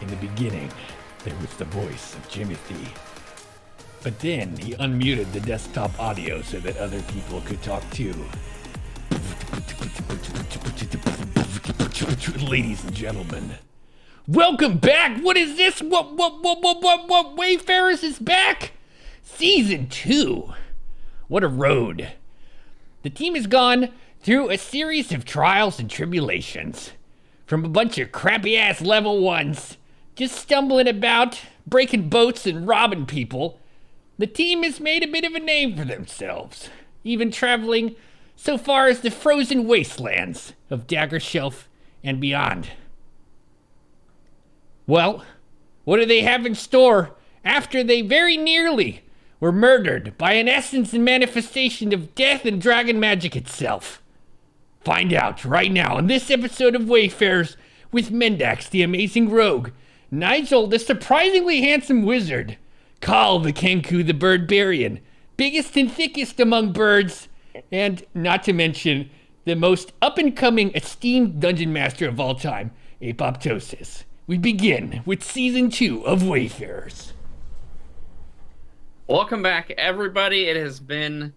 In the beginning, there was the voice of Jimothy. But then he unmuted the desktop audio so that other people could talk too. Ladies and gentlemen, welcome back! What is this? What? Wayfarers is back? Season 2. What a road. The team has gone through a series of trials and tribulations. From a bunch of crappy-ass level 1s, just stumbling about, breaking boats and robbing people, the team has made a bit of a name for themselves, even traveling so far as the frozen wastelands of Dagger Shelf and beyond. Well, what do they have in store after they very nearly were murdered by an essence and manifestation of death and dragon magic itself? Find out right now in this episode of Wayfarers with Mendax, the amazing rogue, Nigel, the surprisingly handsome wizard, Kal, the Kenku, the birdbarian, biggest and thickest among birds, and not to mention the most up-and-coming esteemed dungeon master of all time, Apoptosis. We begin with Season 2 of Wayfarers. Welcome back, everybody. It has been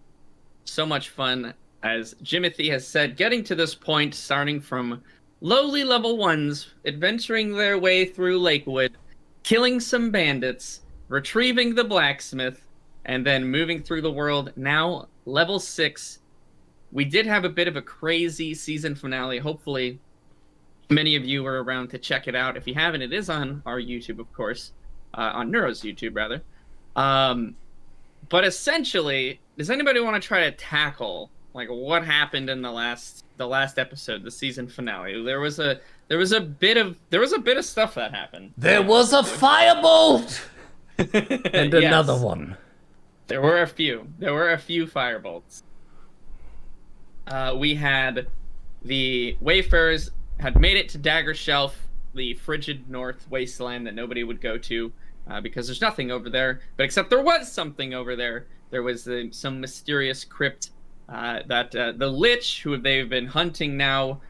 so much fun. As Jimothy has said, getting to this point, starting from lowly level 1s, adventuring their way through Lakewood, killing some bandits, retrieving the blacksmith, and then moving through the world, now level 6. We did have a bit of a crazy season finale. Hopefully, many of you were around to check it out. If you haven't, it is on our YouTube, of course, on Neuro's YouTube, rather. But essentially, does anybody want to try to tackle like what happened in the last episode, the season finale? There was a bit of stuff that happened. There was a firebolt and another one. There were a few firebolts. We had the Wayfarers had made it to Dagger Shelf, the frigid north wasteland that nobody would go to because there's nothing over there. But except there was something over there. There was some mysterious crypt that the Lich, who they've been hunting now,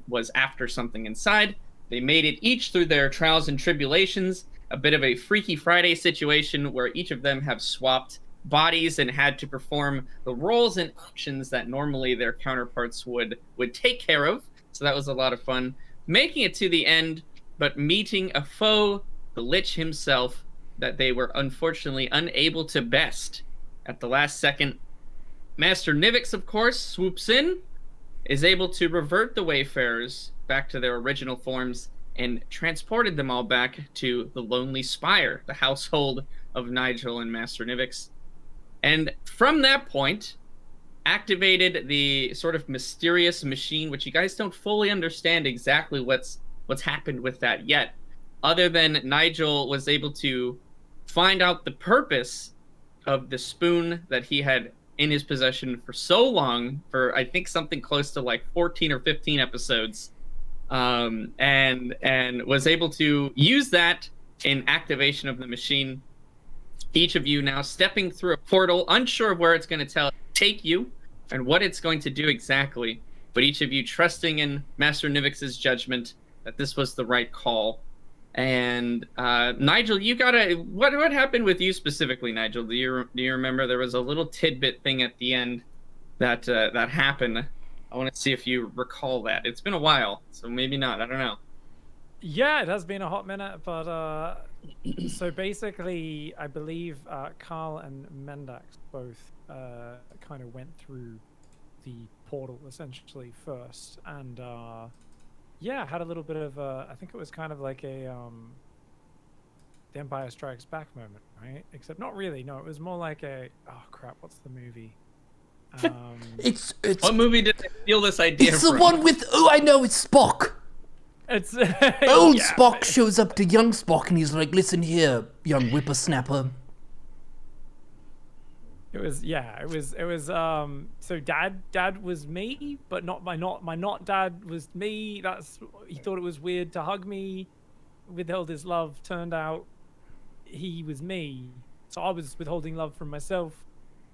was after something inside. They made it each through their trials and tribulations, a bit of a Freaky Friday situation where each of them have swapped bodies and had to perform the roles and actions that normally their counterparts would take care of. So that was a lot of fun. Making it to the end, but meeting a foe, the Lich himself, that they were unfortunately unable to best at the last second. Master Nivix, of course, swoops in, is able to revert the Wayfarers back to their original forms, and transported them all back to the Lonely Spire, the household of Nigel and Master Nivix. And from that point, activated the sort of mysterious machine, which you guys don't fully understand exactly what's happened with that yet, other than Nigel was able to find out the purpose of the spoon that he had in his possession for so long, for I think something close to like 14 or 15 episodes, and was able to use that in activation of the machine. Each of you now stepping through a portal, unsure of where it's going to take you and what it's going to do exactly, but each of you trusting in Master Nivix's judgment that this was the right call. And Nigel, you gotta. What happened with you specifically, Nigel? Do you remember there was a little tidbit thing at the end that happened? I want to see if you recall that. It's been a while, so maybe not. I don't know. Yeah, it has been a hot minute, but so basically, I believe Kal and Mendax both kind of went through the portal essentially first, and yeah, had a little bit of I think it was kind of like a The Empire Strikes Back moment, right? Except not really. No, it was more like a oh crap, what's the movie? It's what movie did they steal this idea It's from? the one with I know it's Spock. It's Old yeah. Spock shows up to young Spock and he's like, "Listen here, young whippersnapper." It was so dad was me, but not my not dad was me. He thought it was weird to hug me, withheld his love. Turned out he was me, so I was withholding love from myself.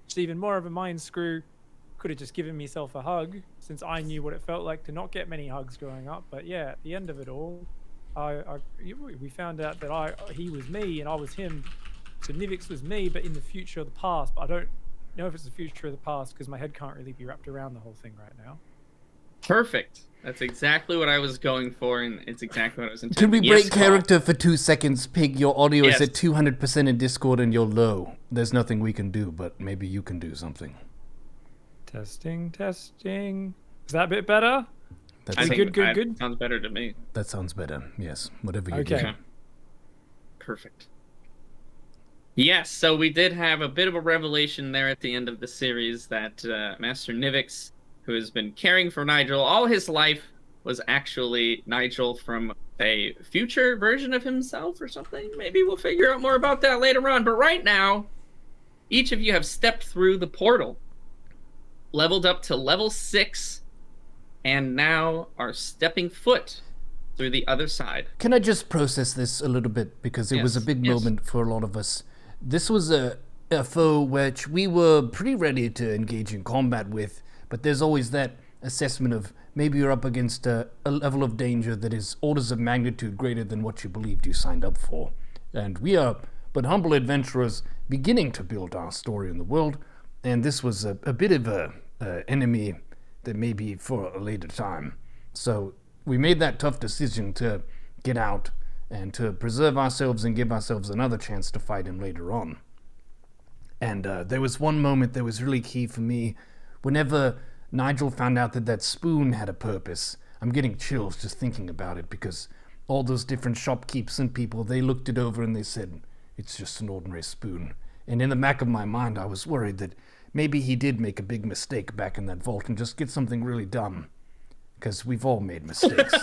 It's even more of a mind screw. Could have just given myself a hug, since I knew what it felt like to not get many hugs growing up. But yeah, at the end of it all, we found out that he was me and I was him. So Nivix was me, but in the future of the past. But I don't know if it's the future of the past because my head can't really be wrapped around the whole thing right now. Perfect. That's exactly what I was going for, and it's exactly what I was intending. Can we break Yes, Carl. character for 2 seconds? Pig, your audio Yes. is at 200% in Discord and you're low. There's nothing we can do, but maybe you can do something. Testing. Is that a bit better? That's, I think good, that good. sounds better to me. that sounds better. Yes, whatever you Okay. do. Perfect. Yes, so we did have a bit of a revelation there at the end of the series that Master Nivix, who has been caring for Nigel all his life, was actually Nigel from a future version of himself or something. Maybe we'll figure out more about that later on. But right now, each of you have stepped through the portal, leveled up to level 6, and now are stepping foot through the other side. Can I just process this a little bit? Because it was a Yes, big yes. moment for a lot of us. This was a foe which we were pretty ready to engage in combat with, but there's always that assessment of maybe you're up against a level of danger that is orders of magnitude greater than what you believed you signed up for. And we are but humble adventurers beginning to build our story in the world, and this was a bit of a enemy that may be for a later time. So we made that tough decision to get out and to preserve ourselves and give ourselves another chance to fight him later on. And there was one moment that was really key for me. Whenever Nigel found out that that spoon had a purpose, I'm getting chills just thinking about it, because all those different shopkeepers and people, they looked it over and they said, it's just an ordinary spoon. And in the back of my mind, I was worried that maybe he did make a big mistake back in that vault and just get something really dumb. Because we've all made mistakes.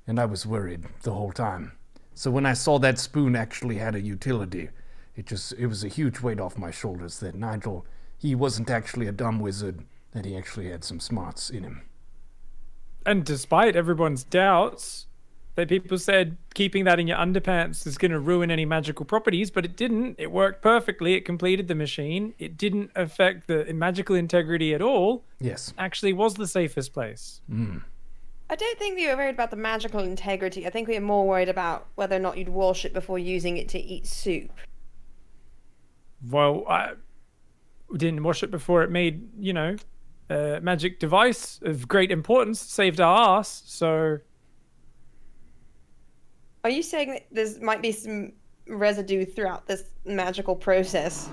And I was worried the whole time. So when I saw that spoon actually had a utility, it was a huge weight off my shoulders that Nigel, he wasn't actually a dumb wizard, that he actually had some smarts in him. And despite everyone's doubts, that people said keeping that in your underpants is going to ruin any magical properties, but it didn't. It worked perfectly. It completed the machine. It didn't affect the magical integrity at all. Yes. Actually was the safest place. I don't think we were worried about the magical integrity. I think we were more worried about whether or not you'd wash it before using it to eat soup. Well, I didn't wash it before it made, a magic device of great importance, saved our ass, so... Are you saying that there might be some residue throughout this magical process?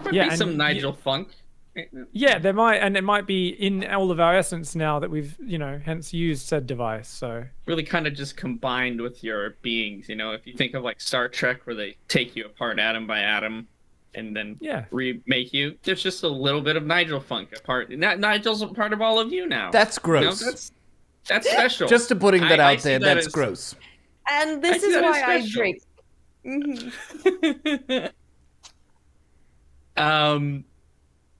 Could Yeah, be and some Nigel funk. Yeah, there might, and it might be in all of our essence now that we've, hence used said device, so... Really kind of just combined with your beings, if you think of like Star Trek where they take you apart atom by atom and then remake you, there's just a little bit of Nigel funk apart. Nigel's a part of all of you now. That's gross. That's special. Just to putting that I out see there, that that's as- gross. And this see is that as why I special. drink.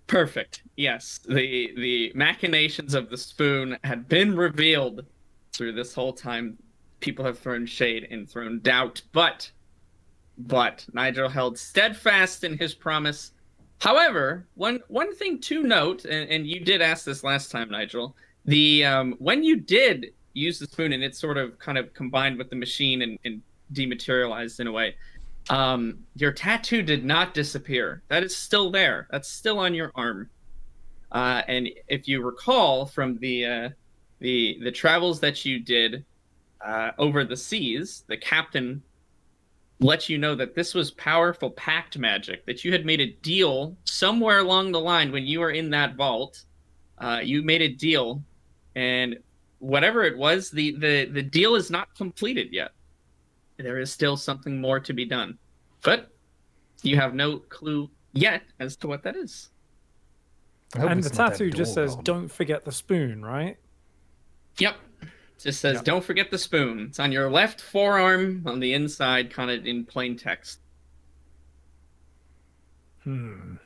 Perfect. Yes, the machinations of the spoon had been revealed through this whole time. People have thrown shade and thrown doubt, but Nigel held steadfast in his promise. However, one thing to note, and you did ask this last time, Nigel, the when you did use the spoon and it sort of kind of combined with the machine and dematerialized in a way, your tattoo did not disappear. That is still there. That's still on your arm. And if you recall from the travels that you did over the seas, the captain let you know that this was powerful pact magic, that you had made a deal somewhere along the line when you were in that vault. You made a deal, and whatever it was, the deal is not completed yet. There is still something more to be done, but you have no clue yet as to what that is. I hope And it's the not that tattoo just door, says, Rob. don't forget the spoon, right? Yep. Just says, Yep. Don't forget the spoon. It's on your left forearm on the inside, kind of in plain text. And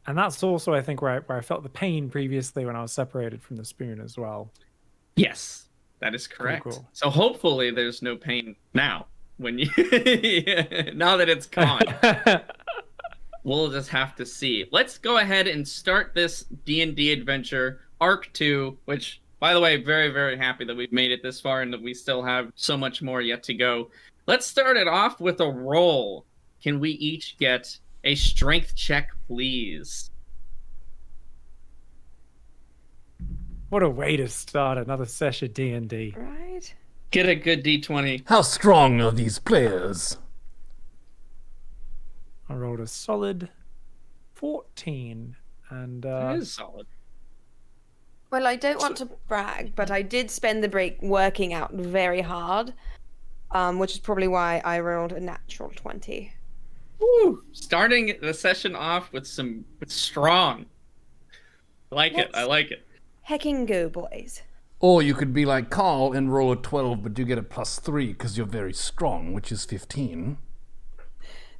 that's also, I think, where I felt the pain previously when I was separated from the spoon as well. Yes, that is correct. cool. So hopefully there's no pain now when you now that it's gone. We'll just have to see. Let's go ahead and start this D&D adventure, Arc 2, which By the way, very, very happy that we've made it this far and that we still have so much more yet to go. Let's start it off with a roll. Can we each get a strength check, please? What a way to start another session D&D. Right. Get a good D20. How strong are these players? I rolled a solid 14. And That is solid. Well, I don't want to brag, but I did spend the break working out very hard, which is probably why I rolled a natural 20. Woo! Starting the session off with strong. I like it. I like it. Hecking go, boys. Or you could be like Carl and roll a 12, but you get a +3 because you're very strong, which is 15.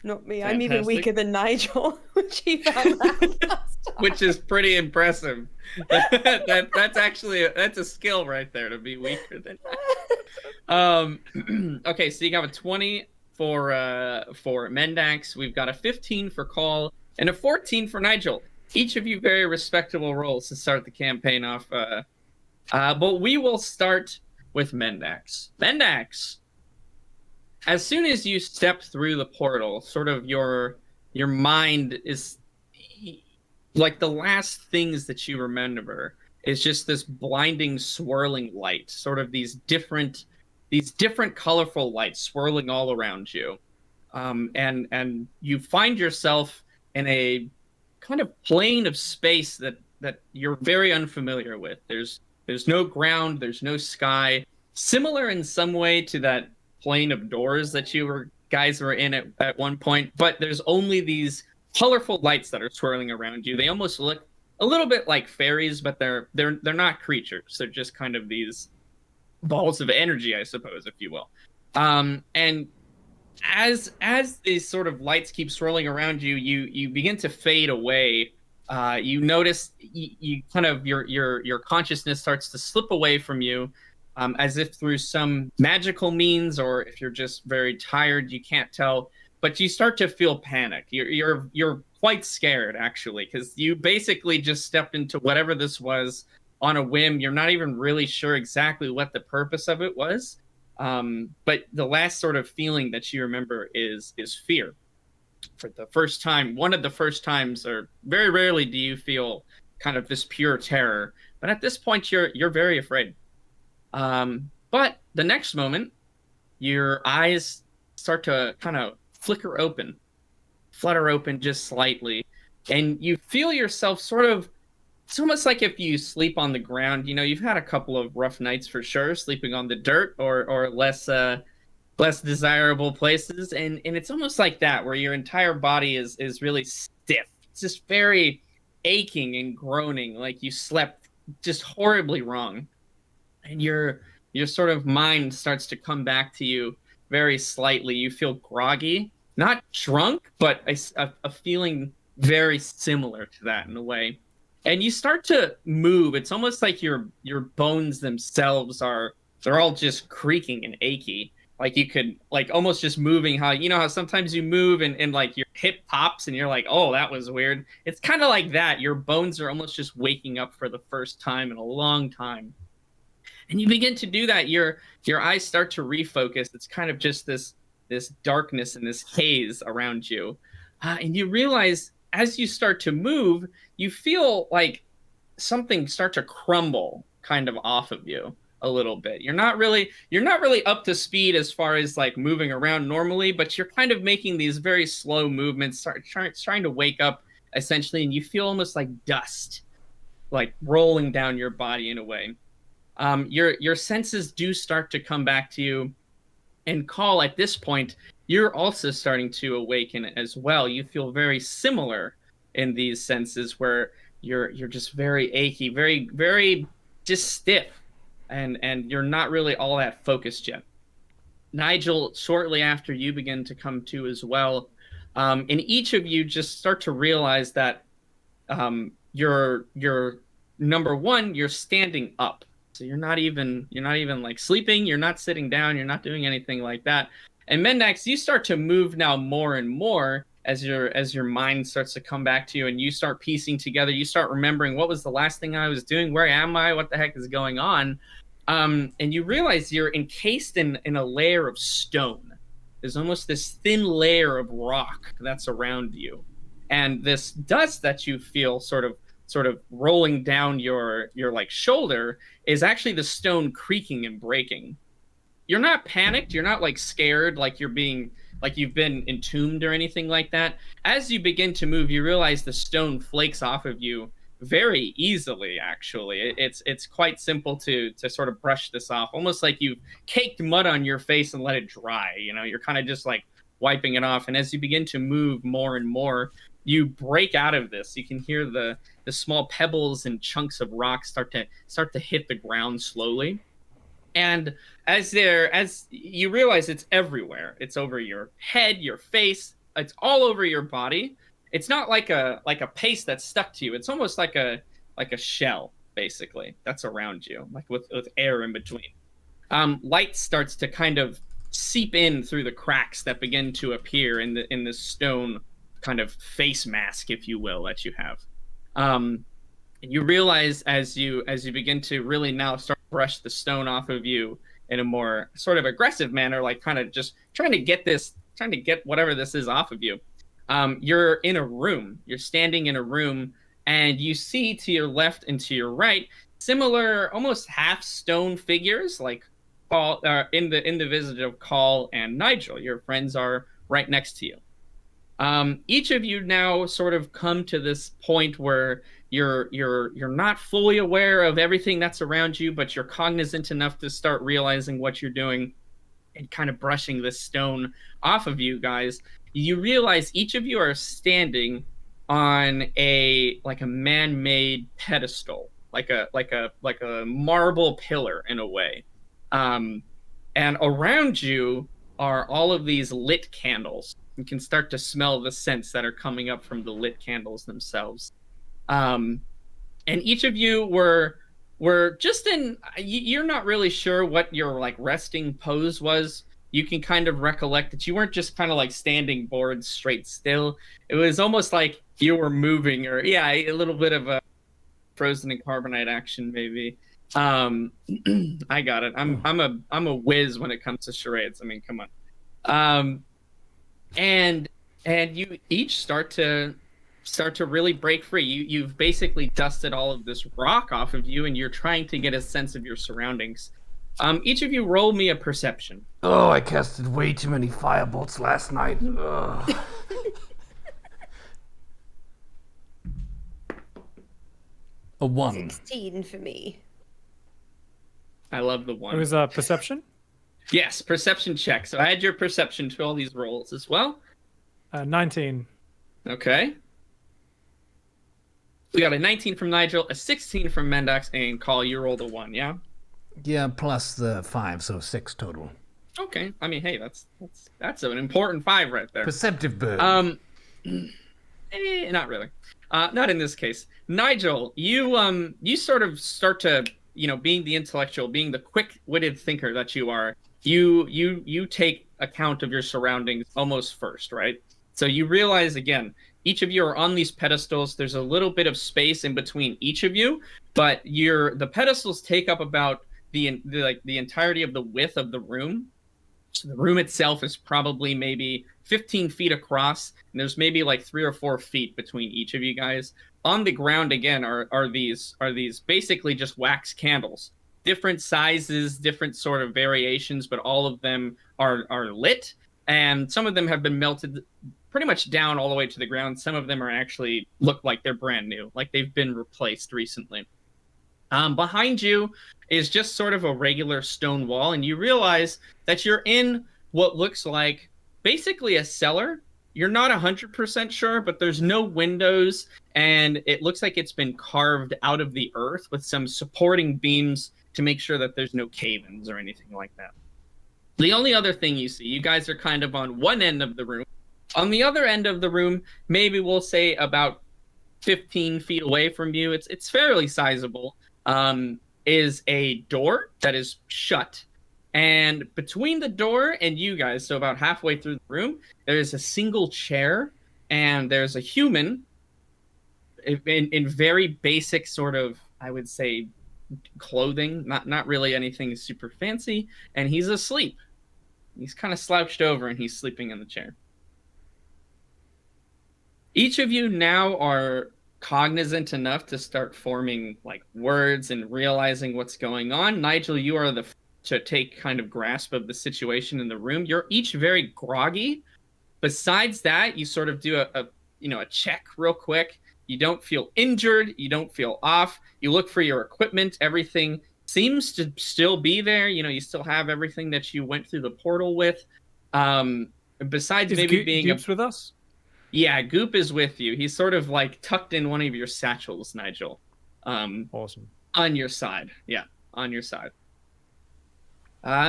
Not me. I'm even Fantastic. weaker than Nigel, which he found out last time. Which is pretty impressive. That's actually that's a skill right there, to be weaker than okay, so you got a 20 for Mendax. We've got a 15 for Call and a 14 for Nigel. Each of you very respectable rolls to start the campaign off. But we will start with Mendax. Mendax, as soon as you step through the portal, sort of your mind is like the last things that you remember is just this blinding, swirling light, sort of these different colorful lights swirling all around you. And you find yourself in a kind of plane of space that you're very unfamiliar with. There's no ground, there's no sky. Similar in some way to that plane of doors that guys were in at one point, but there's only these colorful lights that are swirling around you. They almost look a little bit like fairies, but they're not creatures. They're just kind of these balls of energy, I suppose, if you will. And as these sort of lights keep swirling around you, you begin to fade away. You notice you kind of your consciousness starts to slip away from you, as if through some magical means, or if you're just very tired, you can't tell. But you start to feel panic. You're quite scared, actually, because you basically just stepped into whatever this was on a whim. You're not even really sure exactly what the purpose of it was. But the last sort of feeling that you remember is fear. For the first time, one of the first times, or very rarely do you feel kind of this pure terror. But at this point, you're very afraid. But the next moment, your eyes start to kind of flutter open just slightly, and you feel yourself sort of, it's almost like if you sleep on the ground. You know, you've had a couple of rough nights for sure, sleeping on the dirt or less desirable places, and it's almost like that, where your entire body is really stiff. It's just very aching and groaning, like you slept just horribly wrong. And your sort of mind starts to come back to you very slightly. You feel groggy, not drunk, but a feeling very similar to that in a way. And you start to move. It's almost like your bones themselves they're all just creaking and achy. Like you could, like, almost just moving, how sometimes you move and like your hip pops and you're like, oh, that was weird. It's kind of like that. Your bones are almost just waking up for the first time in a long time. And you begin to do that. Your eyes start to refocus. It's kind of just this darkness and this haze around you. And you realize as you start to move, you feel like something start to crumble kind of off of you a little bit. You're not really up to speed as far as like moving around normally, but you're kind of making these very slow movements, trying to wake up essentially, and you feel almost like dust, like rolling down your body in a way. Your senses do start to come back to you, and Call, at this point, you're also starting to awaken as well. You feel very similar in these senses, where you're just very achy, very, very just stiff, and you're not really all that focused yet. Nigel, shortly after, you begin to come to as well, and each of you just start to realize that you're number one, you're standing up. So you're not even like sleeping, you're not sitting down, you're not doing anything like that. And Mendax, you start to move now more and more, as your mind starts to come back to you, and you start piecing together. You start remembering, what was the last thing I was doing? Where am I? What the heck is going on? And you realize you're encased in a layer of stone. There's almost this thin layer of rock that's around you, and this dust that you feel sort of rolling down your like shoulder is actually the stone creaking and breaking. You're not panicked. You're not like scared, like you've been entombed or anything like that. As you begin to move, you realize the stone flakes off of you very easily. Actually, it's quite simple to sort of brush this off, almost like you've caked mud on your face and let it dry. You're kind of just like wiping it off. And as you begin to move more and more, you break out of this. You can hear the small pebbles and chunks of rock start to hit the ground slowly. And as you realize, it's everywhere. It's over your head, your face. It's all over your body. It's not like a paste that's stuck to you. It's almost like a shell, basically, that's around you, like with air in between. Light starts to kind of seep in through the cracks that begin to appear in this stone kind of face mask, if you will, that you have. And you realize as you begin to really now start to brush the stone off of you in a more sort of aggressive manner, like kind of just trying to get whatever this is off of you. You're in a room. You're standing in a room, and you see to your left and to your right similar, almost half stone figures, like Paul, in the visage of Call and Nigel. Your friends are right next to you. Each of you now sort of come to this point where you're not fully aware of everything that's around you, but you're cognizant enough to start realizing what you're doing and kind of brushing this stone off of you guys. You realize each of you are standing on a man-made pedestal, like a marble pillar in a way. And around you are all of these lit candles. You can start to smell the scents that are coming up from the lit candles themselves. And each of you were just you're not really sure what your like resting pose was. You can kind of recollect that you weren't just kind of like standing bored straight still. It was almost like you were moving, or a little bit of a frozen in carbonite action maybe. I got it. I'm a whiz when it comes to charades. I mean, come on. And you each start to really break free. You've basically dusted all of this rock off of you, and you're trying to get a sense of your surroundings. Each of you roll me a perception. Oh, I casted way too many firebolts last night. Ugh. A 1. 16 for me. I love the 1. It was perception? Yes, perception check. So add your perception to all these rolls as well. 19. Okay. We got a 19 from Nigel, a 16 from Mendax, and Call, you rolled a 1, yeah? Yeah, plus the 5, so 6 total. Okay. I mean, hey, that's an important 5 right there. Perceptive bird. Not really. Not in this case. Nigel, you sort of start to, being the intellectual, being the quick-witted thinker that you are, you take account of your surroundings almost first, right? So you realize, again, each of you are on these pedestals. There's a little bit of space in between each of you, but the pedestals take up about the entirety of the width of the room. So the room itself is probably maybe 15 feet across, and there's maybe like 3 or 4 feet between each of you guys. On the ground, again, are these basically just wax candles, different sizes, different sort of variations, but all of them are lit, and some of them have been melted pretty much down all the way to the ground. Some of them are actually look like they're brand new, like they've been replaced recently. Behind you is just sort of a regular stone wall, and you realize that you're in what looks like basically a cellar. You're not 100% sure, but there's no windows, and it looks like it's been carved out of the earth with some supporting beams to make sure that there's no cave-ins or anything like that. The only other thing you see, you guys are kind of on one end of the room. On the other end of the room, maybe we'll say about 15 feet away from you, it's fairly sizable, is a door that is shut. And between the door and you guys, so about halfway through the room, there is a single chair and there's a human in very basic sort of, I would say, clothing, not really anything super fancy, and he's asleep. He's kind of slouched over and he's sleeping in the chair. Each of you now are cognizant enough to start forming like words and realizing what's going on. Nigel, you are to take kind of grasp of the situation in the room. You're each very groggy. Besides that, you sort of do a check real quick. You don't feel injured. You don't feel off. You look for your equipment. Everything seems to still be there. You still have everything that you went through the portal with. Besides maybe being Goop's with us? Yeah, Goop is with you. He's sort of like tucked in one of your satchels, Nigel. Awesome. On your side. Yeah, on your side.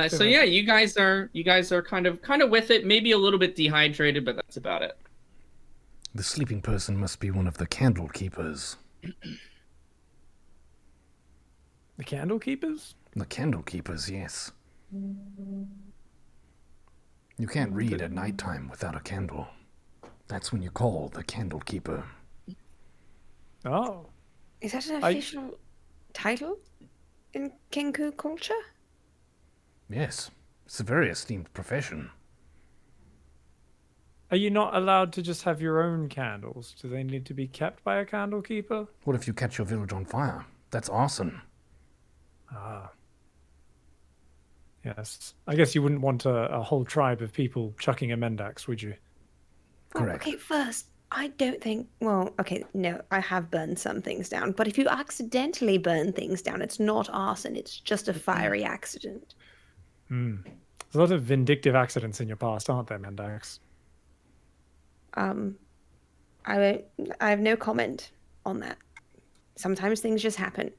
So yeah, you guys are kind of with it, maybe a little bit dehydrated, but that's about it. The sleeping person must be one of the candle keepers. The candle keepers? The candle keepers, yes. You can't read at nighttime without a candle. That's when you call the candle keeper. Oh. Is that an official title in Kenku culture? Yes, it's a very esteemed profession. Are you not allowed to just have your own candles? Do they need to be kept by a candle keeper? What if you catch your village on fire? That's arson. Ah. Yes. I guess you wouldn't want a whole tribe of people chucking a Mendax, would you? Correct. Okay, first, I don't think. Well, okay, no, I have burned some things down, but if you accidentally burn things down, it's not arson, it's just a fiery accident. Hmm. There's a lot of vindictive accidents in your past, aren't there, Mendax? I have no comment on that. Sometimes things just happen.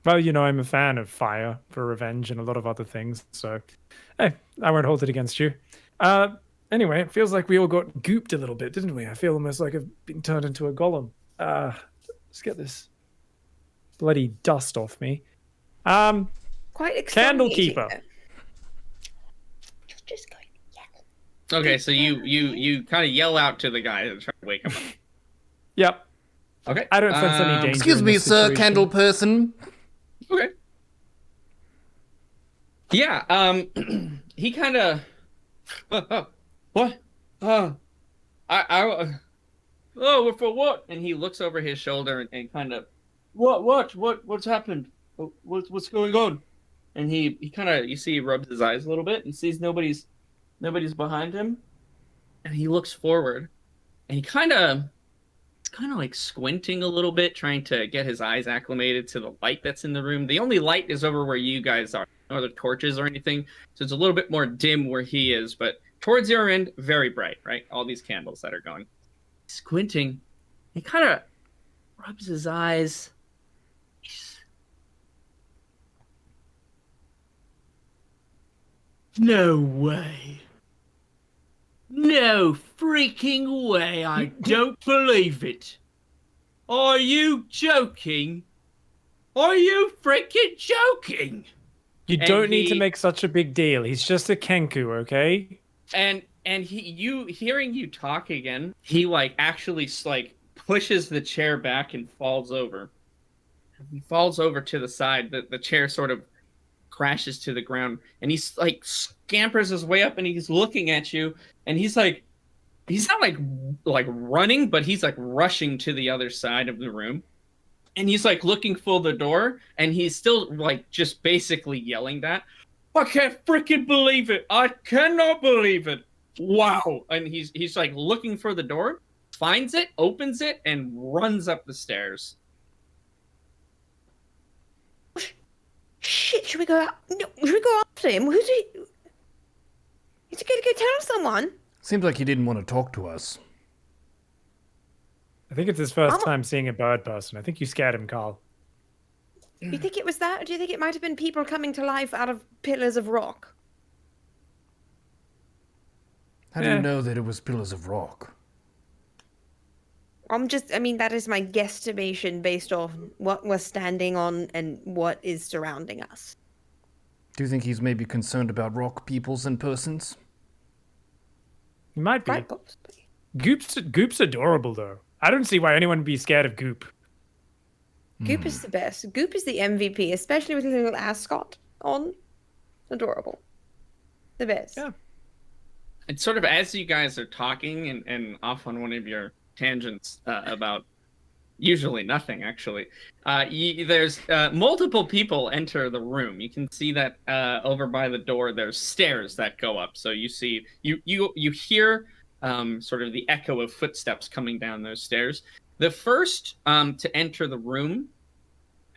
Well, I'm a fan of fire for revenge and a lot of other things, so hey, I won't hold it against you. Anyway, it feels like we all got gooped a little bit, didn't we? I feel almost like I've been turned into a golem. Let's get this bloody dust off me. Quite Candle exfoliating, keeper. though. Just going to yell. Okay, so you kind of yell out to the guy to try to wake him up. Yep. Okay. I don't sense any danger. Excuse in me, this sir, situation. candle person. Okay. Yeah, he kind of what? Oh, for what? And he looks over his shoulder and kind of, what's happened? What's going on? And he kind of, you see, he rubs his eyes a little bit and sees nobody's behind him, and he looks forward, and he kind of like squinting a little bit, trying to get his eyes acclimated to the light that's in the room. The only light is over where you guys are. No other torches or anything, so it's a little bit more dim where he is, but towards your end, very bright, right? All these candles that are going. Squinting, he kind of rubs his eyes. No way. No freaking way. I don't believe it. Are you joking? Are you freaking joking? You don't need to make such a big deal. He's just a Kenku, okay? And hearing you talk again, he actually pushes the chair back and falls over. He falls over to the side. The chair sort of crashes to the ground, and he's scampers his way up, and he's looking at you, and he's not running, but he's rushing to the other side of the room. And he's looking for the door, and he's still just basically yelling that. I can't freaking believe it. I cannot believe it. Wow. And he's looking for the door, finds it, opens it, and runs up the stairs. Shit, should we go out? No, should we go after him? Who's he? Is he going to go tell someone? Seems like he didn't want to talk to us. I think it's his first time seeing a bird person. I think you scared him, Carl. Do you think it was that? Or do you think it might have been people coming to life out of pillars of rock? How do you know that it was pillars of rock? That is my guesstimation based off what we're standing on and what is surrounding us. Do you think he's maybe concerned about rock peoples and persons? He might be. Quite possibly. Goop's adorable though. I don't see why anyone would be scared of Goop. Goop is the best. Goop is the MVP, especially with a little ascot on. Adorable. The best. Yeah. And sort of as you guys are talking and off on one of your tangents about usually nothing, actually, there's multiple people enter the room. You can see that over by the door there's stairs that go up. So you see, you hear sort of the echo of footsteps coming down those stairs. The first to enter the room,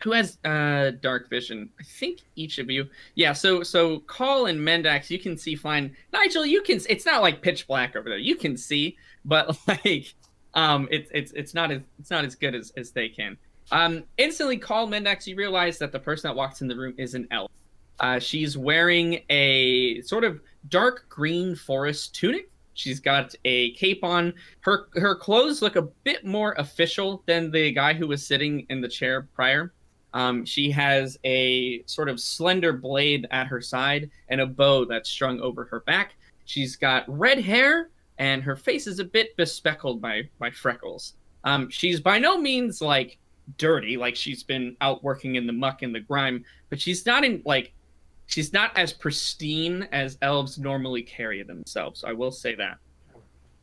who has dark vision? I think each of you. Yeah, so Call and Mendax, you can see fine. Nigel, you can. It's not like pitch black over there. You can see, but like it's not as good as they can. Instantly, Call, Mendax, you realize that the person that walks in the room is an elf. She's wearing a sort of dark green forest tunic. She's got a cape on. Her clothes look a bit more official than the guy who was sitting in the chair prior. She has a sort of slender blade at her side and a bow that's strung over her back. She's got red hair, and her face is a bit bespeckled by freckles. She's by no means like dirty, like she's been out working in the muck and the grime, but she's not as pristine as elves normally carry themselves. I will say that.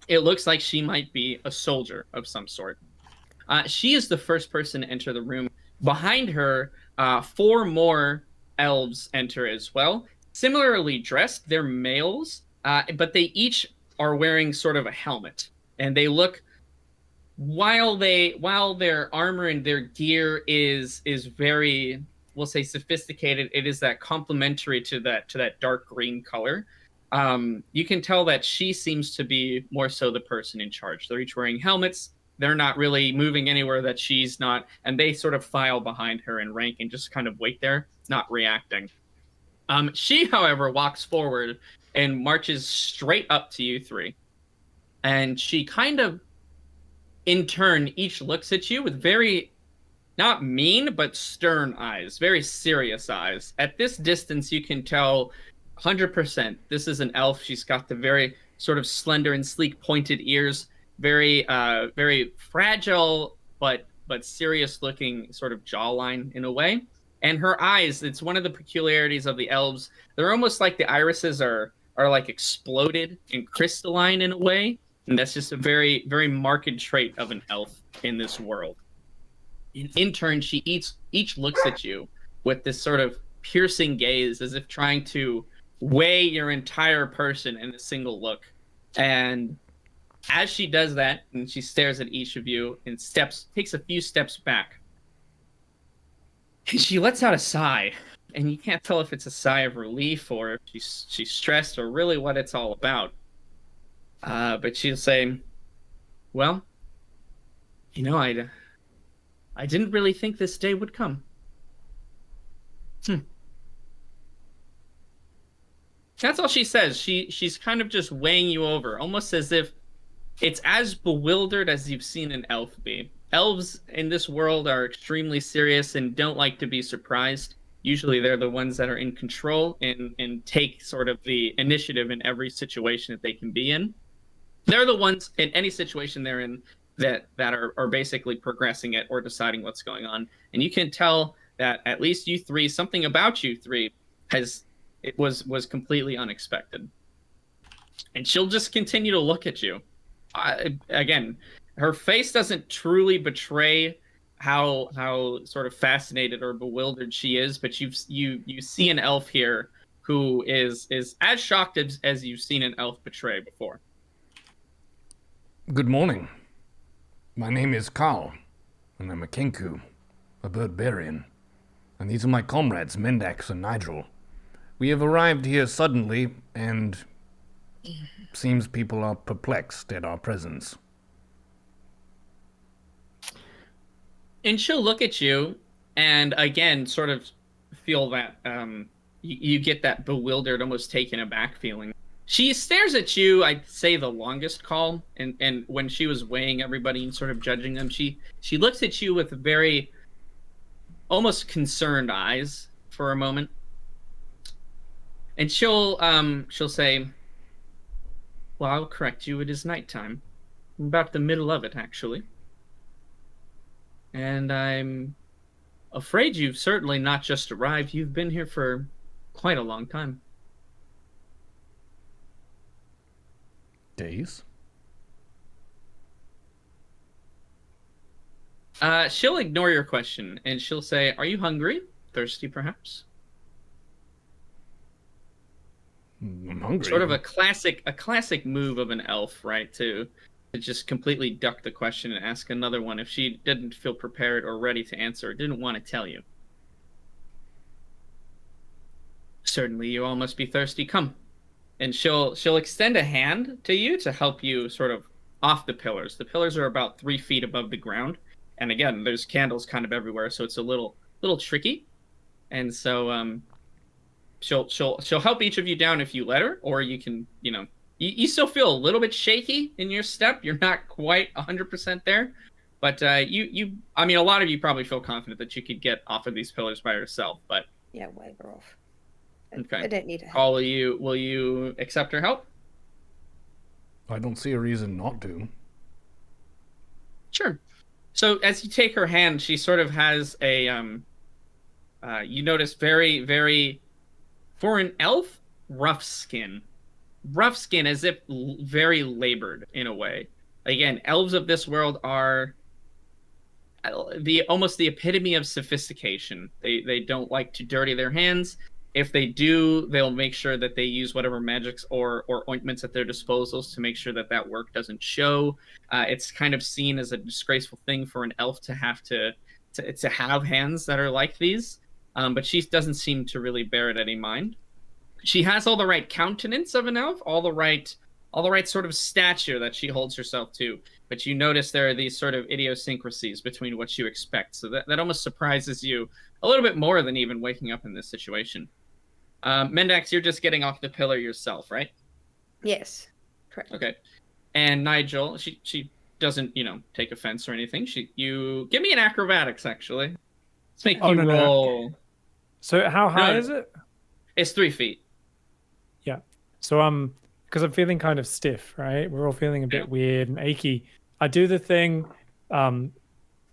It looks like she might be a soldier of some sort. She is the first person to enter the room. Behind her, 4 more elves enter as well. Similarly dressed, they're males, but they each are wearing sort of a helmet. And they look, while their armor and their gear is very, we'll say, sophisticated, it is that complementary to that dark green color. You can tell that she seems to be more so the person in charge. They're each wearing helmets. They're not really moving anywhere that she's not, and they sort of file behind her in rank and just kind of wait there, not reacting. She, however, walks forward and marches straight up to you 3. And she kind of, in turn, each looks at you with very, not mean, but stern eyes, very serious eyes. At this distance, you can tell 100% this is an elf. She's got the very sort of slender and sleek pointed ears, very fragile but serious looking sort of jawline in a way. And her eyes, it's one of the peculiarities of the elves. They're almost like the irises are like exploded and crystalline in a way. And that's just a very, very marked trait of an elf in this world. In turn, she each looks at you with this sort of piercing gaze, as if trying to weigh your entire person in a single look. And as she does that, and she stares at each of you and takes a few steps back, and she lets out a sigh. And you can't tell if it's a sigh of relief or if she's stressed or really what it's all about. But she'll say, well, you know, I didn't really think this day would come. That's all she says. She's kind of just weighing you over, almost as if it's as bewildered as you've seen an elf be. Elves in this world are extremely serious and don't like to be surprised. Usually they're the ones that are in control and take sort of the initiative in every situation that they can be in. They're the ones in any situation they're in that are basically progressing it or deciding what's going on. And you can tell that at least you 3, something about you 3 was completely unexpected. And she'll just continue to look at you. Again, her face doesn't truly betray how sort of fascinated or bewildered she is, but you see an elf here who is as shocked as you've seen an elf betray before. Good morning. My name is Carl, and I'm a Kenku, a Birdbarian. And these are my comrades, Mendax and Nigel. We have arrived here suddenly, and seems people are perplexed at our presence. And she'll look at you, and again, sort of feel that you get that bewildered, almost taken aback feeling. She stares at you, I'd say the longest call, and when she was weighing everybody and sort of judging them, she looks at you with very almost concerned eyes for a moment. And she'll say, well, I'll correct you, it is nighttime. about the middle of it, actually. And I'm afraid you've certainly not just arrived. You've been here for quite a long time. Days? She'll ignore your question, and she'll say, "Are you hungry? Thirsty, perhaps?" I'm hungry. Sort of a classic move of an elf, right? To just completely duck the question and ask another one if she didn't feel prepared or ready to answer or didn't want to tell you. Certainly, you all must be thirsty. Come. And she'll extend a hand to you to help you sort of off the pillars. The pillars are about 3 feet above the ground. And again, there's candles kind of everywhere, so it's a little tricky. And so she'll help each of you down if you let her, or you can, you still feel a little bit shaky in your step. You're not quite 100% there, but I mean, a lot of you probably feel confident that you could get off of these pillars by yourself. But Yeah, waver off. okay, I don't need help. Paul, will you accept her help? I don't see a reason not to. Sure. So as you take her hand, she sort of has a you notice very, very, for an elf, rough skin, as if very labored in a way. Again, elves of this world are almost the epitome of sophistication. They don't like to dirty their hands. If they do, they'll make sure that they use whatever magics or ointments at their disposals to make sure that work doesn't show. It's kind of seen as a disgraceful thing for an elf to have to have hands that are like these. But she doesn't seem to really bear it any mind. She has all the right countenance of an elf, all the right sort of stature that she holds herself to. But you notice there are these sort of idiosyncrasies between what you expect. So that almost surprises you a little bit more than even waking up in this situation. Mendax, you're just getting off the pillar yourself, right? Yes, correct. Okay. And Nigel, she doesn't, take offense or anything. You give me an acrobatics, actually. Let's make you roll. No. So how high No, is it? It's 3 feet. Yeah. So because I'm feeling kind of stiff, right? We're all feeling a bit weird and achy. I do the thing, when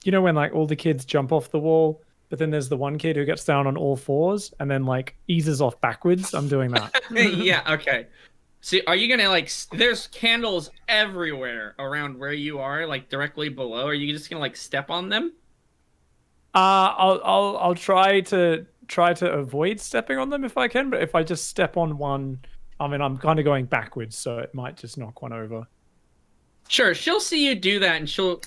like all the kids jump off the wall, but then there's the one kid who gets down on all fours and then like eases off backwards. I'm doing that. Yeah, okay. So are you gonna there's candles everywhere around where you are, like directly below. Are you just gonna step on them? I'll try to avoid stepping on them if I can, but if I just step on one, I mean, I'm kind of going backwards, so it might just knock one over. Sure, she'll see you do that, and she'll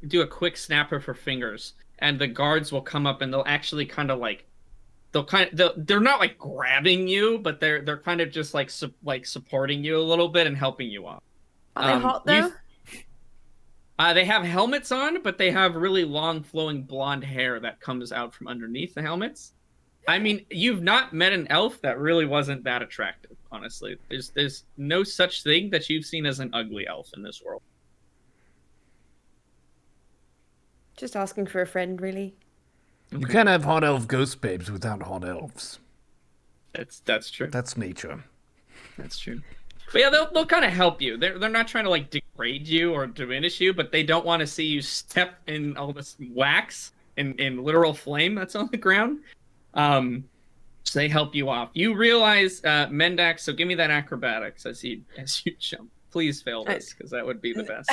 do a quick snap of her fingers, and the guards will come up, and they'll actually kind of they're not grabbing you, but they're kind of just supporting you a little bit and helping you up. Are they hot though? They have helmets on, but they have really long flowing blonde hair that comes out from underneath the helmets. I mean, you've not met an elf that really wasn't that attractive, honestly. There's no such thing that you've seen as an ugly elf in this world. Just asking for a friend, really. You can't have hot elf ghost babes without hot elves. That's true. That's nature. That's true. But yeah, they'll kind of help you. They're not trying to degrade you or diminish you, but they don't want to see you step in all this wax in literal flame that's on the ground. So they help you off. You realize, Mendax, so give me that acrobatics as you jump. Please fail this, because that would be the best.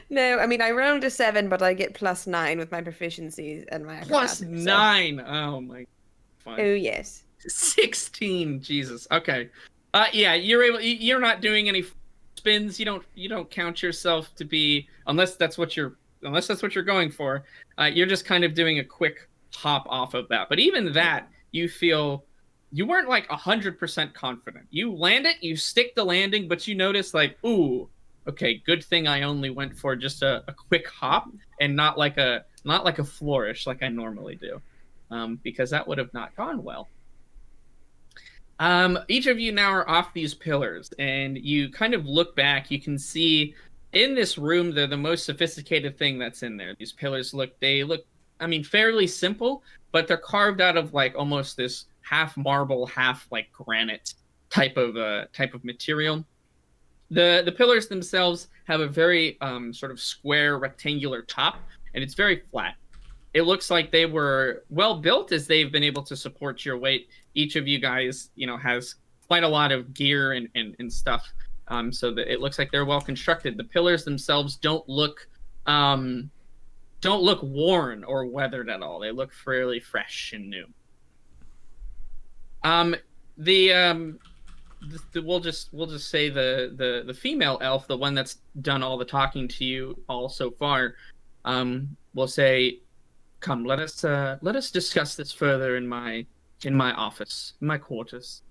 No, I mean, I rolled a 7, but I get +9 with my proficiencies and my acrobatics. +9. Oh my. Fine. Oh yes. 16. Jesus. Okay. Yeah, you're not doing any spins. You don't count yourself to be, unless that's what you're going for. You're just kind of doing a quick hop off of that. But even that, you feel you weren't 100% confident. You land it, you stick the landing, but you notice ooh, okay, good thing I only went for just a quick hop and not like a flourish like I normally do, because that would have not gone well. Each of you now are off these pillars, and you kind of look back. You can see in this room, they're the most sophisticated thing that's in there. These pillars look, I mean, fairly simple, but they're carved out of almost this half marble, half granite type of material. The pillars themselves have a very sort of square rectangular top, and it's very flat. It looks like they were well built, as they've been able to support your weight. Each of you guys, has quite a lot of gear and stuff, so that it looks like they're well constructed. The pillars themselves don't look worn or weathered at all. They look fairly fresh and new. We'll just say the female elf, the one that's done all the talking to you all so far, will say, "Come, let us discuss this further in my office, in my quarters."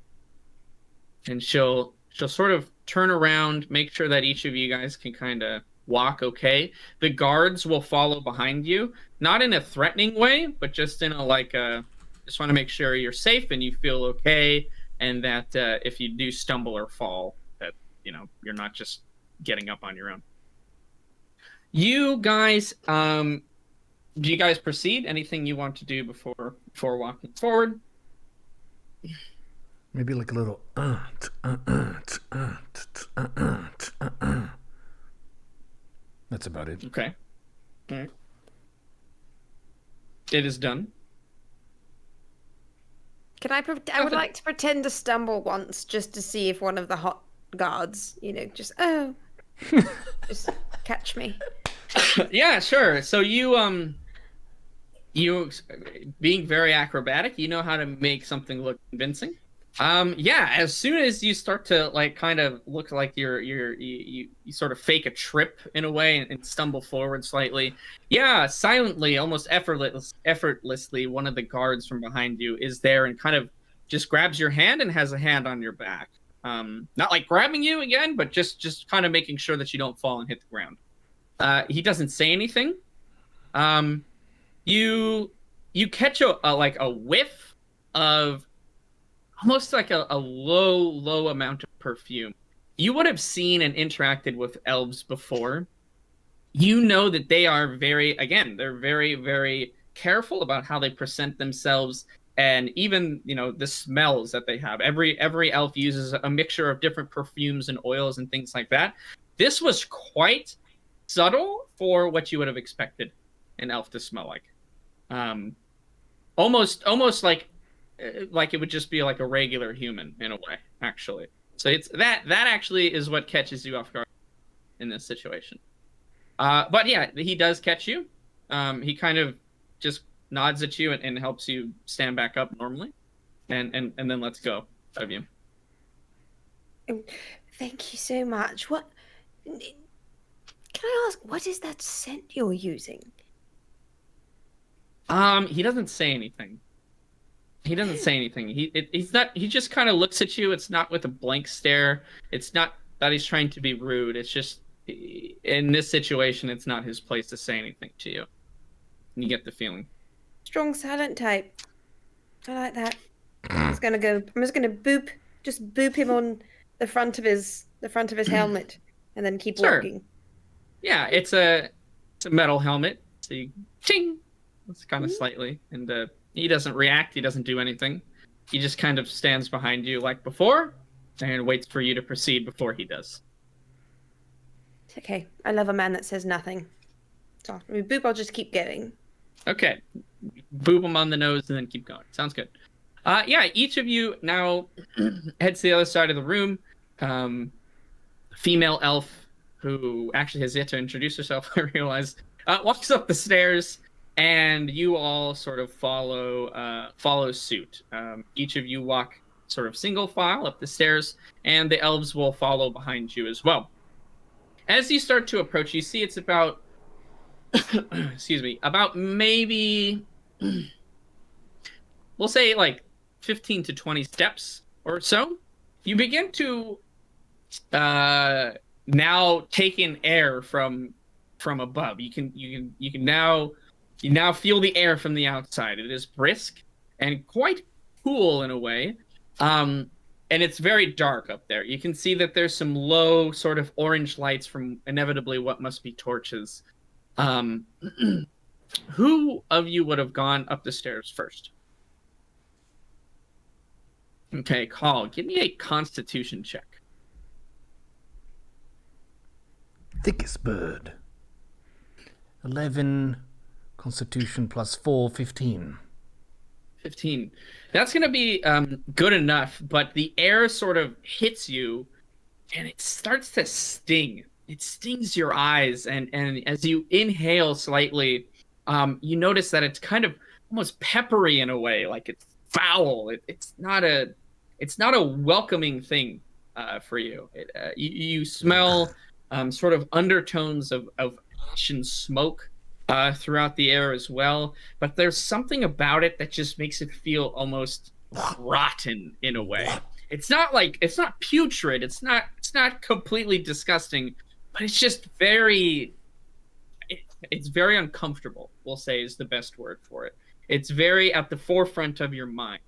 And she'll sort of turn around, make sure that each of you guys can kind of walk okay. The guards will follow behind you, not in a threatening way, but just in a just want to make sure you're safe and you feel okay, and that if you do stumble or fall, that you're not just getting up on your own. You guys, do you guys proceed? Anything you want to do before walking forward? Maybe like a little. That's about it. Okay. All right. It is done. Can I? I would like to pretend to stumble once, just to see if one of the hot guards, just just catch me. Yeah, sure. So you being very acrobatic, you know how to make something look convincing. Yeah, as soon as you start to kind of look like you sort of fake a trip in a way and stumble forward slightly. Yeah, silently, almost effortlessly, one of the guards from behind you is there and kind of just grabs your hand and has a hand on your back. Not like grabbing you again, but just kind of making sure that you don't fall and hit the ground. He doesn't say anything. You catch a whiff of almost like a low amount of perfume. You would have seen and interacted with elves before. You know that they are they're very, very careful about how they present themselves, and even, the smells that they have. Every elf uses a mixture of different perfumes and oils and things like that. This was quite subtle for what you would have expected an elf to smell like. Almost like it would just be like a regular human in a way, actually. So it's that actually is what catches you off guard in this situation. But yeah, he does catch you. He kind of just nods at you and helps you stand back up normally, and then lets go of you. Thank you so much. What? Can I ask? What is that scent you're using? He doesn't say anything. He doesn't say anything. He's not. He just kind of looks at you. It's not with a blank stare. It's not that he's trying to be rude. It's just in this situation, it's not his place to say anything to you. You get the feeling. Strong silent type. I like that. I'm just gonna boop him on the front of his helmet, and then keep walking. Yeah, it's a metal helmet. So you ching. It's kind of slightly, and he doesn't react. He doesn't do anything. He just kind of stands behind you like before and waits for you to proceed before he does. It's okay. I love a man that says nothing. So boop, I'll just keep going. Okay. Boop him on the nose and then keep going. Sounds good. Yeah, each of you now heads to the other side of the room. Female elf, who actually has yet to introduce herself, I realize, walks up the stairs. And you all sort of follow suit. Each of you walk sort of single file up the stairs, and the elves will follow behind you as well. As you start to approach, you see it's about, about maybe, we'll say like 15 to 20 steps or so. You begin to now take in air from above. You now feel the air from the outside. It is brisk and quite cool in a way. And it's very dark up there. You can see that there's some low sort of orange lights from inevitably what must be torches. Who of you would have gone up the stairs first? Okay, Call, give me a constitution check. Thickest bird. 11, Constitution plus 4, 15. 15. That's going to be good enough, but the air sort of hits you and it starts to sting. It stings your eyes, and as you inhale slightly, you notice that it's kind of almost peppery in a way, like it's foul. It's not a welcoming thing for you. You smell sort of undertones of ash and smoke throughout the air as well, but there's something about it that just makes it feel almost rotten in a way. It's not putrid. It's not completely disgusting, but it's just it's very uncomfortable, we'll say, is the best word for it. It's very at the forefront of your mind.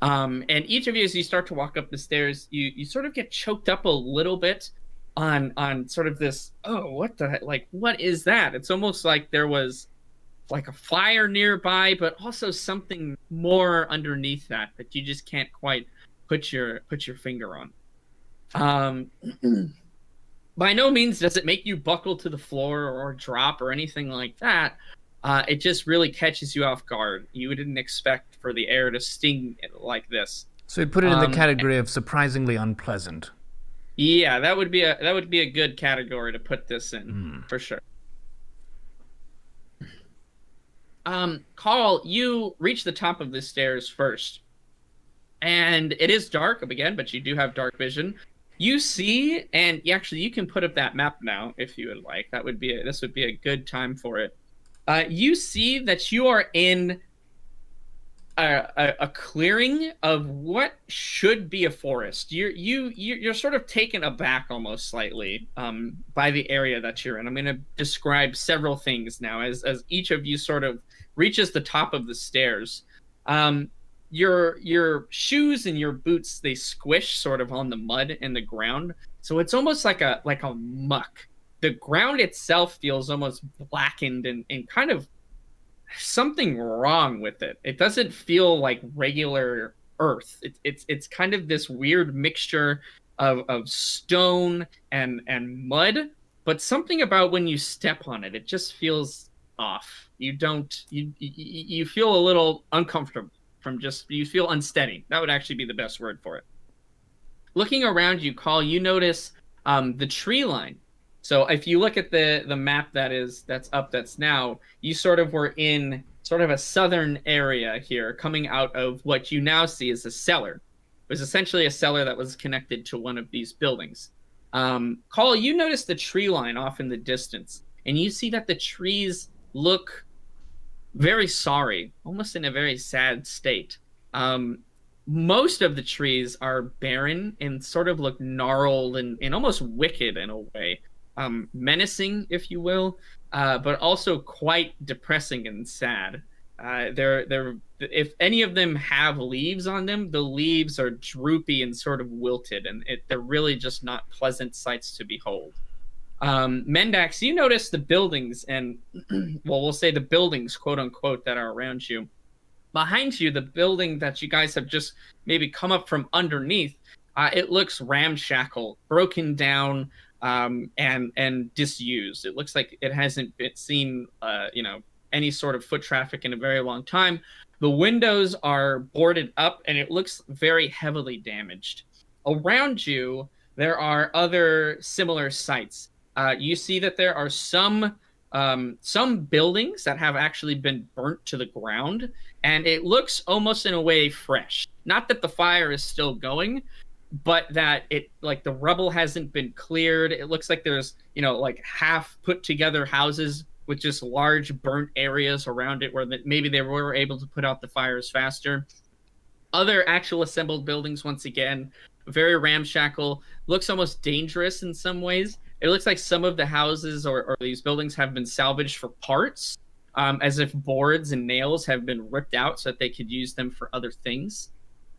And each of you, as you start to walk up the stairs, you sort of get choked up a little bit on sort of this, oh, what is that? It's almost like there was like a fire nearby, but also something more underneath that you just can't quite put your finger on. By no means does it make you buckle to the floor or drop or anything like that. It just really catches you off guard. You didn't expect for the air to sting like this. So you'd put it in the category of surprisingly unpleasant. Yeah, that would be a good category to put this in, for sure. Carl, you reach the top of the stairs first. And it is dark again, but you do have dark vision. You see, and you can put up that map now if you would like. This would be a good time for it. You see that you are in a clearing of what should be a forest. You're sort of taken aback almost slightly by the area that you're in. I'm going to describe several things now as each of you sort of reaches the top of the stairs. Your shoes and your boots, they squish sort of on the mud and the ground, so it's almost like a muck. The ground itself feels almost blackened and kind of something wrong with it. It doesn't feel like regular earth. It's kind of this weird mixture of stone and mud, but something about when you step on it, it just feels off. You feel a little uncomfortable you feel unsteady. That would actually be the best word for it. Looking around you, Carl, you notice the tree line. So if you look at the map that's now, you sort of were in sort of a southern area here, coming out of what you now see as a cellar. It was essentially a cellar that was connected to one of these buildings. Carl, you notice the tree line off in the distance, and you see that the trees look very sorry, almost in a very sad state. Most of the trees are barren and sort of look gnarled and almost wicked in a way. Menacing, if you will, but also quite depressing and sad. They're if any of them have leaves on them, the leaves are droopy and sort of wilted, and they're really just not pleasant sights to behold. Mendax, you notice the buildings and, well, we'll say the buildings, quote unquote, that are around you. Behind you, the building that you guys have just maybe come up from underneath, it looks ramshackle, broken down, and disused. It looks like it hasn't been seen, any sort of foot traffic in a very long time. The windows are boarded up, and it looks very heavily damaged. Around you, there are other similar sites. You see that there are some buildings that have actually been burnt to the ground, and it looks almost in a way fresh. Not that the fire is still going, but that the rubble hasn't been cleared. It looks like there's, half put together houses with just large burnt areas around it where maybe they were able to put out the fires faster. Other actual assembled buildings, once again, very ramshackle, looks almost dangerous in some ways. It looks like some of the houses or these buildings have been salvaged for parts, as if boards and nails have been ripped out so that they could use them for other things.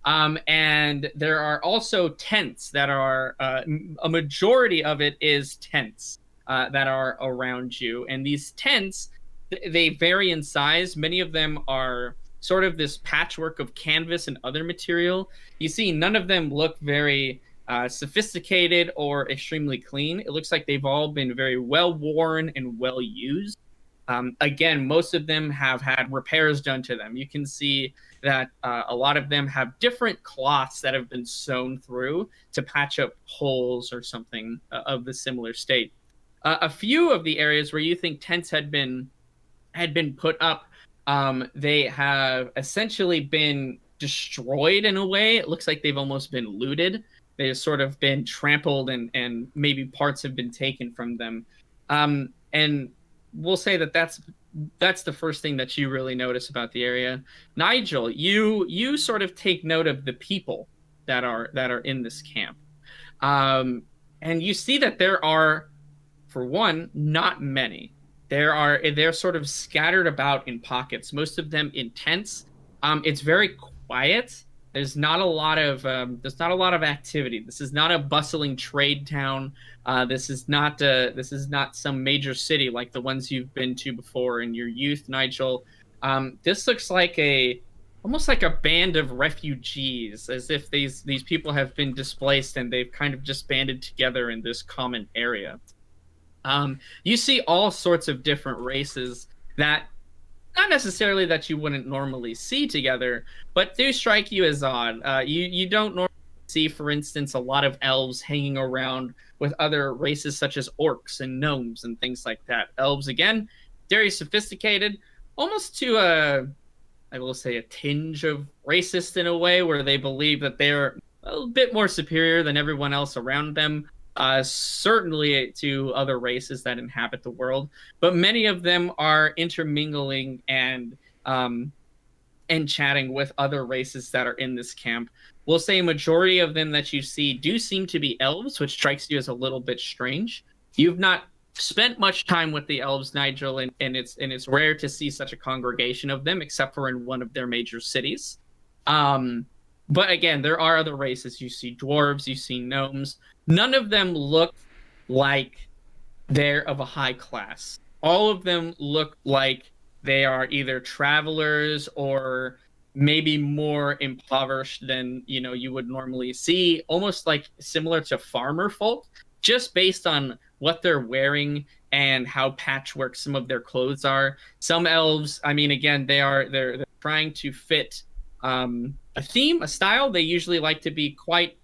And there are also tents that are, a majority of it is tents that are around you. And these tents, they vary in size. Many of them are sort of this patchwork of canvas and other material. You see, none of them look very sophisticated or extremely clean. It looks like they've all been very well worn and well used. Again, most of them have had repairs done to them. You can see that a lot of them have different cloths that have been sewn through to patch up holes or something of the similar state. A few of the areas where you think tents had been put up, they have essentially been destroyed in a way. It looks like they've almost been looted. They've sort of been trampled and maybe parts have been taken from them. And we'll say that that's the first thing that you really notice about the area. Nigel, you sort of take note of the people that are in this camp. And you see that there are, for one, not many. They're sort of scattered about in pockets, most of them in tents. It's very quiet. There's not a lot of activity. This is not a bustling trade town. This is not some major city like the ones you've been to before in your youth, Nigel. This looks like almost like a band of refugees, as if these people have been displaced and they've kind of just banded together in this common area. You see all sorts of different races that, not necessarily that you wouldn't normally see together, but do strike you as odd. You don't normally see, for instance, a lot of elves hanging around with other races such as orcs and gnomes and things like that. Elves, again, very sophisticated, almost to I will say, a tinge of racist in a way, where they believe that they're a bit more superior than everyone else around them. Certainly to other races that inhabit the world, but many of them are intermingling and chatting with other races that are in this camp. We'll say a majority of them that you see do seem to be elves, which strikes you as a little bit strange. You've not spent much time with the elves, Nigel, and it's rare to see such a congregation of them, except for in one of their major cities. But again, there are other races. You see dwarves, you see gnomes. None of them look like they're of a high class. All of them look like they are either travelers or maybe more impoverished than you would normally see, almost like similar to farmer folk, just based on what they're wearing and how patchwork some of their clothes are. Some elves, I mean, again, they're trying to fit a theme, a style. They usually like to be quite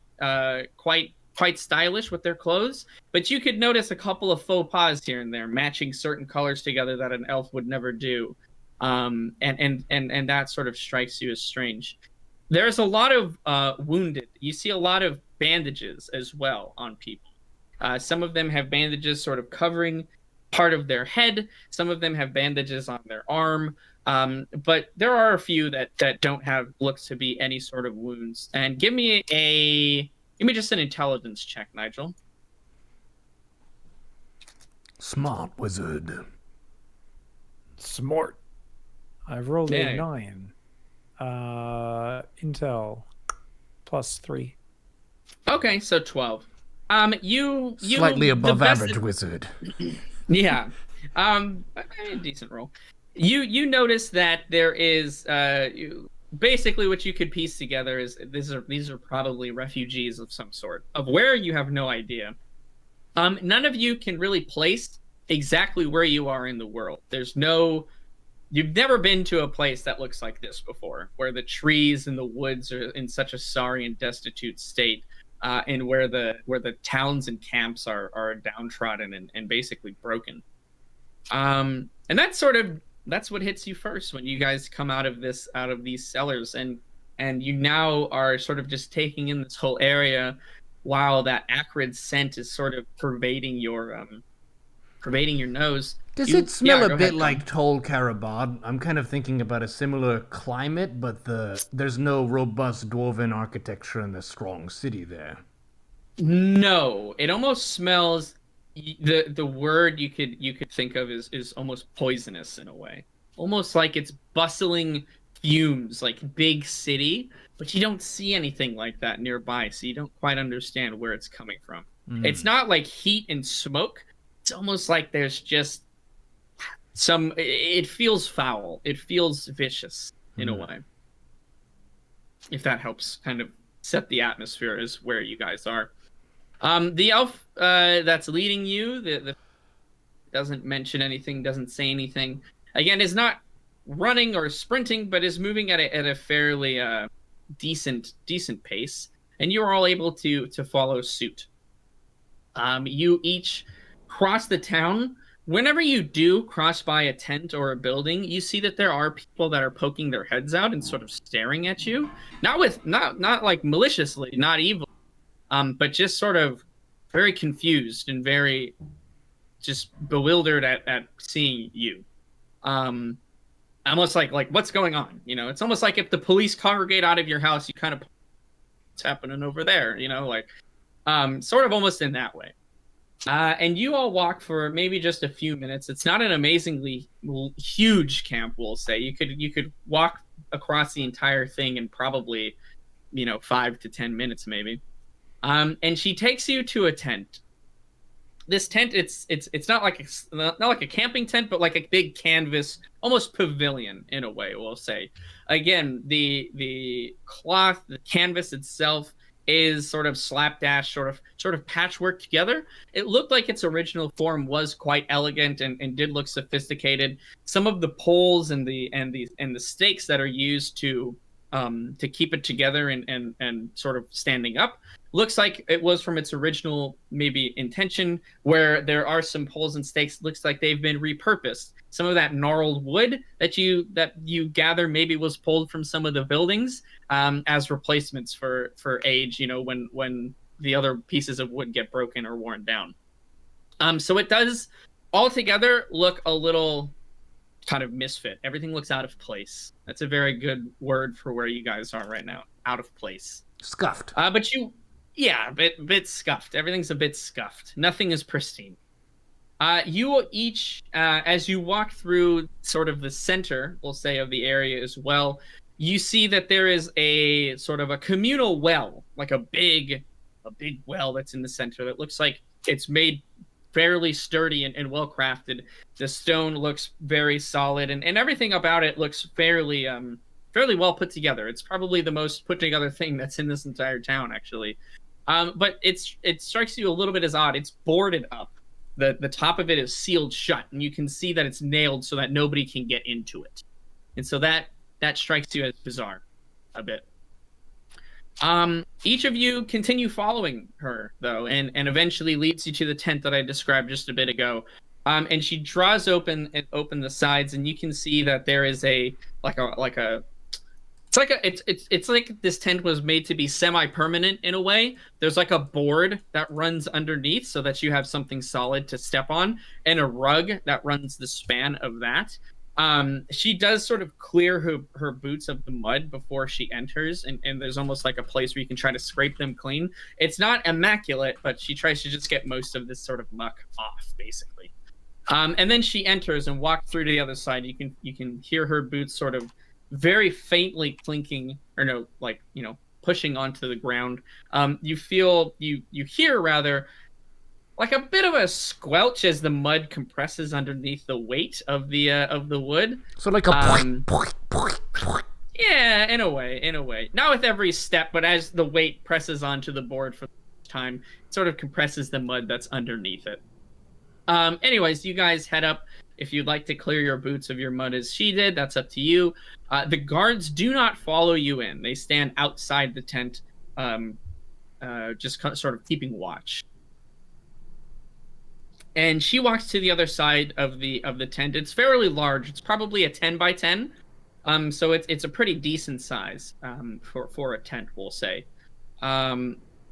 stylish with their clothes, but you could notice a couple of faux pas here and there, matching certain colors together that an elf would never do, and that sort of strikes you as strange. There's a lot of wounded. You see a lot of bandages as well on people. Some of them have bandages sort of covering part of their head. Some of them have bandages on their arm. But there are a few that don't have looks to be any sort of wounds. And give me just an intelligence check, Nigel. Smart wizard. Smart. I've rolled Yeah. a 9. Intel +3. Okay, so 12. You Slightly the above best- average wizard. Yeah. A decent roll. You notice that there is basically what you could piece together is these are probably refugees of some sort. Of where, you have no idea. None of you can really place exactly where you are in the world. You've never been to a place that looks like this before, where the trees and the woods are in such a sorry and destitute state, and where the towns and camps are downtrodden and basically broken. And that's what hits you first when you guys come out of these cellars, and you now are sort of just taking in this whole area, while that acrid scent is sort of pervading your nose. Does it smell go a bit ahead, like Tol Karabad? I'm kind of thinking about a similar climate, but there's no robust dwarven architecture in the strong city there. No, it almost smells. The word you could think of is almost poisonous in a way, almost like it's bustling fumes, like big city, but you don't see anything like that nearby, so you don't quite understand where it's coming from. It's not like heat and smoke. It's almost like there's just it feels foul. It feels vicious in a way. If that helps kind of set the atmosphere as where you guys are. The elf that's leading you, the doesn't mention anything, doesn't say anything. Again, is not running or sprinting, but is moving at a fairly decent pace, and you are all able to follow suit. You each cross the town. Whenever you do cross by a tent or a building, you see that there are people that are poking their heads out and sort of staring at you. Not like maliciously, not evil, but just sort of very confused and very just bewildered at seeing you. Almost like what's going on? You know, it's almost like if the police congregate out of your house, you kind of what's happening over there, you know, like sort of almost in that way. And you all walk for maybe just a few minutes. It's not an amazingly huge camp, we'll say. You could walk across the entire thing in probably, 5 to 10 minutes maybe. And she takes you to a tent. This tent, it's not like a camping tent, but like a big canvas, almost pavilion in a way, we'll say. Again, the cloth, the canvas itself is sort of slapdash, sort of patchwork together. It looked like its original form was quite elegant and did look sophisticated. Some of the poles and the stakes that are used to keep it together and sort of standing up looks like it was from its original maybe intention, where there are some poles and stakes. Looks like they've been repurposed. Some of that gnarled wood that you gather maybe was pulled from some of the buildings as replacements for age, when the other pieces of wood get broken or worn down. So it does altogether look a little kind of misfit. Everything looks out of place. That's a very good word for where you guys are right now. Out of place. Scuffed. A bit scuffed. Everything's a bit scuffed. Nothing is pristine. You each, as you walk through sort of the center, we'll say, of the area as well, you see that there is a sort of a communal well, like a big well that's in the center that looks like it's made fairly sturdy and well crafted. The stone looks very solid, and everything about it looks fairly well put together. It's probably the most put together thing that's in this entire town, actually. But it strikes you a little bit as odd. It's boarded up. The top of it is sealed shut, and you can see that it's nailed so that nobody can get into it. And so that strikes you as bizarre a bit. Each of you continue following her, though, and eventually leads you to the tent that I described just a bit ago. And she draws open the sides, and you can see that there is it's like this tent was made to be semi-permanent in a way. There's like a board that runs underneath so that you have something solid to step on, and a rug that runs the span of that. She does sort of clear her boots of the mud before she enters, and there's almost like a place where you can try to scrape them clean. It's not immaculate, but she tries to just get most of this sort of muck off, basically. And then she enters and walks through to the other side. You can hear her boots sort of very faintly clinking, or pushing onto the ground. You hear rather like a bit of a squelch as the mud compresses underneath the weight of the wood. So like a yeah, in a way. Not with every step, but as the weight presses onto the board for the first time, it sort of compresses the mud that's underneath it. Anyways, you guys head up. If you'd like to clear your boots of your mud as she did, that's up to you. The guards do not follow you in. They stand outside the tent, just sort of keeping watch. And she walks to the other side of the tent. It's fairly large. It's probably a 10 by 10. So it's a pretty decent size for a tent, we'll say.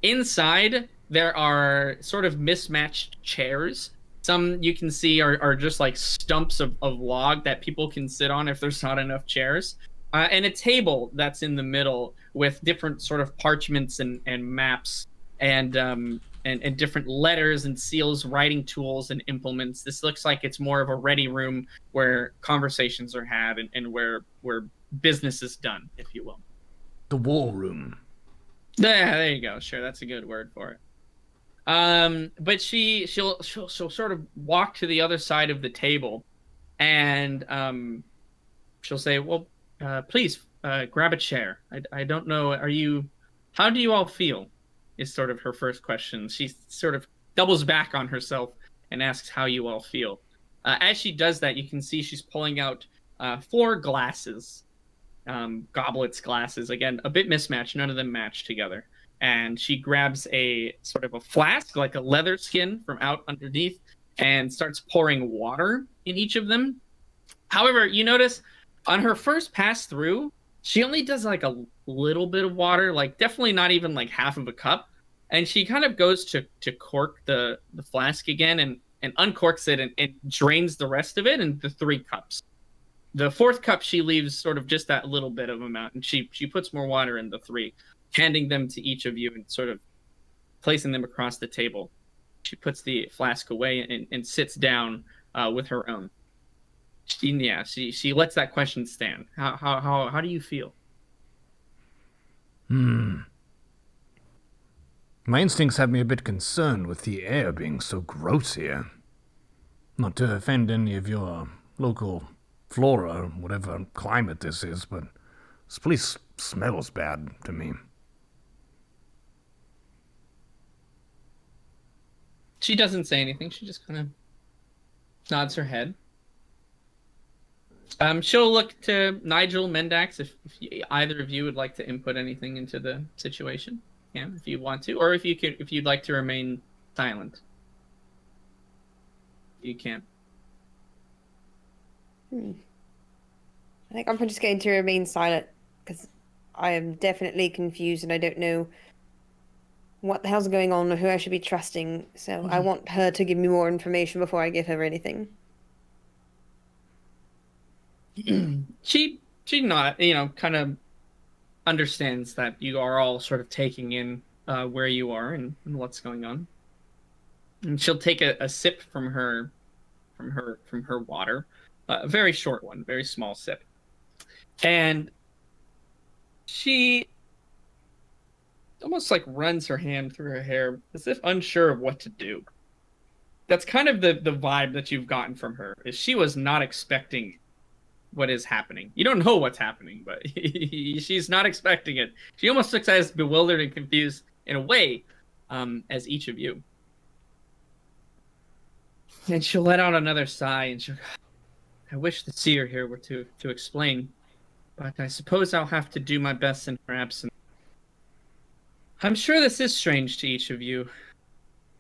Inside, there are sort of mismatched chairs. Some you can see are just like stumps of log that people can sit on if there's not enough chairs. And a table that's in the middle with different sort of parchments and maps and different letters and seals, writing tools and implements. This looks like it's more of a ready room where conversations are had and where business is done, if you will. The war room. Yeah, there you go. Sure, that's a good word for it. But she'll sort of walk to the other side of the table, and she'll say, "Well, please grab a chair. I don't know. How do you all feel?" is sort of her first question. She sort of doubles back on herself and asks how you all feel. As she does that, you can see she's pulling out 4 glasses, goblets, glasses. Again, a bit mismatched. None of them match together. And she grabs a sort of a flask, like a leather skin from out underneath, and starts pouring water in each of them. However, you notice on her first pass through, she only does like a little bit of water, like definitely not even like half of a cup. And she kind of goes to cork the flask again and uncorks it and drains the rest of it into 3 cups. The 4th cup, she leaves sort of just that little bit of amount, and she puts more water in the 3, handing them to each of you and sort of placing them across the table. She puts the flask away and sits down with her own. She lets that question stand. How do you feel? My instincts have me a bit concerned with the air being so gross here. Not to offend any of your local flora, whatever climate this is, but this place smells bad to me. She doesn't say anything. She just kind of nods her head. She'll look to Nigel, Mendax, if either of you would like to input anything into the situation. Yeah, if you want to, or if you'd like to remain silent, you can. I think I'm just going to remain silent because I am definitely confused and I don't know what the hell's going on or who I should be trusting. So I want her to give me more information before I give her anything. She not, kind of understands that you are all sort of taking in where you are and what's going on. And she'll take a sip from her water, a very short one, very small sip, and she almost like runs her hand through her hair as if unsure of what to do. That's kind of the vibe that you've gotten from her, is she was not expecting what is happening. You don't know what's happening, but she's not expecting it. She almost looks as bewildered and confused in a way as each of you. And she'll let out another sigh and she'll, I wish the seer here were to explain, but I suppose I'll have to do my best in her absence. I'm sure this is strange to each of you.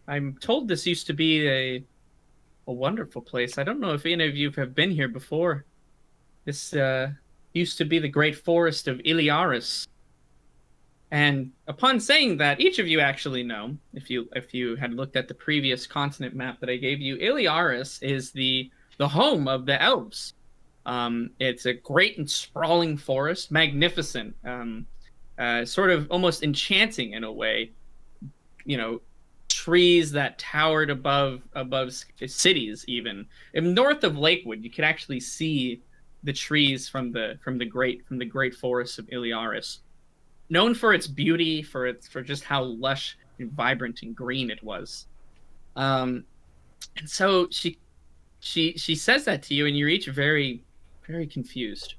I'm told this used to be a wonderful place. I don't know if any of you have been here before. This used to be the great forest of Iliaris. And upon saying that, each of you actually know, if you had looked at the previous continent map that I gave you, Iliaris is the home of the elves. It's a great and sprawling forest, magnificent, sort of almost enchanting in a way. Trees that towered above cities even. And north of Lakewood, you could actually see the trees from the great forests of Iliaris, known for its beauty, for just how lush and vibrant and green it was. And so she says that to you, and you're each very, very confused.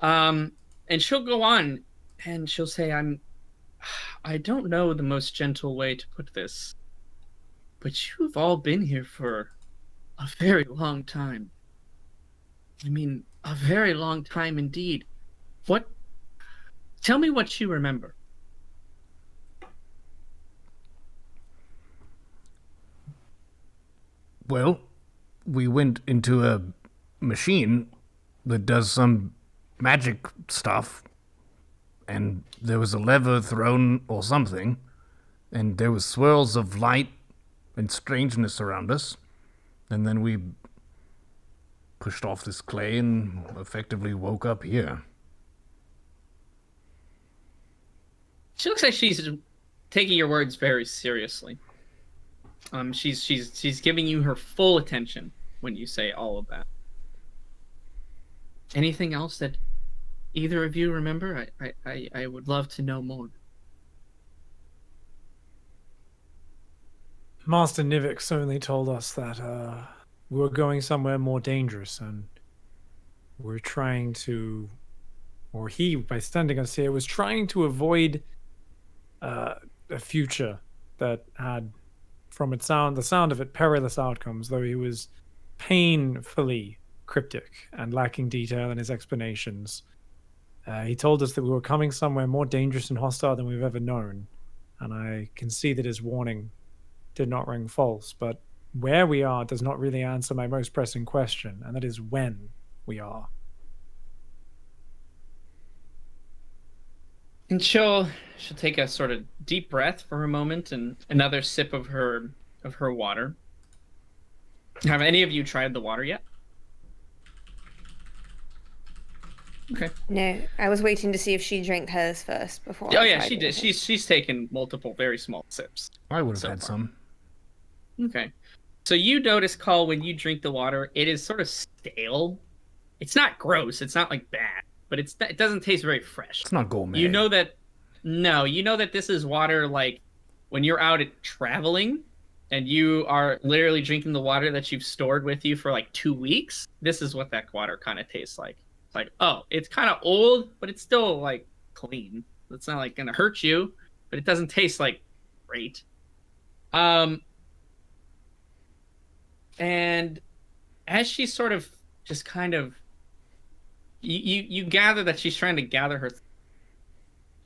And she'll go on, and she'll say, I don't know the most gentle way to put this, but you've all been here for a very long time. I mean, a very long time indeed. Tell me what you remember. Well, we went into a machine that does some magic stuff, and there was a lever thrown or something, and there was swirls of light and strangeness around us, and then we pushed off this clay and effectively woke up here. She looks like she's taking your words very seriously. She's giving you her full attention when you say all of that. Anything else that either of you remember? I would love to know more. Master Nivix only told us that we were going somewhere more dangerous, and we're trying to, or he, by sending us here, was trying to avoid a future that had, from the sound of it, perilous outcomes, though he was painfully cryptic and lacking detail in his explanations. He told us that we were coming somewhere more dangerous and hostile than we've ever known, and I can see that his warning did not ring false, but where we are does not really answer my most pressing question, and that is when we are. And she'll take a sort of deep breath for a moment and another sip of her water. Have any of you tried the water yet? Okay. No, I was waiting to see if she drank hers first before. Oh I yeah, tried she did. anything. She's taken multiple very small sips. I would have So had far. some. Okay. So you notice, Call, when you drink the water, it is sort of stale. It's not gross. It's not like bad, but it doesn't taste very fresh. It's not gourmet. You know that this is water like when you're out at traveling and you are literally drinking the water that you've stored with you for like 2 weeks. This is what that water kind of tastes like. It's like, oh, it's kind of old, but it's still like clean. It's not like gonna hurt you, but it doesn't taste like great. And as she sort of just kind of you gather that she's trying to gather her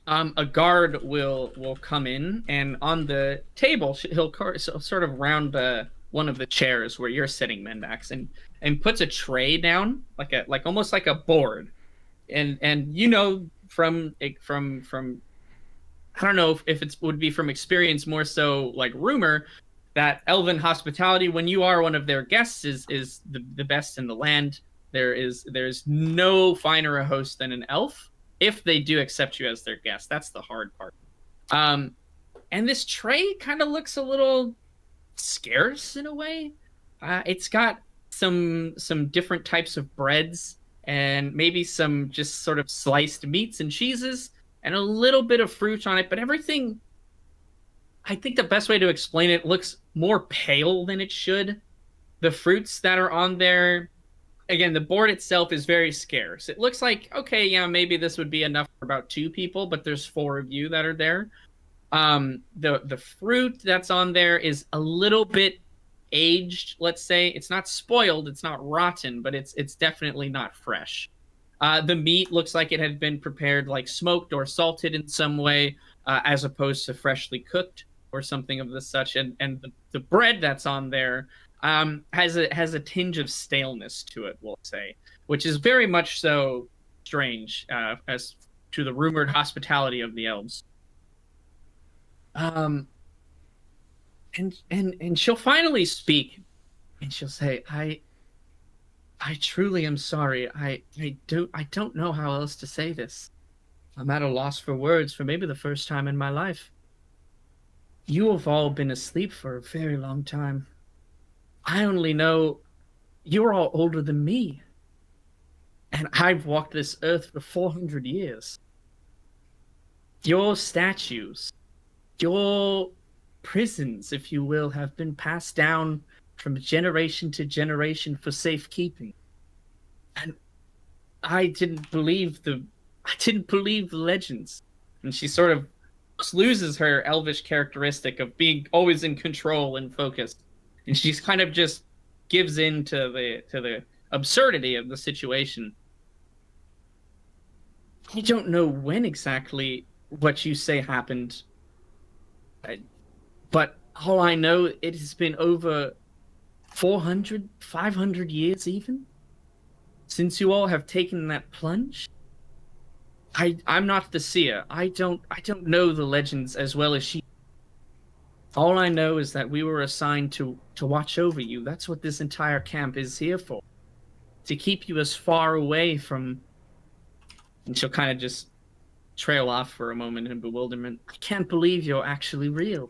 a guard will come in, and on the table he'll sort of round one of the chairs where you're sitting, Mendax, and puts a tray down like almost like a board, and you know from I don't know if it would be from experience, more so like rumor, that elven hospitality, when you are one of their guests, is the best in the land. There's no finer a host than an elf, if they do accept you as their guest. That's the hard part. And this tray kind of looks a little scarce in a way. It's got some different types of breads and maybe some just sort of sliced meats and cheeses and a little bit of fruit on it, but everything, I think the best way to explain it, looks more pale than it should. The fruits that are on there, again, the board itself is very scarce. It looks like, okay, yeah, maybe this would be enough for about 2 people, but there's 4 of you that are there. The fruit that's on there is a little bit aged, let's say. It's not spoiled, it's not rotten, but it's definitely not fresh. The meat looks like it had been prepared, like smoked or salted in some way, as opposed to freshly cooked or something of the such. And the bread that's on there has a tinge of staleness to it, we'll say, which is very much so strange as to the rumored hospitality of the elves. And she'll finally speak, and she'll say, I truly am sorry. I don't know how else to say this. I'm at a loss for words for maybe the first time in my life. You have all been asleep for a very long time. I only know you're all older than me. And I've walked this earth for 400 years. Your statues, your prisons, if you will, have been passed down from generation to generation for safekeeping. And I didn't believe the legends. And she sort of loses her elvish characteristic of being always in control and focused. And she's kind of just gives in to the absurdity of the situation. I don't know when exactly what you say happened, but all I know, it has been over 400, 500 years even, since you all have taken that plunge. I'm not the seer. I don't know the legends as well as she. All I know is that we were assigned to watch over you. That's what this entire camp is here for. To keep you as far away from... And she'll kind of just trail off for a moment in bewilderment. I can't believe you're actually real.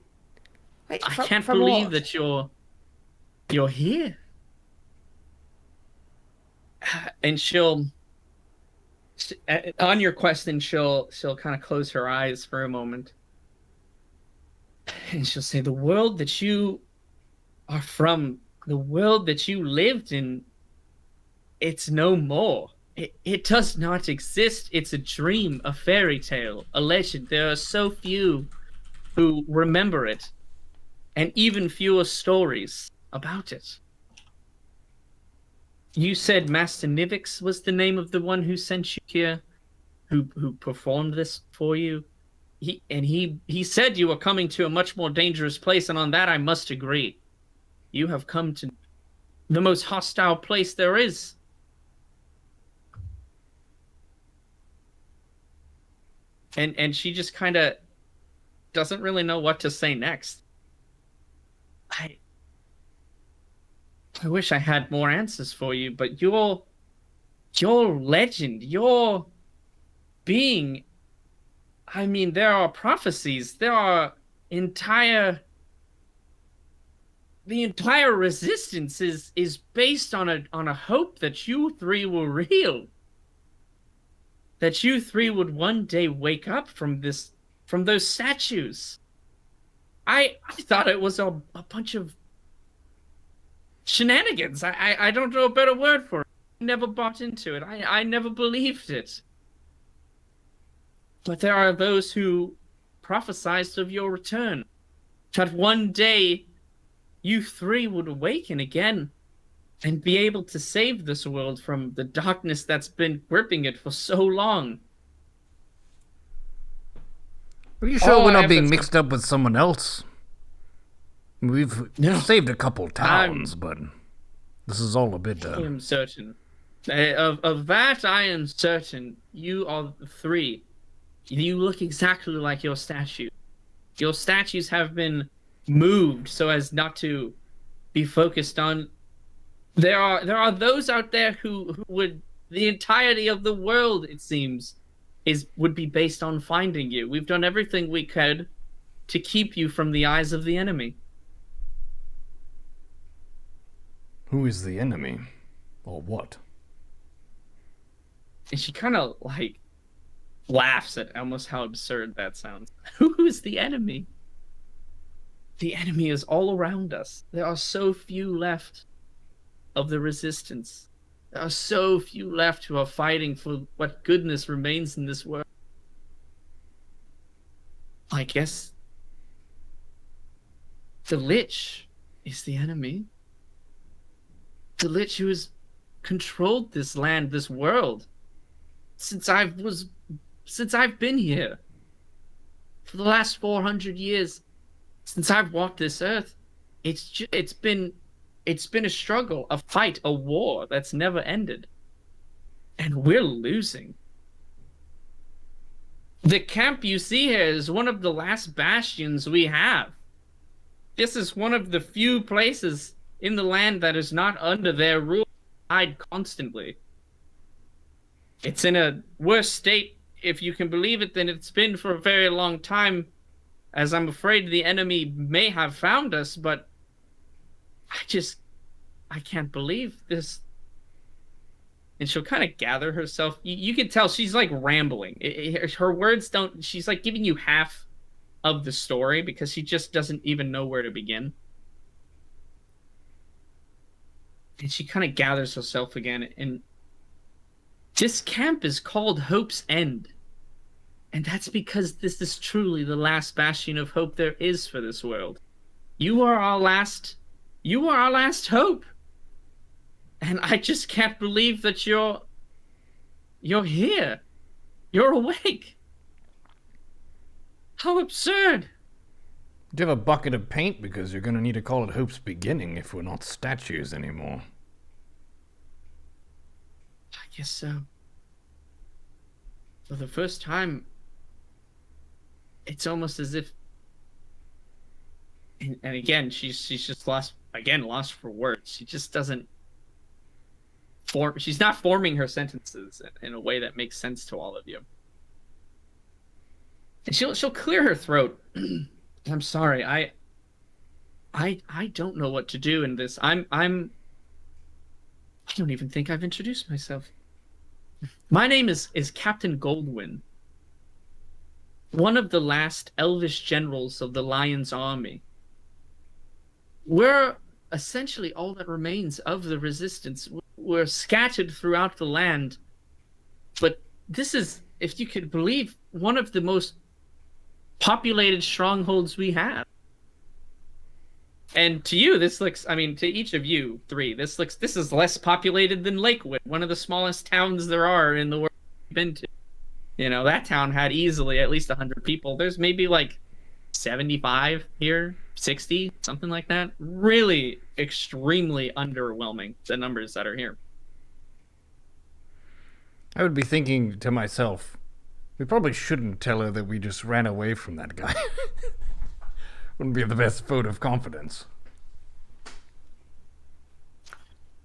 Wait, I can't believe that you're here. And on your question, she'll kind of close her eyes for a moment. And she'll say, the world that you are from, the world that you lived in, it's no more. It does not exist. It's a dream, a fairy tale, a legend. There are so few who remember it, and even fewer stories about it. You said Master Nivix was the name of the one who sent you here, who performed this for you. He said you were coming to a much more dangerous place, and on that I must agree. You have come to the most hostile place there is. And she just kind of doesn't really know what to say next. I wish I had more answers for you, but your legend, your being, I mean, there are prophecies, there are the entire resistance is based on a hope that you three were real. That you three would one day wake up from those statues. I thought it was a bunch of shenanigans. I don't know a better word for it. I never bought into it. I never believed it. But there are those who prophesized of your return. That one day you three would awaken again and be able to save this world from the darkness that's been gripping it for so long. Are you sure All we're not efforts being are- mixed up with someone else? We've No. saved a couple towns, but this is all a bit... I am certain. Of that, I am certain. You are the three. You look exactly like your statue. Your statues have been moved so as not to be focused on. There are those out there who would, the entirety of the world, it seems, would be based on finding you. We've done everything we could to keep you from the eyes of the enemy. Who is the enemy? Or what? And she kind of like laughs at almost how absurd that sounds. Who is the enemy? The enemy is all around us. There are so few left of the resistance. There are so few left who are fighting for what goodness remains in this world. I guess the Lich is the enemy. The Lich who has controlled this land, this world, since I've been here. For the last 400 years, since I've walked this earth, it's been a struggle, a fight, a war that's never ended. And we're losing. The camp you see here is one of the last bastions we have. This is one of the few places in the land that is not under their rule, hide constantly. It's in a worse state, if you can believe it, than it's been for a very long time, as I'm afraid the enemy may have found us, but I can't believe this. And she'll kind of gather herself. You can tell she's like rambling. Her words don't, she's like giving you half of the story because she just doesn't even know where to begin. And she kind of gathers herself again. And this camp is called Hope's End. And that's because this is truly the last bastion of hope there is for this world. You are our last hope. And I just can't believe that you're here. You're awake. How absurd. Do you have a bucket of paint? Because you're going to need to call it Hope's Beginning if we're not statues anymore. I guess so. For the first time, it's almost as if, and again, she's just lost for words. She just doesn't she's not forming her sentences in a way that makes sense to all of you. And she'll clear her throat. I'm sorry, I don't know what to do in this. I don't even think I've introduced myself. My name is Captain Goldwyn, one of the last elvish generals of the Lion's army. We're essentially all that remains of the resistance. We're scattered throughout the land, but this is, if you could believe, one of the most populated strongholds we have. And to you, this looks, I mean, to each of you three, this is less populated than Lakewood, one of the smallest towns there are in the world we've been to. You know, that town had easily at least 100 people. There's maybe like 75 here, 60, something like that. Really extremely underwhelming, the numbers that are here. I would be thinking to myself, we probably shouldn't tell her that we just ran away from that guy. Wouldn't be the best vote of confidence.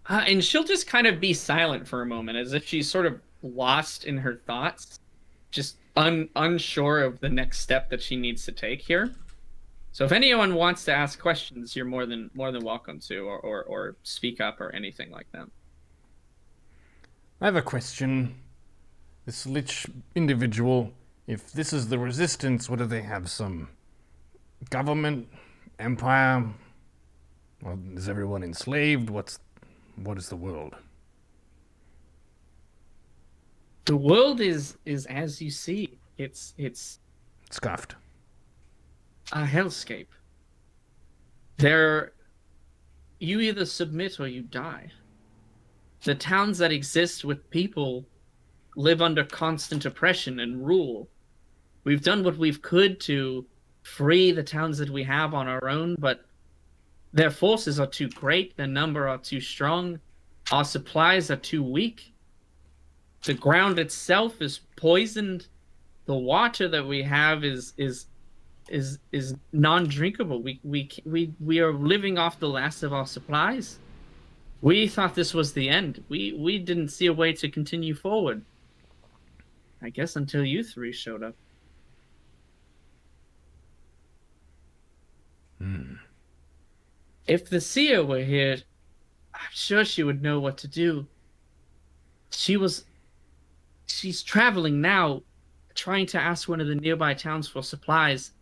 And she'll just kind of be silent for a moment, as if she's sort of lost in her thoughts, just unsure of the next step that she needs to take here. So if anyone wants to ask questions, you're more than welcome to, or speak up or anything like that. I have a question. This Lich individual, if this is the Resistance, what do they have? Some government? Empire? Or is everyone enslaved? What is the world? The world is as you see. It's Scuffed. a hellscape. There, you either submit or you die. The towns that exist with people live under constant oppression and rule. We've done what we've could to free the towns that we have on our own, but their forces are too great, their number are too strong, our supplies are too weak. The ground itself is poisoned. The water that we have is non-drinkable. We are living off the last of our supplies. We thought this was the end. We didn't see a way to continue forward. I guess until you three showed up. If the seer were here, I'm sure she would know what to do. She's traveling now, trying to ask one of the nearby towns for supplies.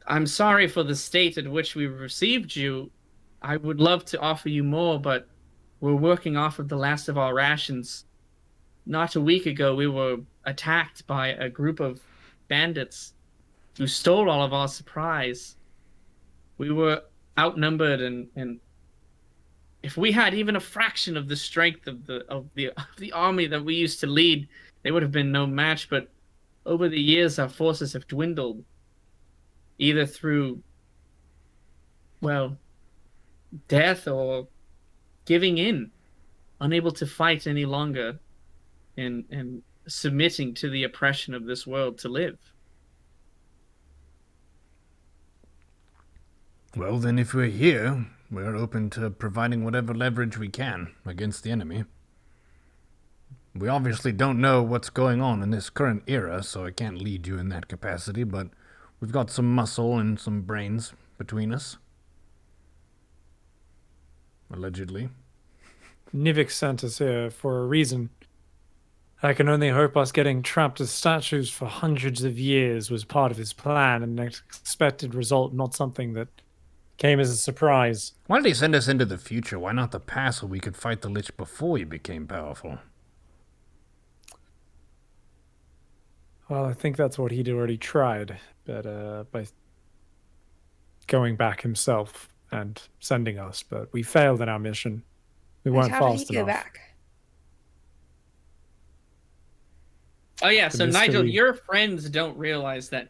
I'm sorry for the state in which we received you. I would love to offer you more, but we're working off of the last of our rations. Not a week ago, we were attacked by a group of bandits who stole all of our supplies. We were outnumbered, and if we had even a fraction of the strength of the army that we used to lead, they would have been no match. But over the years, our forces have dwindled, either through, well, death or giving in, unable to fight any longer, and submitting to the oppression of this world to live. Well, then if we're here, we're open to providing whatever leverage we can against the enemy. We obviously don't know what's going on in this current era, so I can't lead you in that capacity, but we've got some muscle and some brains between us. Allegedly. Nivik sent us here for a reason. I can only hope us getting trapped as statues for hundreds of years was part of his plan, and an expected result, not something that came as a surprise. Why did he send us into the future? Why not the past so we could fight the Lich before he became powerful? Well, I think that's what he'd already tried, but by going back himself and sending us, but we failed in our mission. We weren't How did fast he go enough. back? Oh yeah, The so Nigel, mystery. your friends don't realize that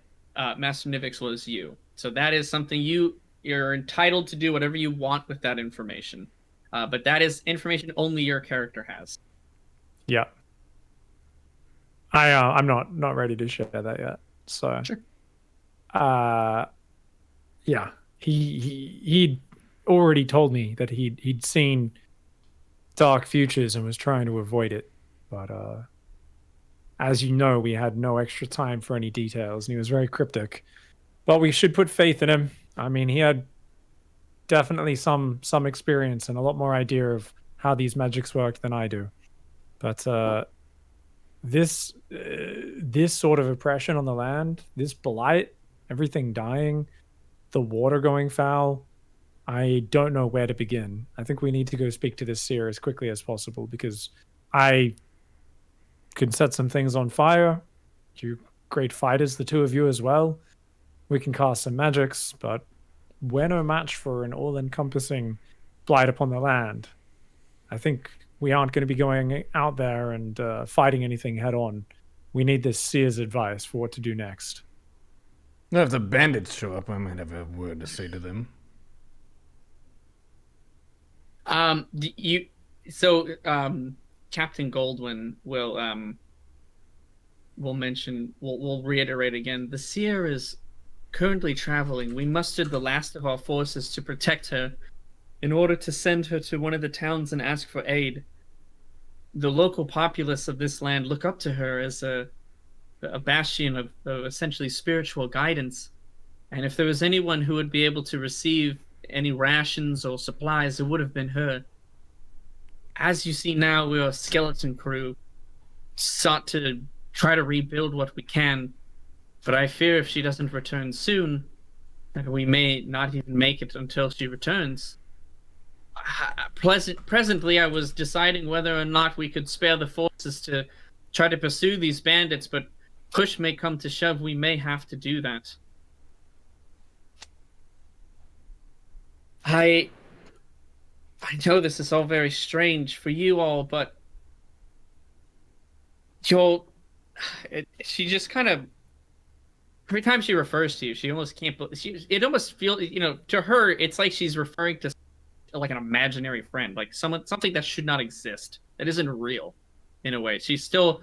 Master Nivix was you. So that is something you're entitled to do whatever you want with that information. But that is information only your character has. Yeah. I'm not ready to share that yet. So Sure. Yeah. He'd already told me that he'd seen dark futures and was trying to avoid it. But as you know, we had no extra time for any details, and he was very cryptic. But we should put faith in him. I mean, he had definitely some experience and a lot more idea of how these magics work than I do. But this sort of oppression on the land, this blight, everything dying, the water going foul, I don't know where to begin. I think we need to go speak to this seer as quickly as possible, because I could set some things on fire. You great fighters, the two of you as well. We can cast some magics, but we're no match for an all-encompassing blight upon the land. I think we aren't going to be going out there and fighting anything head on. We need this seer's advice for what to do next. Now, if the bandits show up, I might have a word to say to them. Captain Goldwyn will reiterate again. The seer is currently traveling. We mustered the last of our forces to protect her in order to send her to one of the towns and ask for aid. The local populace of this land look up to her as a bastion of essentially spiritual guidance. And if there was anyone who would be able to receive any rations or supplies, it would have been her. As you see now, we're a skeleton crew, sought to try to rebuild what we can. But I fear if she doesn't return soon, that we may not even make it until she returns. Presently, I was deciding whether or not we could spare the forces to try to pursue these bandits, but push may come to shove, we may have to do that. I know this is all very strange for you all, but she just kind of, every time she refers to you, she almost can't. It almost feels, to her, it's like she's referring to like an imaginary friend, like something that should not exist, that isn't real, in a way. She's still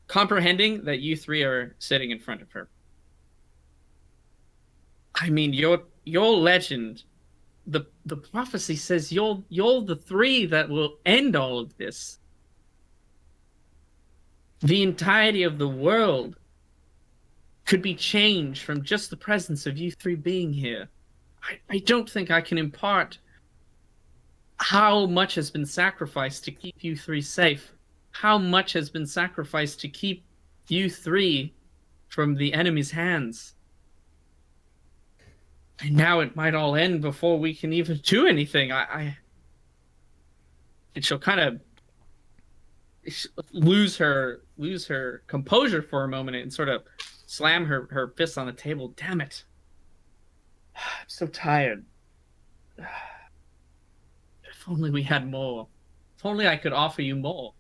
comprehending that you three are sitting in front of her. I mean, your legend, the prophecy says you're the three that will end all of this. The entirety of the world could be changed from just the presence of you three being here. I don't think I can impart how much has been sacrificed to keep you three safe. How much has been sacrificed to keep you three from the enemy's hands. And now it might all end before we can even do anything. And she'll kind of lose her composure for a moment and sort of slam her fists on the table. Damn it. I'm so tired. If only we had more. If only I could offer you more.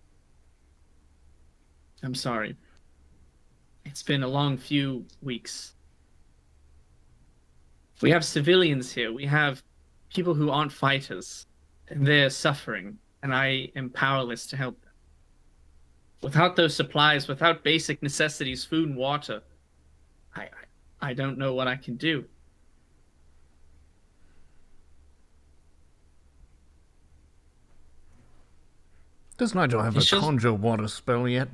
I'm sorry. It's been a long few weeks. We have civilians here. We have people who aren't fighters. And they're suffering. And I am powerless to help them. Without those supplies, without basic necessities, food and water, I don't know what I can do. Does Nigel have a conjure water spell yet?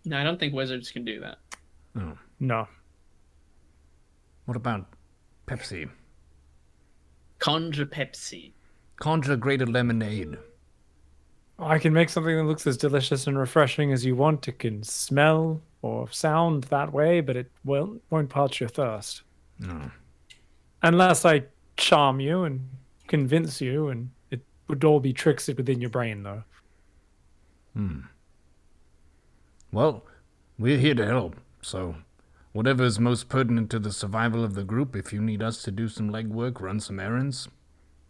No, I don't think wizards can do that. Oh. No. What about Pepsi? Conjure Pepsi. Conjure grated lemonade. I can make something that looks as delicious and refreshing as you want. It can smell or sound that way, but it won't parch your thirst. No. Unless I charm you and convince you, and it would all be tricks within your brain, though. Well, we're here to help, so whatever is most pertinent to the survival of the group, if you need us to do some legwork, run some errands,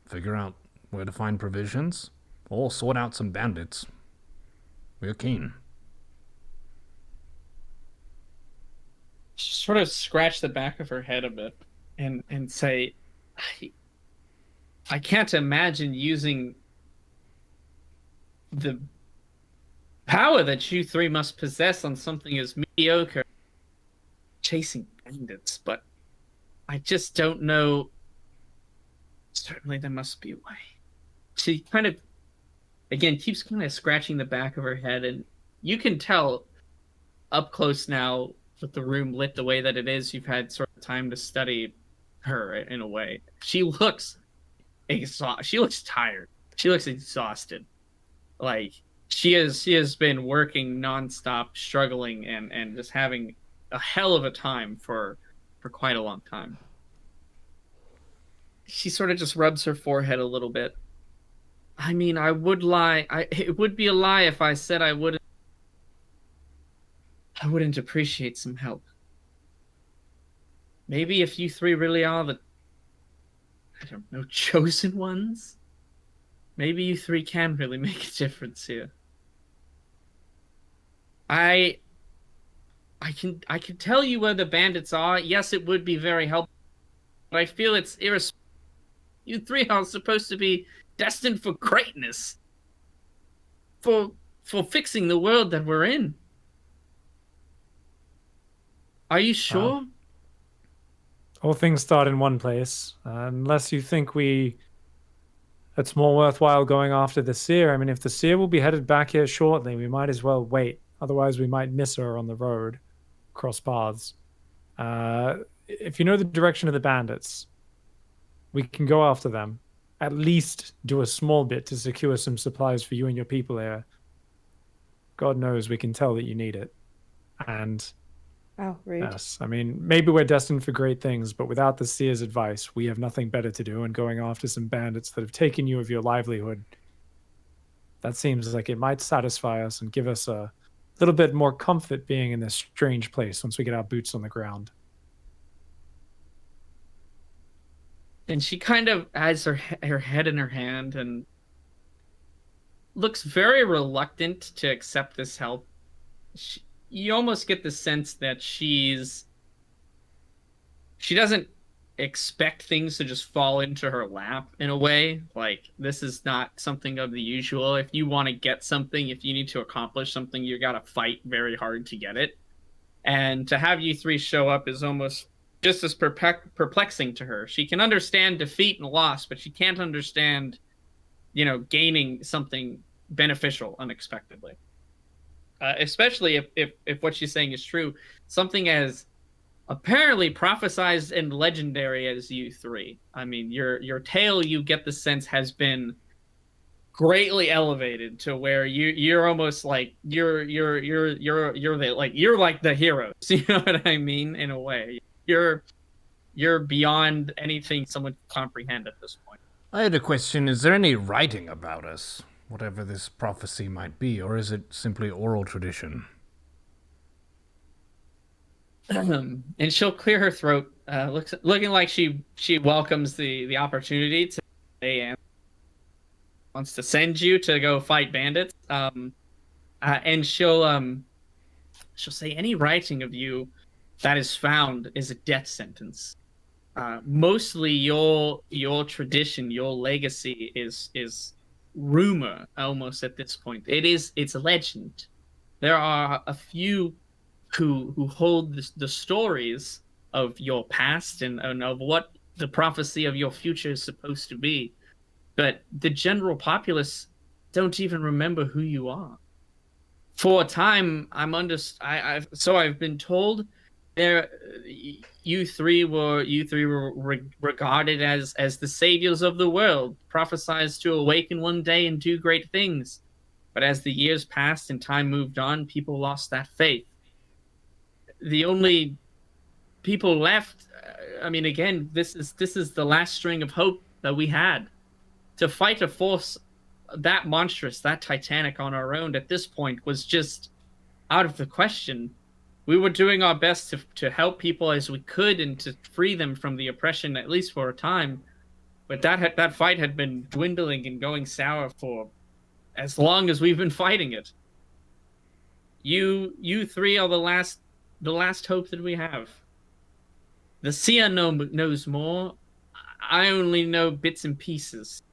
figure out where to find provisions, or sort out some bandits, we're keen. She sort of scratch the back of her head a bit and say, I can't imagine using the power that you three must possess on something as mediocre, chasing bandits, but I just don't know. Certainly there must be a way. She kind of, again, keeps kind of scratching the back of her head, and you can tell up close now with the room lit the way that it is, you've had sort of time to study her in a way. She looks she looks tired. She looks exhausted. Like she has been working nonstop, struggling and just having a hell of a time for quite a long time. She sort of just rubs her forehead a little bit. I mean, I would lie. It would be a lie if I said I wouldn't I wouldn't appreciate some help. Maybe if you three really are the, I don't know, chosen ones? Maybe you three can really make a difference here. I can tell you where the bandits are. Yes, it would be very helpful, but I feel it's irresponsible. You three are supposed to be destined for greatness. For fixing the world that we're in. Are you sure? All things start in one place. Unless you think it's more worthwhile going after the seer. I mean, if the seer will be headed back here shortly, we might as well wait. Otherwise, we might miss her on the road, cross paths. If you know the direction of the bandits, we can go after them. At least do a small bit to secure some supplies for you and your people here. God knows we can tell that you need it. And Oh, rude. yes, I mean, maybe we're destined for great things, but without the seer's advice, we have nothing better to do, and going after some bandits that have taken you of your livelihood, that seems like it might satisfy us and give us a little bit more comfort being in this strange place once we get our boots on the ground. And she kind of has her head in her hand and looks very reluctant to accept this help. You almost get the sense that she doesn't expect things to just fall into her lap in a way. Like, this is not something of the usual. If you want to get something, if you need to accomplish something, you got to fight very hard to get it. And to have you three show up is almost just as perplexing to her. She can understand defeat and loss, but she can't understand, gaining something beneficial unexpectedly. Especially if what she's saying is true, something as apparently prophesized and legendary as you three. I mean, your tale, you get the sense, has been greatly elevated to where you're almost like you're like the heroes. You know what I mean? In a way, you're beyond anything someone can comprehend at this point. I had a question. Is there any writing about us? Whatever this prophecy might be, or is it simply oral tradition? And she'll clear her throat, looking like she welcomes the opportunity to say and wants to send you to go fight bandits. And she'll say any writing of you that is found is a death sentence. Mostly your tradition, your legacy is rumor almost at this point. It's a legend. There are a few who hold the stories of your past and of what the prophecy of your future is supposed to be, but the general populace don't even remember who you are. For a time, I've been told, you three were regarded as the saviors of the world, prophesied to awaken one day and do great things. But as the years passed and time moved on, people lost that faith. The only people left, I mean, again, this is the last string of hope that we had. To fight a force that monstrous, that titanic on our own at this point was just out of the question. We were doing our best to help people as we could and to free them from the oppression, at least for a time. But that fight had been dwindling and going sour for as long as we've been fighting it. You three are the last hope that we have. The seer knows more. I only know bits and pieces.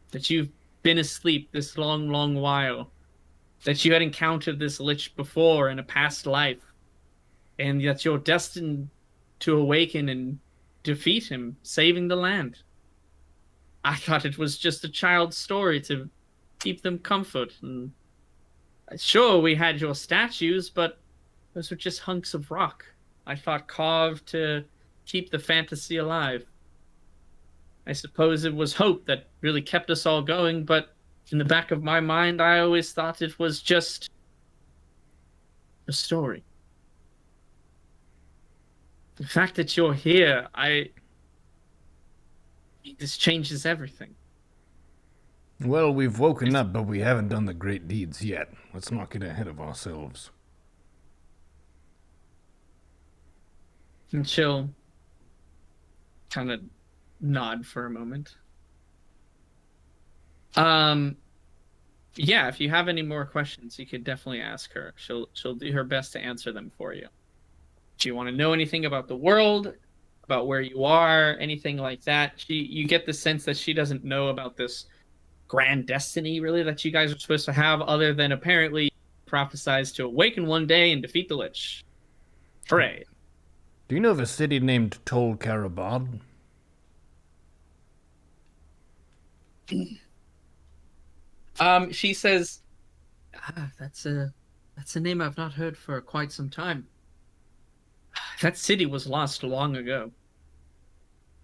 That you've been asleep this long while. That you had encountered this lich before in a past life. And that you're destined to awaken and defeat him, saving the land. I thought it was just a child's story to keep them comfort. And sure, we had your statues, but those were just hunks of rock. I thought carved to keep the fantasy alive. I suppose it was hope that really kept us all going, but in the back of my mind, I always thought it was just a story. The fact that you're here, this changes everything. Well, we've woken up, but we haven't done the great deeds yet. Let's not get ahead of ourselves. And she'll kind of nod for a moment. Yeah, if you have any more questions, you could definitely ask her. She'll do her best to answer them for you. Do you want to know anything about the world, about where you are, anything like that? You get the sense that she doesn't know about this grand destiny, really, that you guys are supposed to have, other than apparently prophesized to awaken one day and defeat the Lich. Hooray. Do you know of a city named Tol Karabad? She says, that's a name I've not heard for quite some time. That city was lost long ago.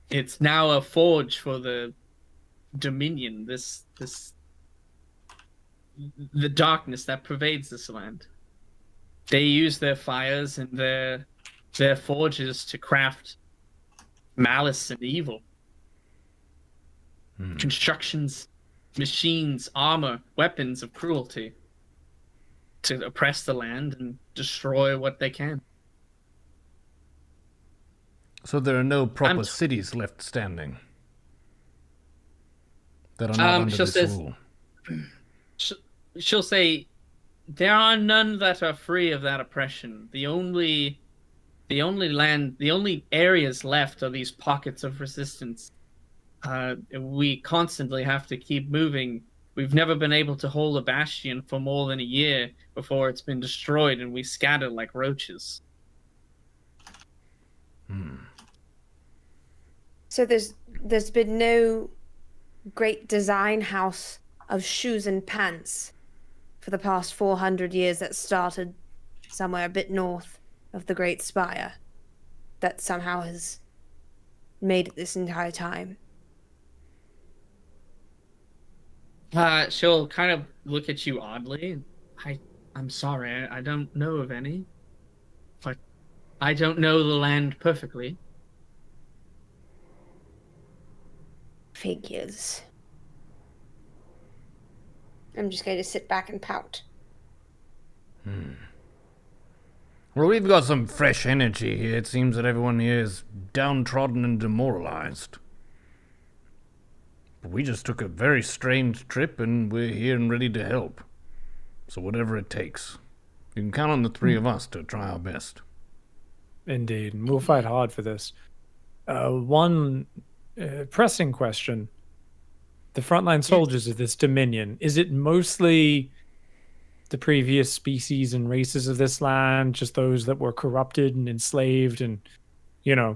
It's now a forge for the Dominion, the darkness that pervades this land. They use their fires and their forges to craft malice and evil. Constructions, machines, armor, weapons of cruelty to oppress the land and destroy what they can. So there are no proper cities left standing that are not under this rule. She'll say, there are none that are free of that oppression. The only areas left are these pockets of resistance. We constantly have to keep moving. We've never been able to hold a bastion for more than a year before it's been destroyed and we scatter like roaches. So there's been no great design house of shoes and pants for the past 400 years that started somewhere a bit north of the Great Spire that somehow has made it this entire time. She'll kind of look at you oddly. I'm sorry, I don't know of any. But I don't know the land perfectly. Figures. I'm just going to sit back and pout. Well, we've got some fresh energy here. It seems that everyone here is downtrodden and demoralized. But we just took a very strange trip and we're here and ready to help. So whatever it takes. You can count on the three of us to try our best. Indeed, and we'll fight hard for this. One pressing question. The frontline soldiers of this Dominion, is it mostly the previous species and races of this land, just those that were corrupted and enslaved and,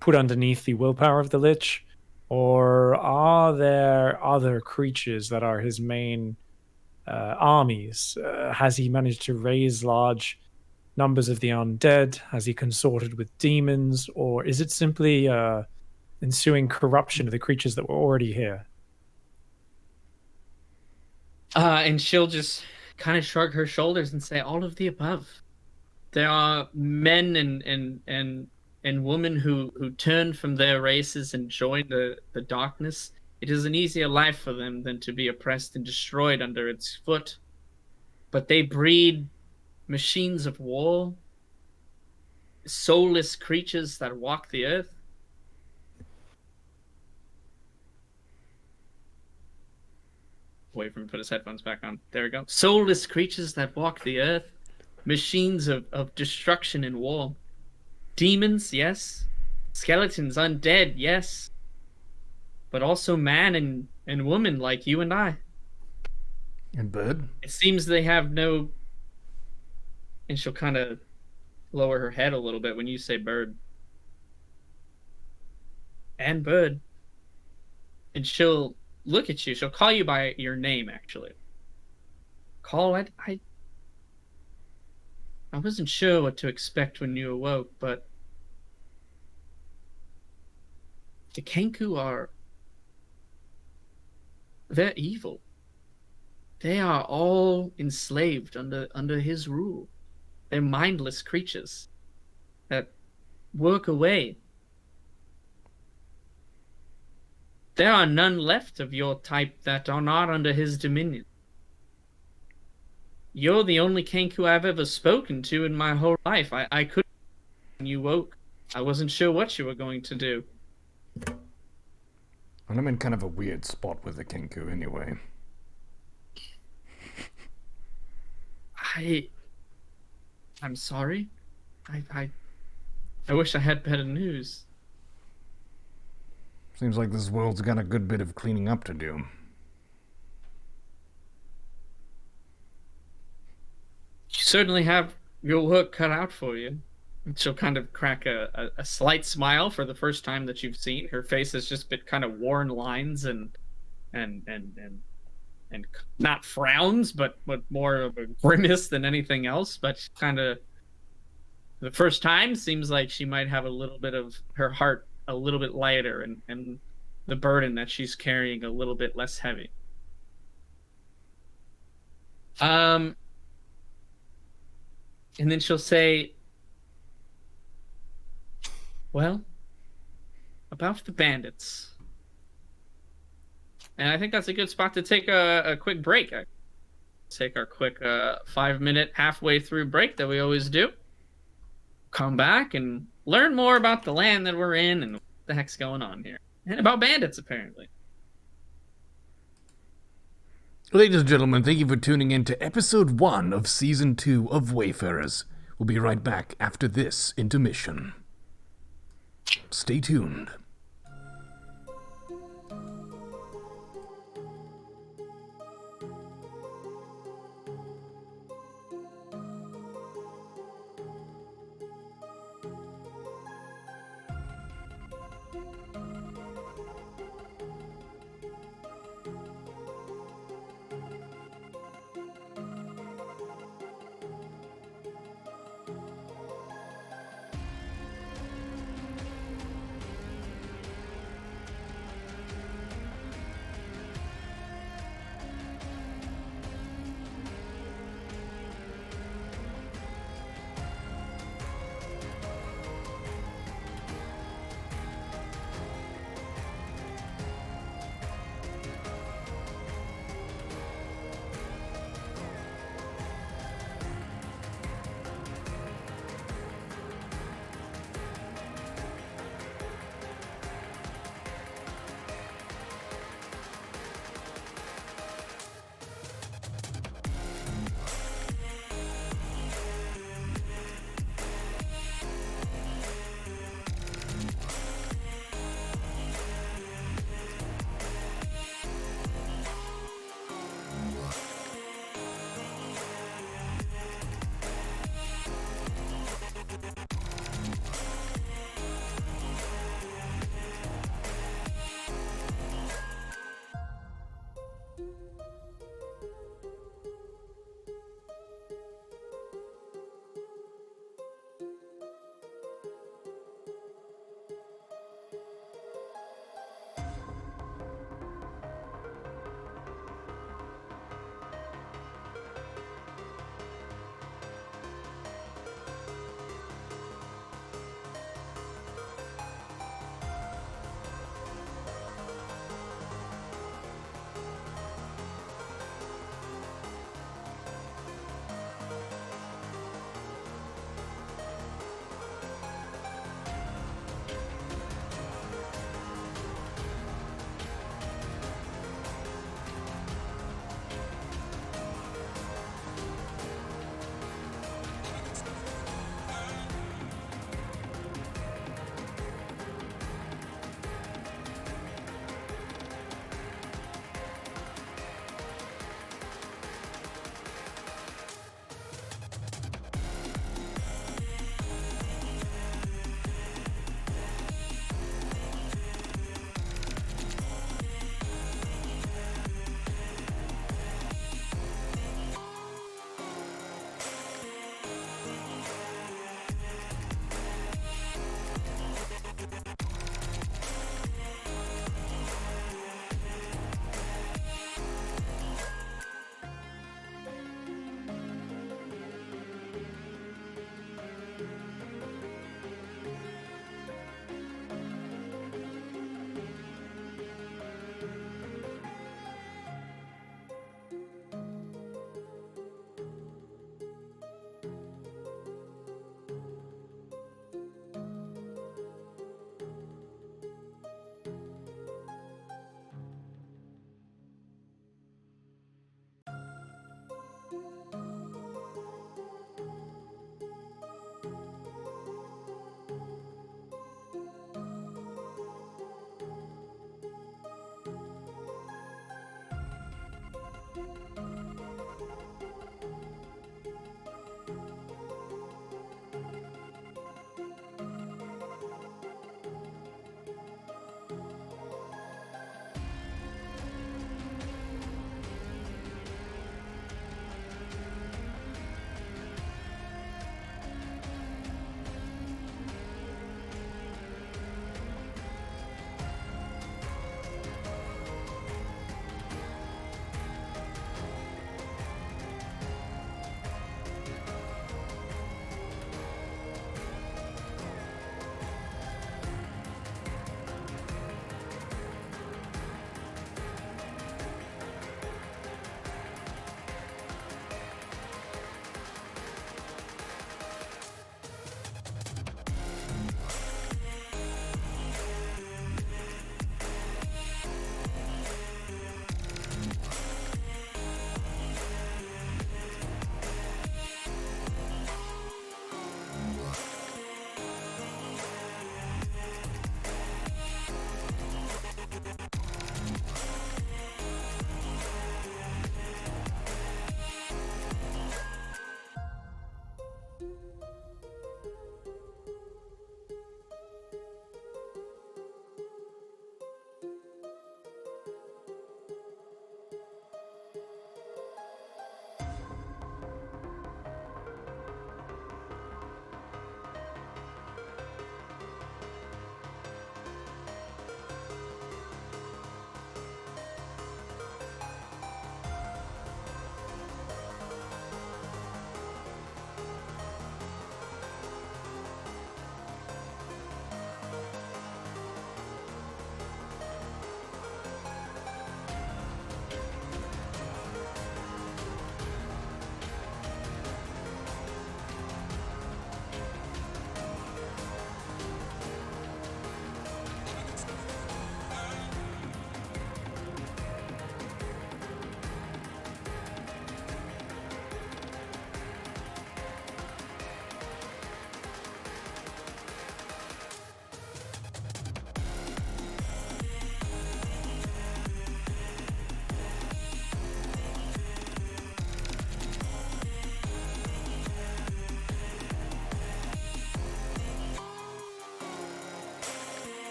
put underneath the willpower of the Lich? Or are there other creatures that are his main armies? Has he managed to raise large numbers of the undead? Has he consorted with demons? Or is it simply ensuing corruption of the creatures that were already here? And she'll just kind of shrug her shoulders and say, all of the above. There are men and women who turn from their races and join the darkness. It is an easier life for them than to be oppressed and destroyed under its foot. But they breed machines of war, soulless creatures that walk the earth. Wait for him to put his headphones back on. There we go. Soulless creatures that walk the earth. Machines of destruction and war. Demons, yes. Skeletons, undead, yes. But also man and woman like you and I. And Bird? It seems they have no... And she'll kind of lower her head a little bit when you say Bird. And Bird. And she'll look at you. She'll call you by your name, actually. I wasn't sure what to expect when you awoke, but the Kenku they're evil. They are all enslaved under his rule. They're mindless creatures that work away. There are none left of your type that are not under his dominion. You're the only Kenku I've ever spoken to in my whole life. I couldn't when you woke. I wasn't sure what you were going to do. And I'm in kind of a weird spot with the Kenku anyway. I'm sorry. I wish I had better news. Seems like this world's got a good bit of cleaning up to do. You certainly have your work cut out for you. She'll kind of crack a slight smile for the first time that you've seen. Her face has just been kind of worn lines and not frowns, but more of a grimace than anything else. But kind of the first time seems like she might have a little bit of her heart a little bit lighter and the burden that she's carrying a little bit less heavy. And then she'll say, well, about the bandits. And I think that's a good spot to take a quick break. Take our quick 5-minute halfway through break that we always do. Come back and learn more about the land that we're in and what the heck's going on here. And about bandits, apparently. Ladies and gentlemen, thank you for tuning in to episode 1 of season 2 of Wayfarers. We'll be right back after this intermission. Stay tuned.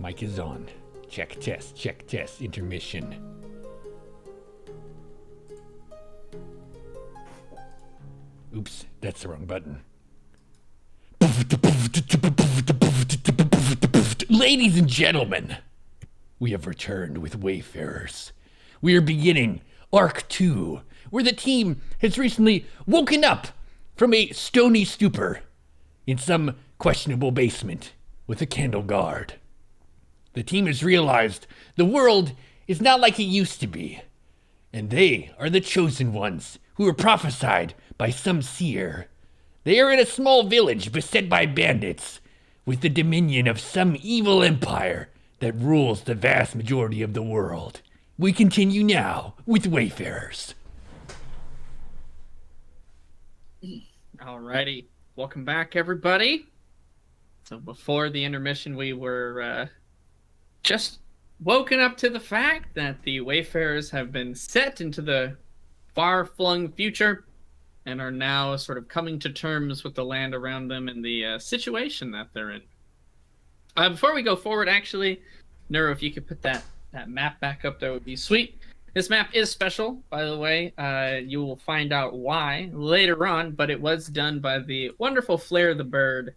Mic is on. Check test, intermission. Oops, that's the wrong button. Ladies and gentlemen, we have returned with Wayfarers. We are beginning Arc 2, where the team has recently woken up from a stony stupor in some questionable basement with a candle guard. The team has realized the world is not like it used to be, and they are the chosen ones who were prophesied by some seer. They are in a small village beset by bandits, with the dominion of some evil empire that rules the vast majority of the world. We continue now with Wayfarers. Alrighty, welcome back, everybody. So before the intermission, we were just woken up to the fact that the Wayfarers have been set into the far-flung future and are now sort of coming to terms with the land around them and the situation that they're in. Before we go forward, actually, Neuro, if you could put that map back up, that would be sweet. This map is special, by the way. You will find out why later on, but it was done by the wonderful Flair the Bird,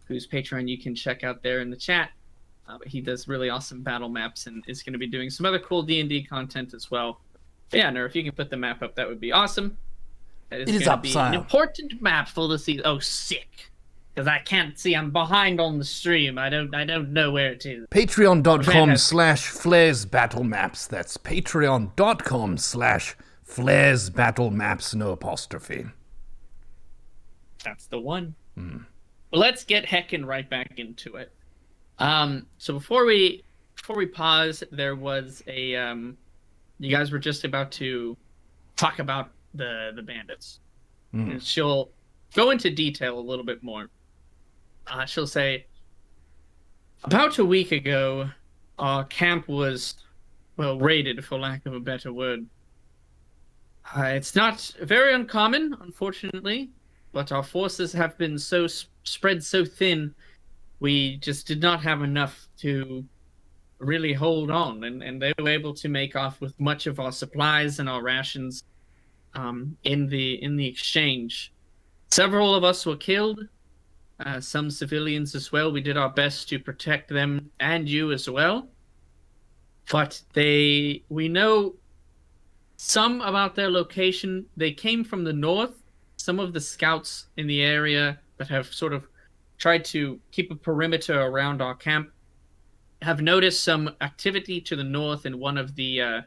whose Patreon you can check out there in the chat. He does really awesome battle maps and is going to be doing some other cool D&D content as well. But yeah, Neuro, if you can put the map up, that would be awesome. That is going to be an important map for the season. Oh, sick. Because I can't see. I'm behind on the stream. I don't know where it is. Patreon.com/FlairsBattleMaps. That's patreon.com/FlairsBattleMaps, no apostrophe. That's the one. Well, let's get heckin' right back into it. So before we pause, there was a you guys were just about to talk about the bandits. And she'll go into detail a little bit more. She'll say, about a week ago, our camp was, well, raided, for lack of a better word. It's not very uncommon, unfortunately, but our forces have been so spread so thin, we just did not have enough to really hold on, and they were able to make off with much of our supplies and our rations in the exchange. Several of us were killed, some civilians as well. We did our best to protect them and you as well. But we know some about their location. They came from the north. Some of the scouts in the area that have sort of tried to keep a perimeter around our camp have noticed some activity to the north in one of the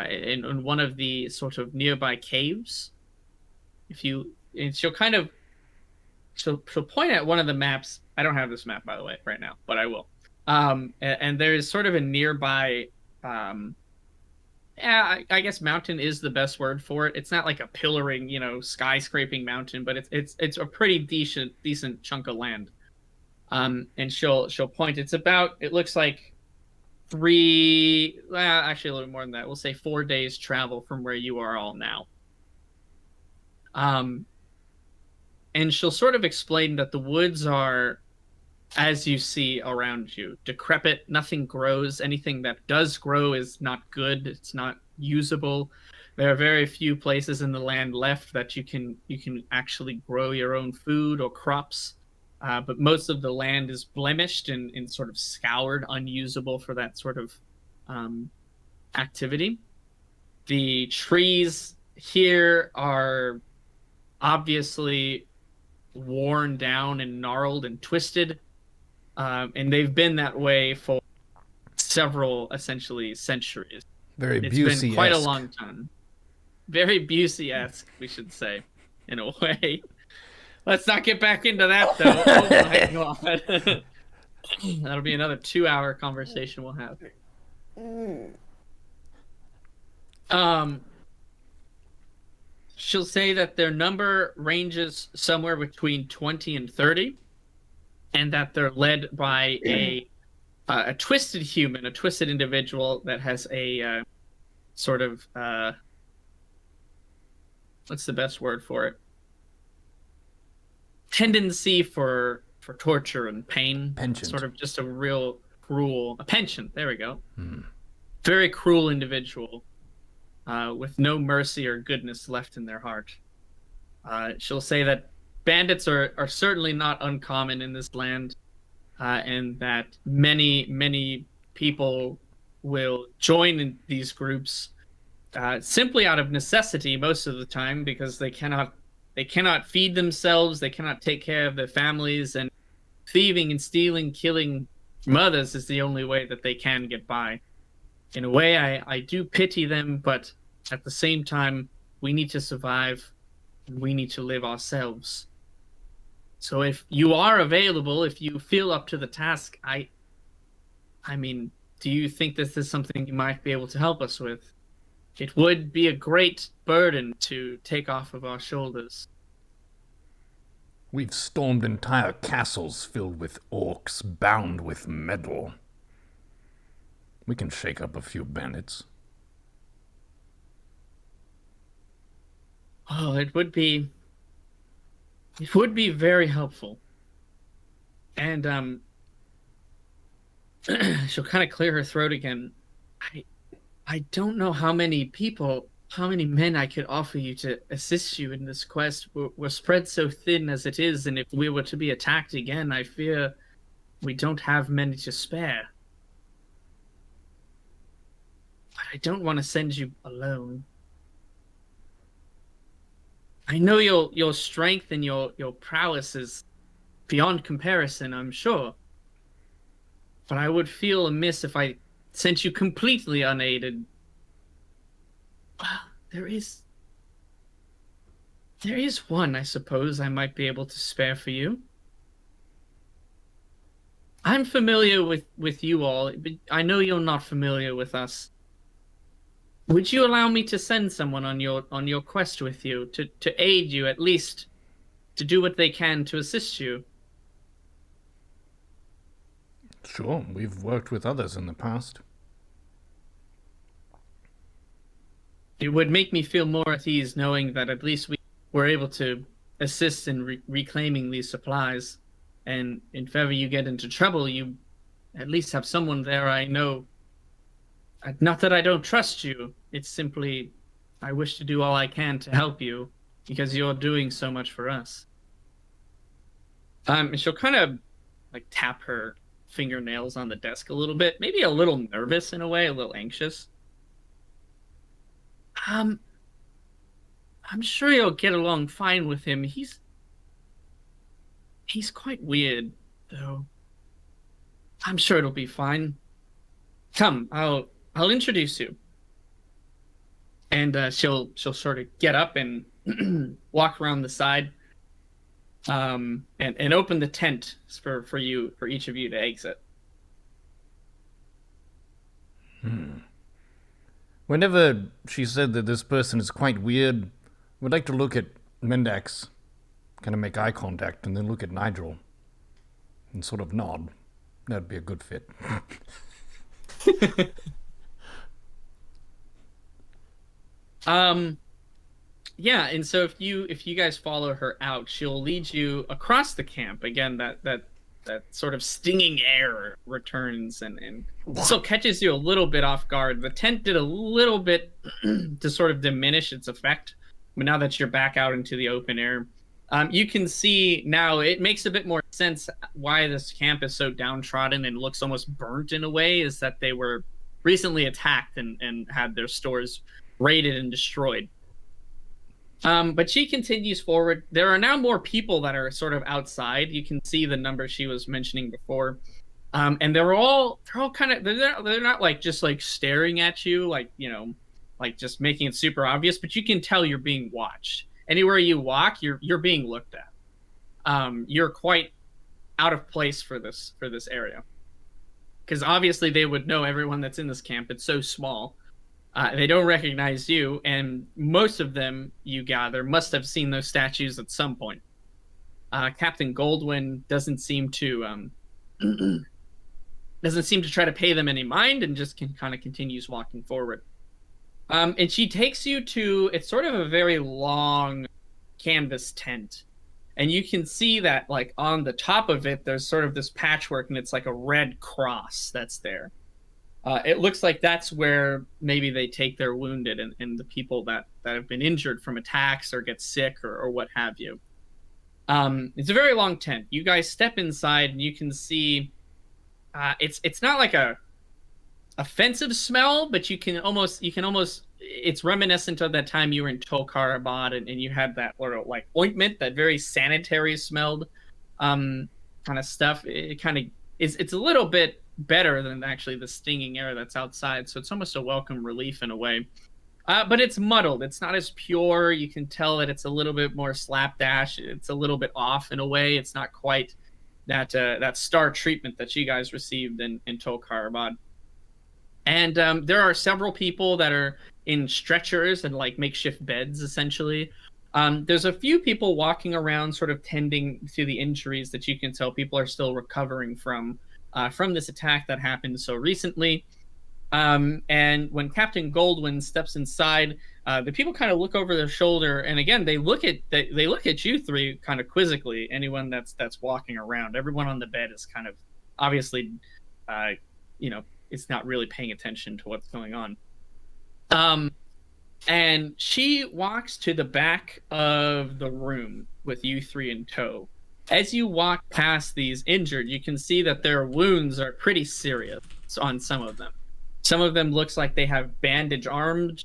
in one of the sort of nearby caves. She'll point at one of the maps. I don't have this map, by the way, right now, but I will. And there is sort of a nearby, I guess mountain is the best word for it. It's not like a pillaring, skyscraping mountain, but it's a pretty decent chunk of land. And she'll point. It looks like actually a little bit more than that. We'll say 4 days travel from where you are all now. And she'll sort of explain that the woods are, as you see around you, decrepit. Nothing grows. Anything that does grow is not good. It's not usable. There are very few places in the land left that you can actually grow your own food or crops. But most of the land is blemished and sort of scoured, unusable for that sort of activity. The trees here are obviously worn down and gnarled and twisted, and they've been that way for several, essentially, centuries. Very It's Busey-esque. been quite a long time. Very Busey-esque, we should say, in a way. Let's not get back into that, though. Oh my god. That'll be another 2-hour conversation we'll have. She'll say that their number ranges somewhere between 20 and 30, and that they're led by a twisted human, a twisted individual that has a sort of what's the best word for it? Tendency for torture and pain. Penchant. Sort of just a real cruel, a penchant, there we go. Very cruel individual with no mercy or goodness left in their heart. She'll say that bandits are certainly not uncommon in this land, and that many people will join in these groups simply out of necessity most of the time, because they cannot feed themselves, they cannot take care of their families, and thieving and stealing, killing from others is the only way that they can get by. In a way, I do pity them, but at the same time, we need to survive, and we need to live ourselves. So if you are available, if you feel up to the task, I mean, do you think this is something you might be able to help us with? It would be a great burden to take off of our shoulders. We've stormed entire castles filled with orcs bound with metal. We can shake up a few bandits. Oh, it would be very helpful. And she'll kind of clear her throat again. I don't know how many men I could offer you to assist you in this quest. We're spread so thin as it is, and if we were to be attacked again, I fear we don't have many to spare. But I don't want to send you alone. I know your strength and your prowess is beyond comparison, I'm sure. But I would feel amiss if I sent you completely unaided. Well, there is one, I suppose, I might be able to spare for you. I'm familiar with you all, but I know you're not familiar with us. Would you allow me to send someone on your quest with you, to aid you, at least to do what they can to assist you? Sure, we've worked with others in the past. It would make me feel more at ease knowing that at least we were able to assist in reclaiming these supplies. And if ever you get into trouble, you at least have someone there I know. Not that I don't trust you, it's simply I wish to do all I can to help you because you're doing so much for us. She'll kind of like tap her fingernails on the desk a little bit, maybe a little nervous in a way, a little anxious. I'm sure you'll get along fine with him. He's quite weird, though. I'm sure it'll be fine. Come, I'll introduce you. And she'll sort of get up and walk around the side, and open the tent for each of you to exit. Whenever she said that this person is quite weird, we'd like to look at Mendax, kind of make eye contact, and then look at Nigel, and sort of nod. That'd be a good fit. Yeah, and so if you guys follow her out, she'll lead you across the camp. Again, that sort of stinging air returns and still catches you a little bit off guard. The tent did a little bit to sort of diminish its effect, but now that you're back out into the open air, you can see now it makes a bit more sense why this camp is so downtrodden and looks almost burnt in a way, is that they were recently attacked and had their stores raided and destroyed. But she continues forward. There are now more people that are sort of outside. You can see the number she was mentioning before. And they're all kind of, they're not like just like staring at you, like, you know, like just making it super obvious, but you can tell you're being watched. Anywhere you walk, you're being looked at. You're quite out of place for this area. Because obviously they would know everyone that's in this camp. It's so small. They don't recognize you, and most of them, you gather, must have seen those statues at some point. Captain Goldwyn doesn't seem to try to pay them any mind, and just kind of continues walking forward. And she takes you to, it's sort of a very long canvas tent, And you can see that like on the top of it, there's sort of this patchwork, and it's like a red cross that's there. It looks like that's where maybe they take their wounded and the people that have been injured from attacks or get sick or what have you. It's a very long tent. You guys step inside and you can see it's not like a offensive smell, but you can almost it's reminiscent of that time you were in Tolkarabad and you had that little like ointment, that very sanitary smelled kind of stuff. It kind of it's a little bit better than actually the stinging air that's outside, so it's almost a welcome relief in a way. But it's muddled. It's not as pure. You can tell that it's a little bit more slapdash. It's a little bit off in a way. It's not quite that star treatment that you guys received in Tolkarabad. And there are several people that are in stretchers and like makeshift beds, essentially. There's a few people walking around sort of tending to the injuries that you can tell people are still recovering from this attack that happened so recently. And when Captain Goldwyn steps inside, the people kind of look over their shoulder, and again they look at you three kind of quizzically. Anyone that's walking around, everyone on the bed is kind of obviously, it's not really paying attention to what's going on. And she walks to the back of the room with you three in tow. As you walk past these injured, you can see that their wounds are pretty serious on some of them. Some of them looks like they have bandaged arms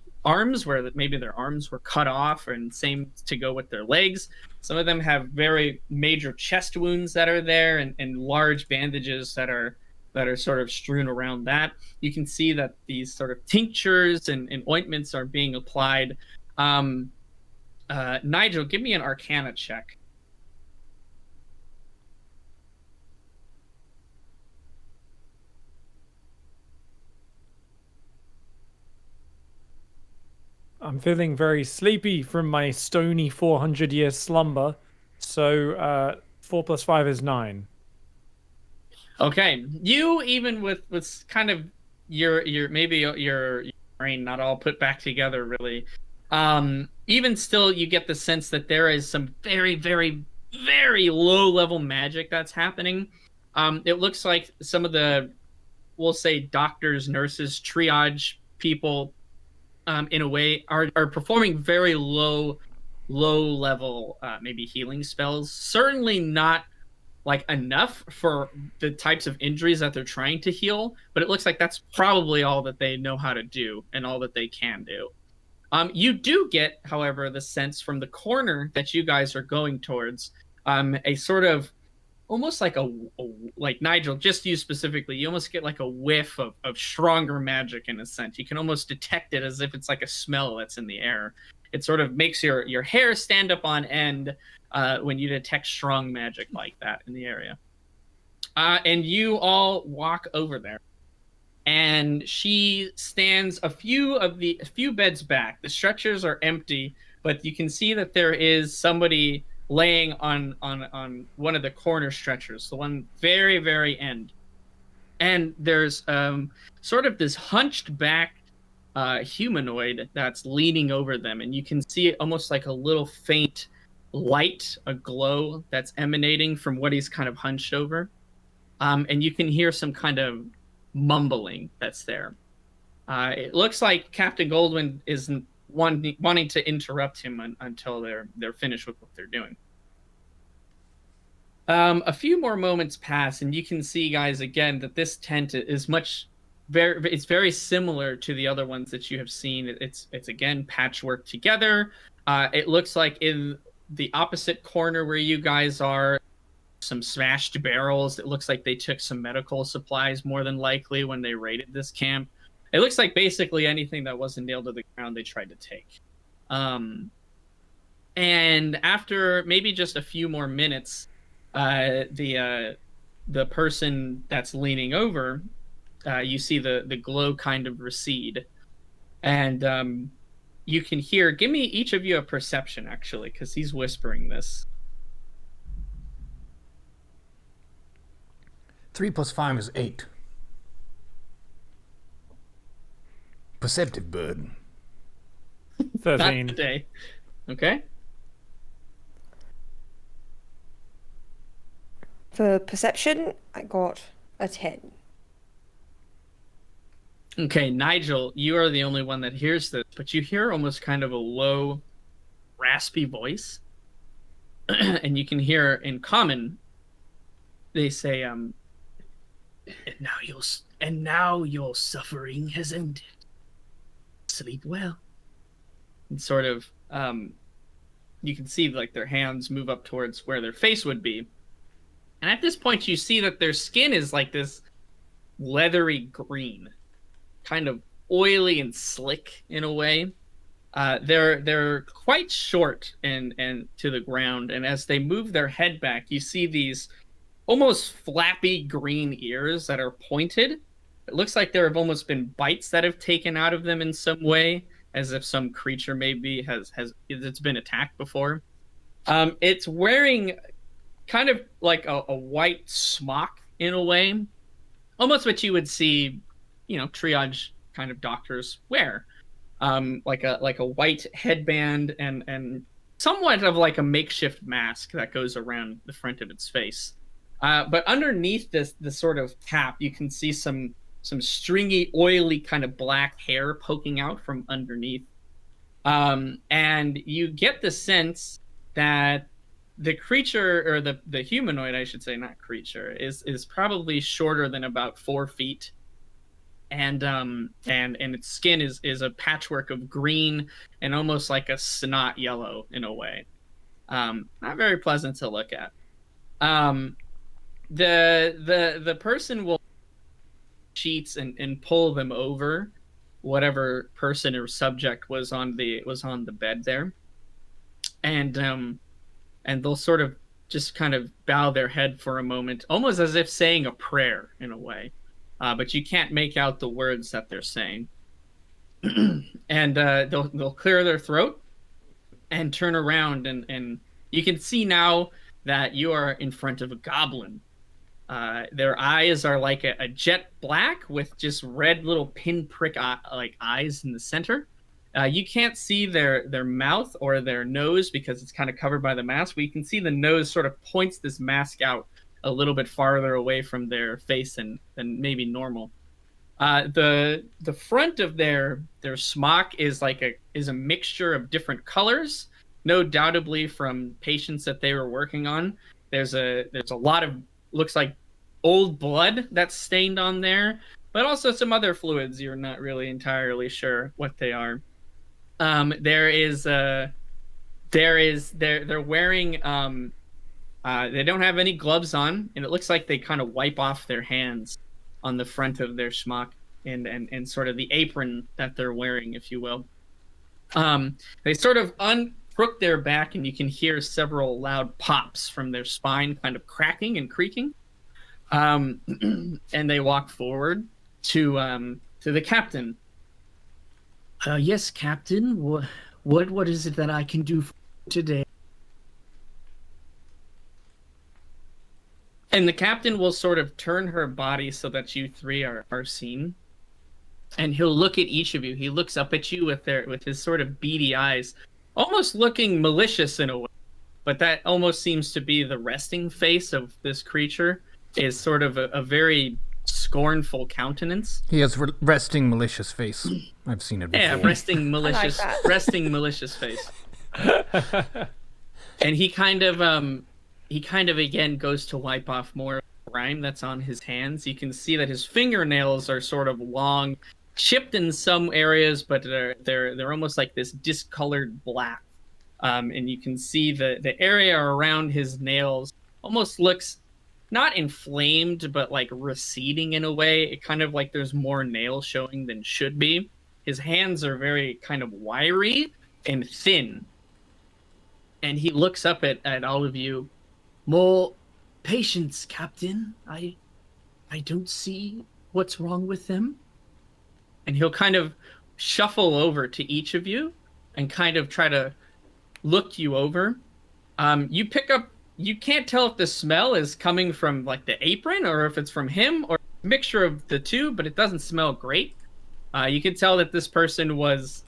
where maybe their arms were cut off, and same to go with their legs. Some of them have very major chest wounds that are there and large bandages that are sort of strewn around that. You can see that these sort of tinctures and ointments are being applied. Nigel, give me an Arcana check. I'm feeling very sleepy from my stony 400-year slumber. So 4 + 5 is 9. Okay, you even with kind of your brain not all put back together really. Even still, you get the sense that there is some very, very, very low level magic that's happening. It looks like some of the, we'll say, doctors, nurses, triage people, in a way, are performing very low level maybe healing spells. Certainly not like enough for the types of injuries that they're trying to heal, but it looks like that's probably all that they know how to do and all that they can do. You do get, however, the sense from the corner that you guys are going towards, a sort of almost like like Nigel, just you specifically, you almost get like a whiff of stronger magic in a sense. You can almost detect it as if it's like a smell that's in the air. It sort of makes your hair stand up on end when you detect strong magic like that in the area. And you all walk over there. And she stands a few beds back. The stretchers are empty, but you can see that there is somebody laying on one of the corner stretchers, the one very, very end. And there's sort of this hunched back humanoid that's leaning over them, and you can see almost like a little faint light, a glow that's emanating from what he's kind of hunched over. And you can hear some kind of mumbling that's there. It looks like Captain Goldwyn is wanting to interrupt him until they're finished with what they're doing. A few more moments pass, and you can see, guys, again, that this tent is it's very similar to the other ones that you have seen. It's again patchwork together. It looks like in the opposite corner where you guys are, some smashed barrels. It looks like they took some medical supplies, more than likely, when they raided this camp. It looks like basically anything that wasn't nailed to the ground they tried to take. And after maybe just a few more minutes, the person that's leaning over, you see the glow kind of recede, and you can hear. Give me each of you a perception, actually, because he's whispering this. 3 + 5 is 8. Perceptive bird. 13. Not today. Okay. For perception, I got a 10. Okay, Nigel, you are the only one that hears this, but you hear almost kind of a low, raspy voice. And you can hear in common, they say, and now your suffering has ended. Sleep well. And sort of, you can see like their hands move up towards where their face would be. And at this point, you see that their skin is like this leathery green, kind of oily and slick in a way. They're quite short and to the ground, and as they move their head back, you see these almost flappy green ears that are pointed. It looks like there have almost been bites that have taken out of them in some way, as if some creature maybe has it's been attacked before. It's wearing kind of like a white smock in a way, almost what you would see, triage kind of doctors wear, like a white headband and somewhat of like a makeshift mask that goes around the front of its face. But underneath this sort of cap, you can see some stringy, oily kind of black hair poking out from underneath. And you get the sense that the creature, or the humanoid, I should say, not creature, is probably shorter than about 4 feet. And its skin is a patchwork of green and almost like a snot yellow in a way. Not very pleasant to look at. The person will sheets and pull them over whatever person or subject was on the bed there, and they'll sort of just kind of bow their head for a moment, almost as if saying a prayer in a way, but you can't make out the words that they're saying. And they'll clear their throat and turn around, and you can see now that you are in front of a goblin. Their eyes are like a jet black with just red little pinprick like eyes in the center. You can't see their mouth or their nose because it's kind of covered by the mask, but you can see the nose sort of points this mask out a little bit farther away from their face than maybe normal. The front of their smock is a mixture of different colors, no doubtably from patients that they were working on. There's a lot of, looks like, old blood that's stained on there, but also some other fluids you're not really entirely sure what they are. They're wearing they don't have any gloves on, and it looks like they kind of wipe off their hands on the front of their smock and sort of the apron that they're wearing, if you will. They sort of uncrook their back, and you can hear several loud pops from their spine kind of cracking and creaking. And they walk forward to the captain. Yes, Captain. What is it that I can do for you today? And the captain will sort of turn her body so that you three are seen. And he'll look at each of you. He looks up at you with his sort of beady eyes, almost looking malicious in a way. But that almost seems to be the resting face of this creature, is sort of a very scornful countenance. He has resting malicious face. I've seen it before. Yeah, resting malicious face. And he kind of again goes to wipe off more grime that's on his hands. You can see that his fingernails are sort of long, chipped in some areas, but they're almost like this discolored black. And you can see the area around his nails almost looks not inflamed, but like receding in a way. It kind of like there's more nail showing than should be. His hands are very kind of wiry and thin. And he looks up at all of you. More patience, Captain. I don't see what's wrong with them. And he'll kind of shuffle over to each of you and kind of try to look you over. You pick up, you can't tell if the smell is coming from like the apron or if it's from him or a mixture of the two, but it doesn't smell great. You can tell that this person has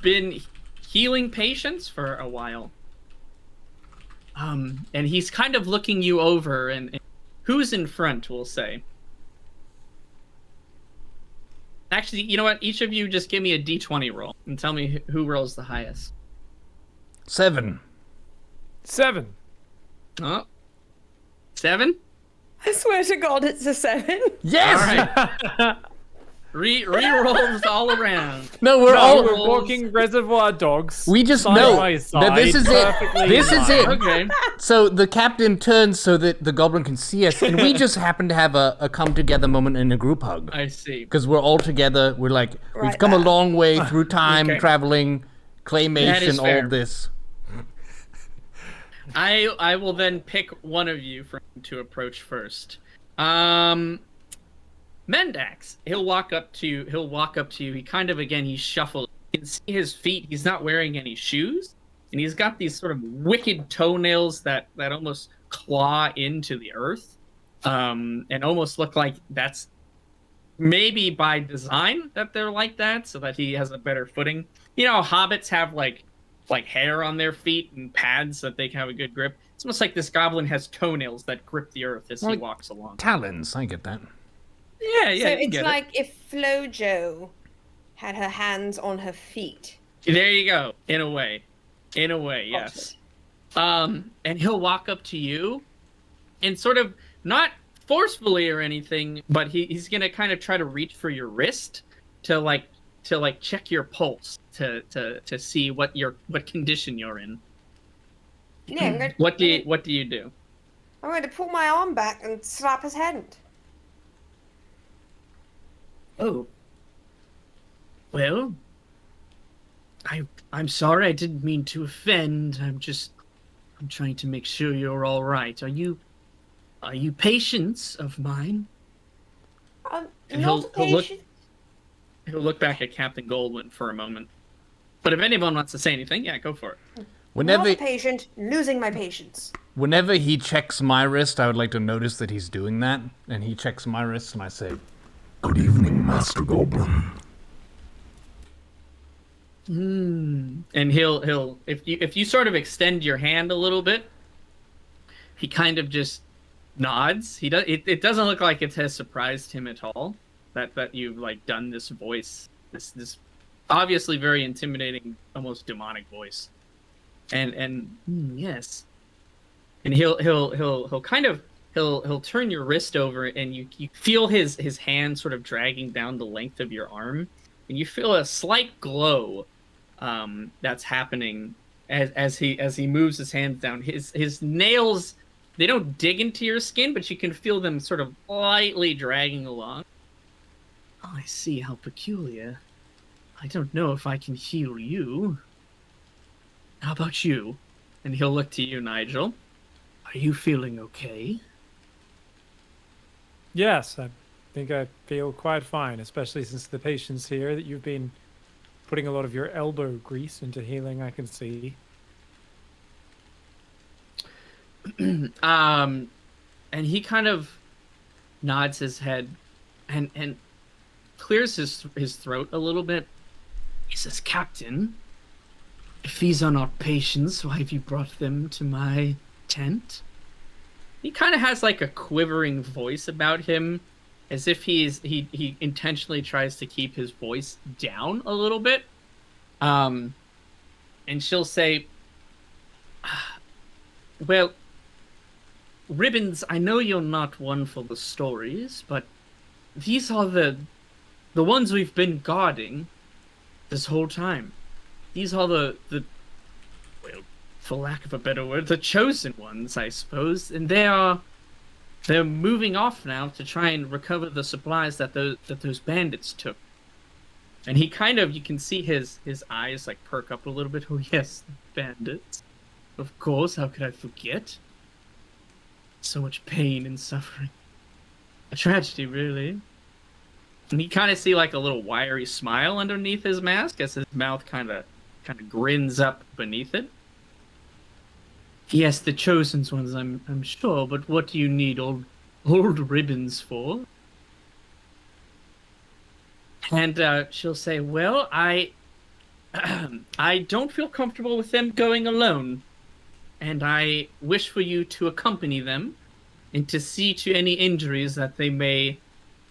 been healing patients for a while. And he's kind of looking you over, and who's in front, we'll say. Actually, you know what? Each of you just give me a d20 roll and tell me who rolls the highest. 7. 7. Oh. 7? I swear to God, it's a 7. Yes! All right. Re-rolls all around. No, we're No, all. we're walking Reservoir Dogs. We just side know by that side, this is it. perfectly This in is line. it. Okay. So the captain turns so that the goblin can see us, and we just happen to have a come together moment in a group hug. I see. Because we're all together. We're like, we've Right come a there. long way through time, Okay. traveling, That claymation, is all fair. of this. I will then pick one of you to approach first. Mendax, he'll walk up to you. He kind of, again, he's shuffled. You can see his feet. He's not wearing any shoes, and he's got these sort of wicked toenails that almost claw into the earth, and almost look like that's maybe by design that they're like that, so that he has a better footing. You know, hobbits have like hair on their feet and pads so that they can have a good grip. It's almost like this goblin has toenails that grip the earth as he Like walks along. Talons, I get that. Yeah, So you it's get like if Flojo had her hands on her feet. it. There you go. In a way, yes. And he'll walk up to you, and sort of not forcefully or anything, but he's gonna kind of try to reach for your wrist to check your pulse to see what condition you're in. Yeah, I'm going, What do you do? I'm going to pull my arm back and slap his hand. Oh. Well, I'm sorry, I didn't mean to offend. I'm trying to make sure you're all right. Are you patients of mine? I'm And not a he'll look- patient. He'll look back at Captain Goldwyn for a moment. But if anyone wants to say anything, yeah, go for it. Not Whenever a patient, losing my patience. whenever he checks my wrist, I would like to notice that he's doing that, and he checks my wrist, and I say, Good evening, Master Goblin. And he'll if you sort of extend your hand a little bit, he kind of just nods. It doesn't look like it has surprised him at all that you've like done this voice, this obviously very intimidating, almost demonic voice. And yes. And he'll kind of he'll turn your wrist over, and you feel his hand sort of dragging down the length of your arm, and you feel a slight glow that's happening as he moves his hands down. His nails, they don't dig into your skin, but you can feel them sort of lightly dragging along. Oh, I see, how peculiar. I don't know if I can heal you. How about you? And he'll look to you, Nigel. Are you feeling okay? Yes, I think I feel quite fine, especially since the patients here that you've been putting a lot of your elbow grease into healing, I can see. And he kind of nods his head and clears his throat a little bit. He says, Captain, if these are not patients, why have you brought them to my tent? He kind of has like a quivering voice about him, as if he intentionally tries to keep his voice down a little bit. And she'll say, well, Ribbons, I know you're not one for the stories, but these are the ones we've been guarding this whole time. These are the well, for lack of a better word, the chosen ones, I suppose, and they're moving off now to try and recover the supplies that those bandits took. And he kind of, you can see his eyes like perk up a little bit. Oh yes, bandits. Of course, how could I forget? So much pain and suffering. A tragedy, really. And you kind of see like a little wiry smile underneath his mask as his mouth kind of grins up beneath it. Yes, the chosen ones, I'm sure, but what do you need old ribbons for? And she'll say, well, I don't feel comfortable with them going alone. and I wish for you to accompany them and to see to any injuries that they may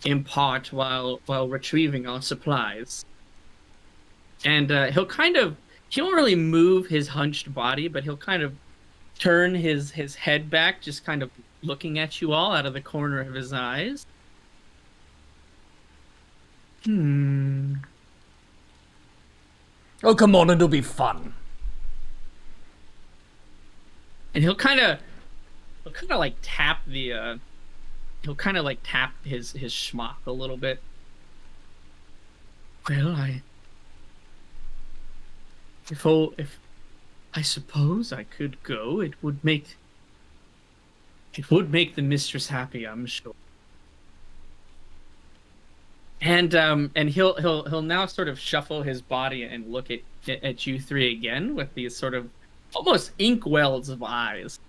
impart while retrieving our supplies. And he won't really move his hunched body, but he'll kind of turn his head back, just kind of looking at you all out of the corner of his eyes. Oh, come on, it'll be fun. And he'll kind of like tap the he'll kind of like tap his schmuck a little bit. Well, if I suppose I could go, it would make the mistress happy, I'm sure. And he'll now sort of shuffle his body and look at you three again with these sort of almost ink wells of eyes,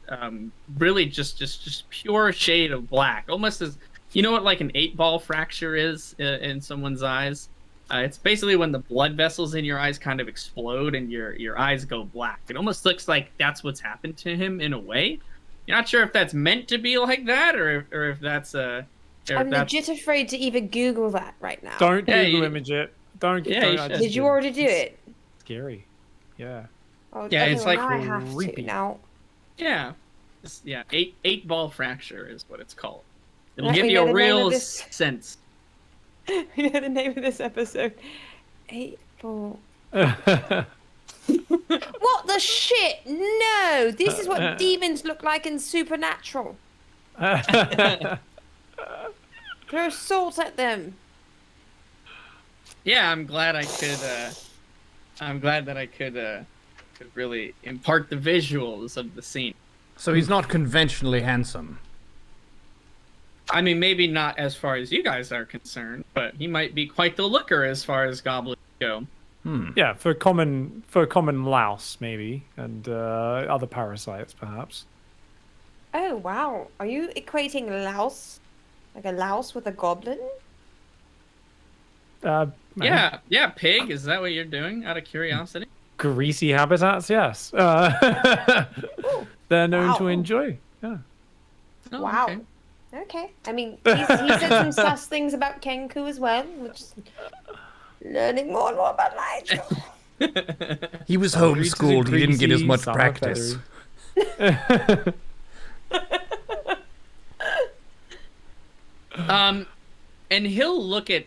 really just pure shade of black, almost as you know what like an 8-ball fracture is in someone's eyes. It's basically when the blood vessels in your eyes kind of explode and your eyes go black. It almost looks like that's what's happened to him in a way. You're not sure if that's meant to be like that or if that's I'm legit afraid to even Google that right now. Don't Google image it. Don't. Did you already do it? Scary. Yeah. Oh, Yeah, okay, it's well, like now I have to creepy. now. Yeah. 8-ball fracture is what it's called. It'll Let give me you know a the name of real this. sense. You know the name of this episode? 8-ball. What the shit? No! This is what demons look like in Supernatural. Throw salt at them. Yeah, I'm glad I could. I'm glad that I could really impart the visuals of the scene. So he's not conventionally handsome. I mean, maybe not as far as you guys are concerned, but he might be quite the looker as far as goblins go. Yeah, for common louse maybe, and other parasites perhaps. Oh, wow. Are you equating louse? Like a louse with a goblin? Yeah, pig. Is that what you're doing? Out of curiosity. Greasy habitats, yes. They're known to Wow. enjoy. Yeah. Oh, Wow. okay. Okay. I mean, he said some sus things about Kenku as well, which is learning more and more about Nigel. He was Some greases are homeschooled. He didn't get as greasy, much some are practice. feathery. And he'll look at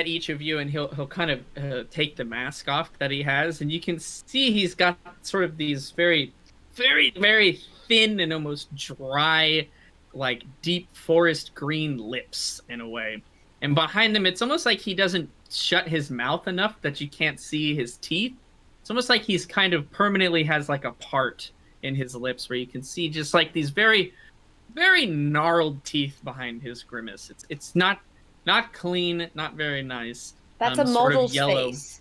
each of you, and he'll kind of take the mask off that he has, and you can see he's got sort of these very, very, very thin and almost dry, like deep forest green lips in a way. And behind them, it's almost like he doesn't shut his mouth enough that you can't see his teeth. It's almost like he's kind of permanently has like a part in his lips where you can see just like these very, very gnarled teeth behind his grimace. It's not clean, not very nice. That's a sort of model's yellow. face.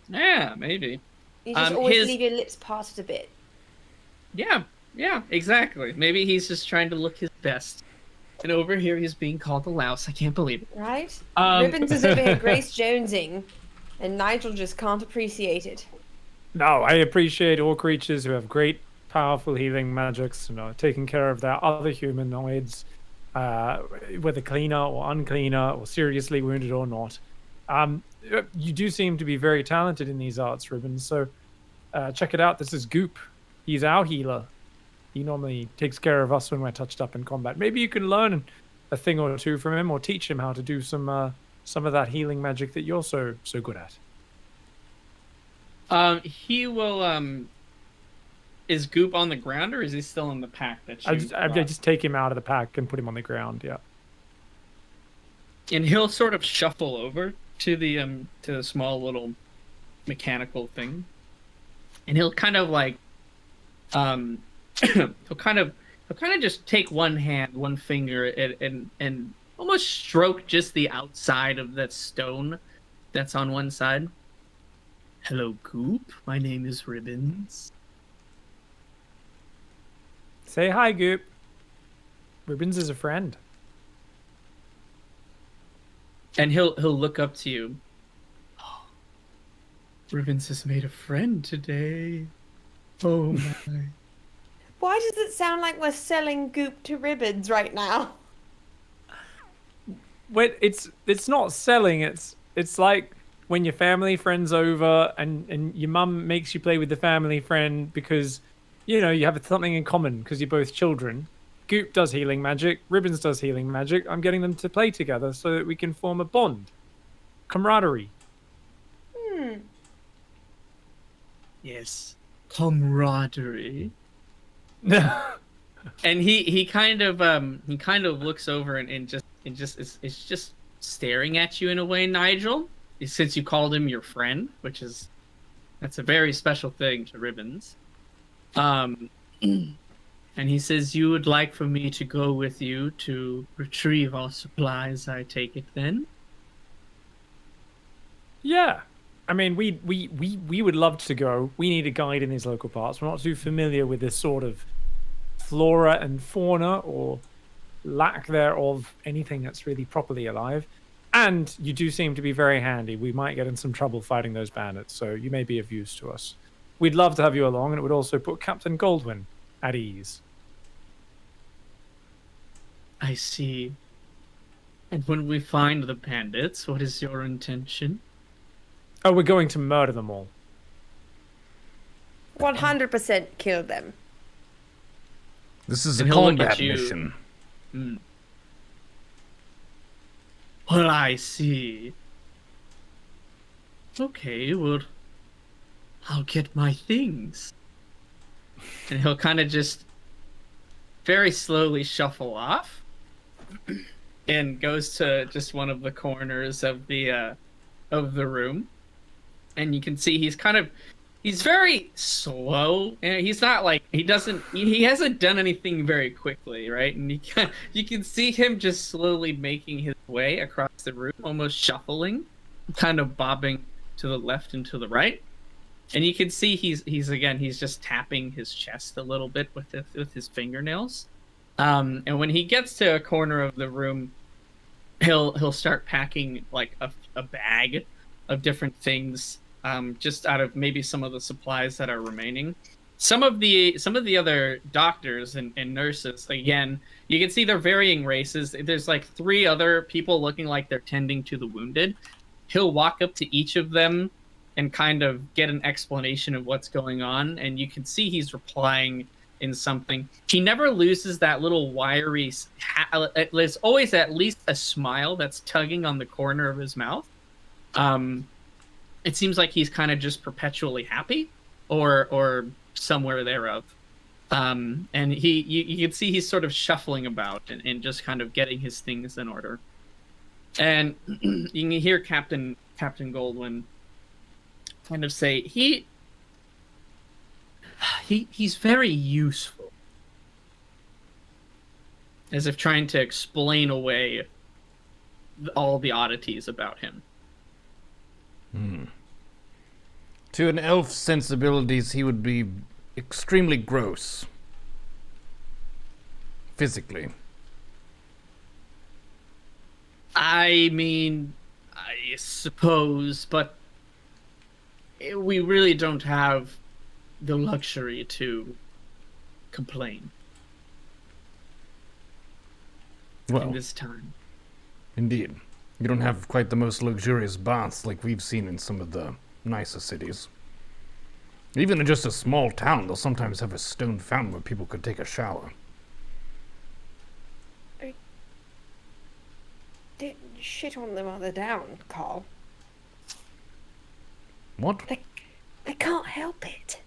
Yeah, maybe. You just always his- leave your lips parted a bit. Yeah, exactly. Maybe he's just trying to look his best. And over here he's being called a louse. I can't believe it. Right? Um, Ribbons is over here Grace Jonesing, and Nigel just can't appreciate it. No, I appreciate all creatures who have great, powerful healing magics, taking care of their other humanoids, whether cleaner or uncleaner, or seriously wounded or not. You do seem to be very talented in these arts, Ribbons, so check it out. This is Goop. He's our healer. He normally takes care of us when we're touched up in combat. Maybe you can learn a thing or two from him, or teach him how to do some of that healing magic that you're so good at. He will. Is Goop on the ground, or is he still in the pack that you? I just take him out of the pack and put him on the ground. Yeah. And he'll sort of shuffle over to the small little mechanical thing, and he'll kind of like he'll kind of just take one finger and almost stroke just the outside of that stone that's on one side. Hello, Goop. My name is Ribbons. Say hi, Goop. Ribbons is a friend. And he'll look up to you. Oh, Ribbons has made a friend today. Oh my. Why does it sound like we're selling goop to ribbons right now? Wait, it's not selling. It's like when your family friend's over and your mum makes you play with the family friend because, you know, you have something in common because you're both children. Goop does healing magic. Ribbons does healing magic. I'm getting them to play together so that we can form a bond. Camaraderie. Yes. Camaraderie. And he kind of looks over and just is just staring at you in a way, Nigel. Since you called him your friend, that's a very special thing to Ribbons. And he says, "You would like for me to go with you to retrieve our supplies, I take it then?" Yeah. I mean, we would love to go. We need a guide in these local parts. We're not too familiar with this sort of flora and fauna or lack thereof anything that's really properly alive. And you do seem to be very handy. We might get in some trouble fighting those bandits, so you may be of use to us. We'd love to have you along, and it would also put Captain Goldwyn at ease. I see. And when we find the bandits, what is your intention? Oh, we're going to murder them all. 100% kill them. This is a And he'll look combat at you. mission. Well, I see. Okay, well, I'll get my things. And he'll kind of just very slowly shuffle off and goes to just one of the corners of the room. And you can see he's very slow, and he's not like he hasn't done anything very quickly, right? And you can see him just slowly making his way across the room, almost shuffling, kind of bobbing to the left and to the right. And you can see he's just tapping his chest a little bit with his fingernails. And when he gets to a corner of the room, he'll start packing like a bag of different things, just out of maybe some of the supplies that are remaining. Some of the other doctors and nurses, again, you can see they're varying races. There's like 3 other people looking like they're tending to the wounded. He'll walk up to each of them and kind of get an explanation of what's going on, and you can see he's replying in something. He never loses that little wiry there's always at least a smile that's tugging on the corner of his mouth. It seems like he's kind of just perpetually happy or somewhere thereof. And you can see he's sort of shuffling about and just kind of getting his things in order. And you can hear Captain Goldwyn kind of say, he's very useful, as if trying to explain away all the oddities about him. To an elf's sensibilities, he would be extremely gross. Physically. I mean, I suppose, but we really don't have the luxury to complain Well, in this time. indeed. You don't have quite the most luxurious baths like we've seen in some of the nicer cities. Even in just a small town, they'll sometimes have a stone fountain where people could take a shower. Didn't shit on them while they're down, Carl. What? They can't help it.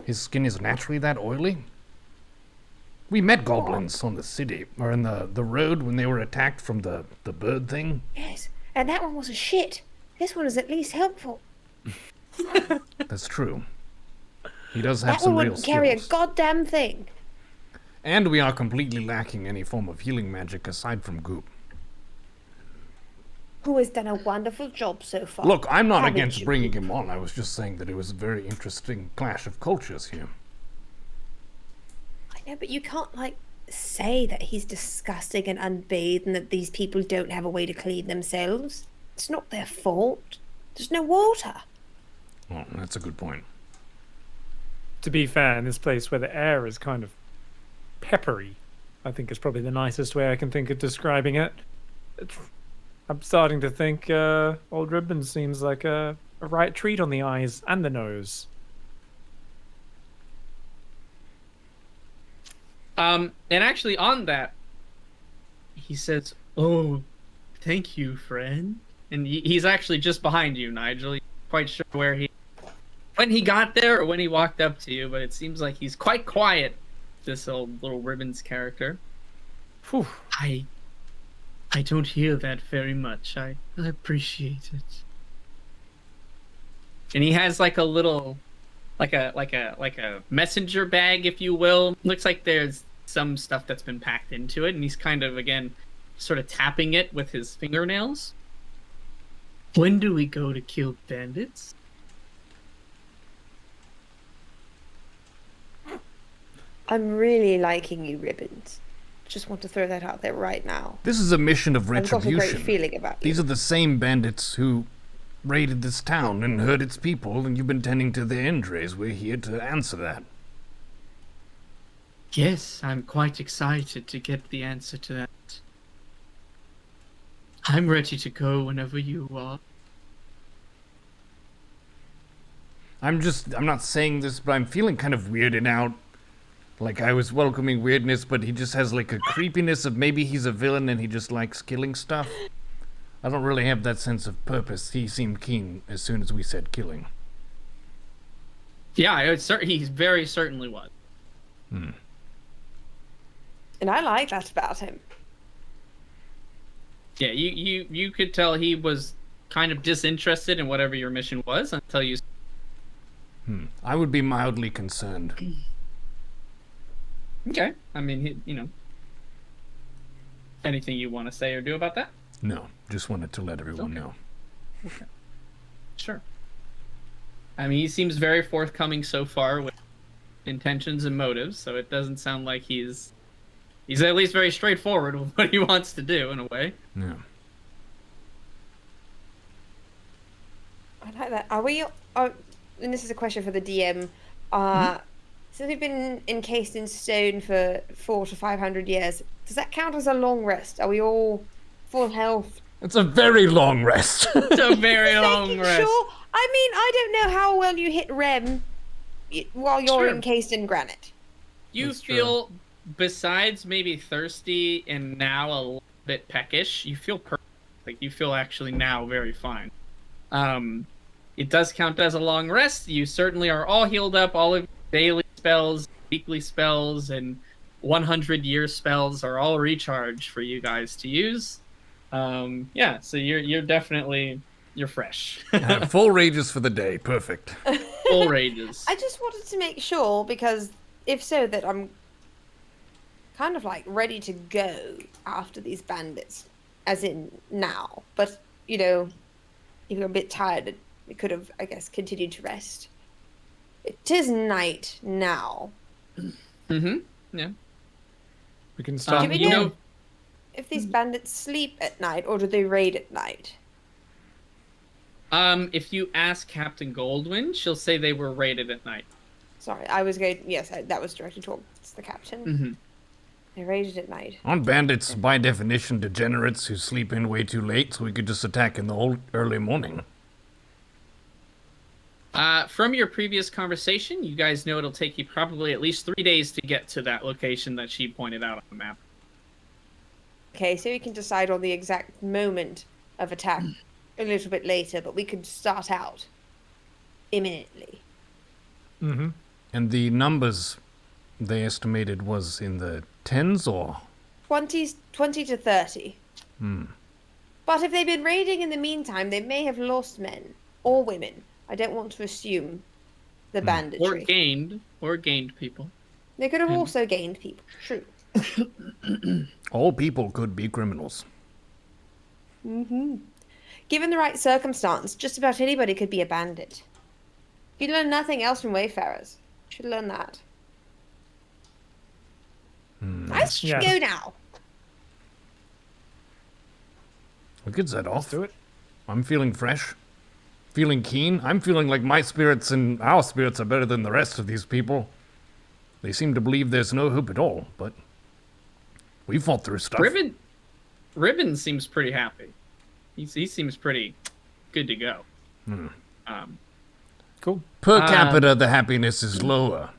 His skin is naturally that oily? We met goblins on the city, or in the road when they were attacked from the bird thing. Yes, and that one was a shit. This one is at least helpful. That's true. He does have That some one real wouldn't carry a skills. goddamn thing. And we are completely lacking any form of healing magic aside from goop. Who has done a wonderful job so far. Look, I'm not Haven't against you? bringing him on. I was just saying that it was a very interesting clash of cultures here. I know, but you can't, say that he's disgusting and unbathed and that these people don't have a way to clean themselves. It's not their fault. There's no water. Oh, that's a good point. to be fair, in this place where the air is kind of peppery, I think is probably the nicest way I can think of describing it. I'm starting to think Old Ribbon seems like a right treat on the eyes and the nose. And actually on that, he says, "Oh, thank you, friend." And he's actually just behind you, Nigel. You're quite sure when he got there or when he walked up to you, but it seems like he's quite quiet, this old little Ribbons character. Whew. I don't hear that very much. I appreciate it. And he has like a little, like a messenger bag, if you will. Looks like there's some stuff that's been packed into it, and he's kind of, again, sort of tapping it with his fingernails. When do we go to kill bandits? I'm really liking you, Ribbons. Just want to throw that out there right now. This is a mission of I've got a retribution. great feeling about you. These are the same bandits who raided this town and hurt its people, and you've been tending to their injuries. We're here to answer that. Yes, I'm quite excited to get the answer to that. I'm ready to go whenever you are. I'm not saying this, but I'm feeling kind of weirded out. Like, I was welcoming weirdness, but he just has like a creepiness of maybe he's a villain and he just likes killing stuff. I don't really have that sense of purpose. He seemed keen as soon as we said killing. Yeah, he very certainly was. And I like that about him. Yeah, you could tell he was kind of disinterested in whatever your mission was until you... I would be mildly concerned. Okay. I mean, anything you want to say or do about that? No, just wanted to let everyone know. Okay. Sure. I mean, he seems very forthcoming so far with intentions and motives, so it doesn't sound like he's at least very straightforward with what he wants to do, in a way. Yeah. I like that. Are we... and this is a question for the DM. Since we've been encased in stone for 400 to 500 years, does that count as a long rest? Are we all full health? It's a very long rest. It's a very long Making rest. sure. I mean, I don't know how well you hit REM while you're Sure. encased in granite. You That's true. feel, besides maybe thirsty and now a little bit peckish, you feel perfect. Like, you feel actually now very fine. It does count as a long rest. You certainly are all healed up. All of your daily spells, weekly spells, and 100-year spells are all recharged for you guys to use. Yeah, so you're definitely... You're fresh. Full rages for the day. Perfect. Full rages. I just wanted to make sure, because if so, that I'm kind of like ready to go after these bandits, as in now. But, if you're a bit tired, we could have, I guess, continued to rest. It is night now. Mm-hmm. Yeah. We can start. Do we know if these bandits sleep at night or do they raid at night? If you ask Captain Goldwyn, she'll say they were raided at night. Sorry, I was going. Yes, that was directed towards the captain. Mm-hmm. They raided at night. Aren't bandits, by definition, degenerates who sleep in way too late, so we could just attack in the early morning? From your previous conversation, you guys know it'll take you probably at least 3 days to get to that location that she pointed out on the map. Okay, so we can decide on the exact moment of attack a little bit later, but we could start out imminently. Mm-hmm. And the numbers they estimated was in the tens, or? 20 to 30. But if they've been raiding in the meantime, they may have lost men or women. I don't want to assume the banditry. Or gained people. They could have also gained people. True. All people could be criminals. Given the right circumstance, just about anybody could be a bandit. If you learn nothing else from Wayfarers, you should learn that. I should Yeah. go now. We could set off. Do it. I'm feeling fresh. Feeling keen? I'm feeling like my spirits and our spirits are better than the rest of these people. They seem to believe there's no hope at all, but we fought through stuff. Ribbon seems pretty happy. He seems pretty good to go. Cool. Per capita, the happiness is lower.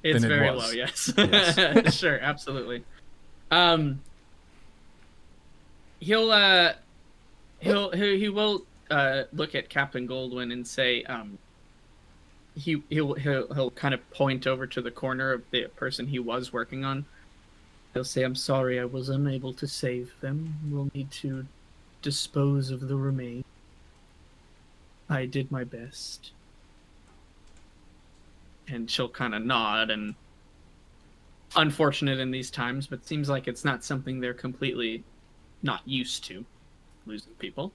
It's than it very was. low, yes. Sure, absolutely. He will look at Captain Goldwyn and say, he'll kind of point over to the corner of the person he was working on. He'll say, "I'm sorry, I was unable to save them. We'll need to dispose of the remains. I did my best." And she'll kind of nod, and unfortunate in these times, but seems like it's not something they're completely not used to, losing people.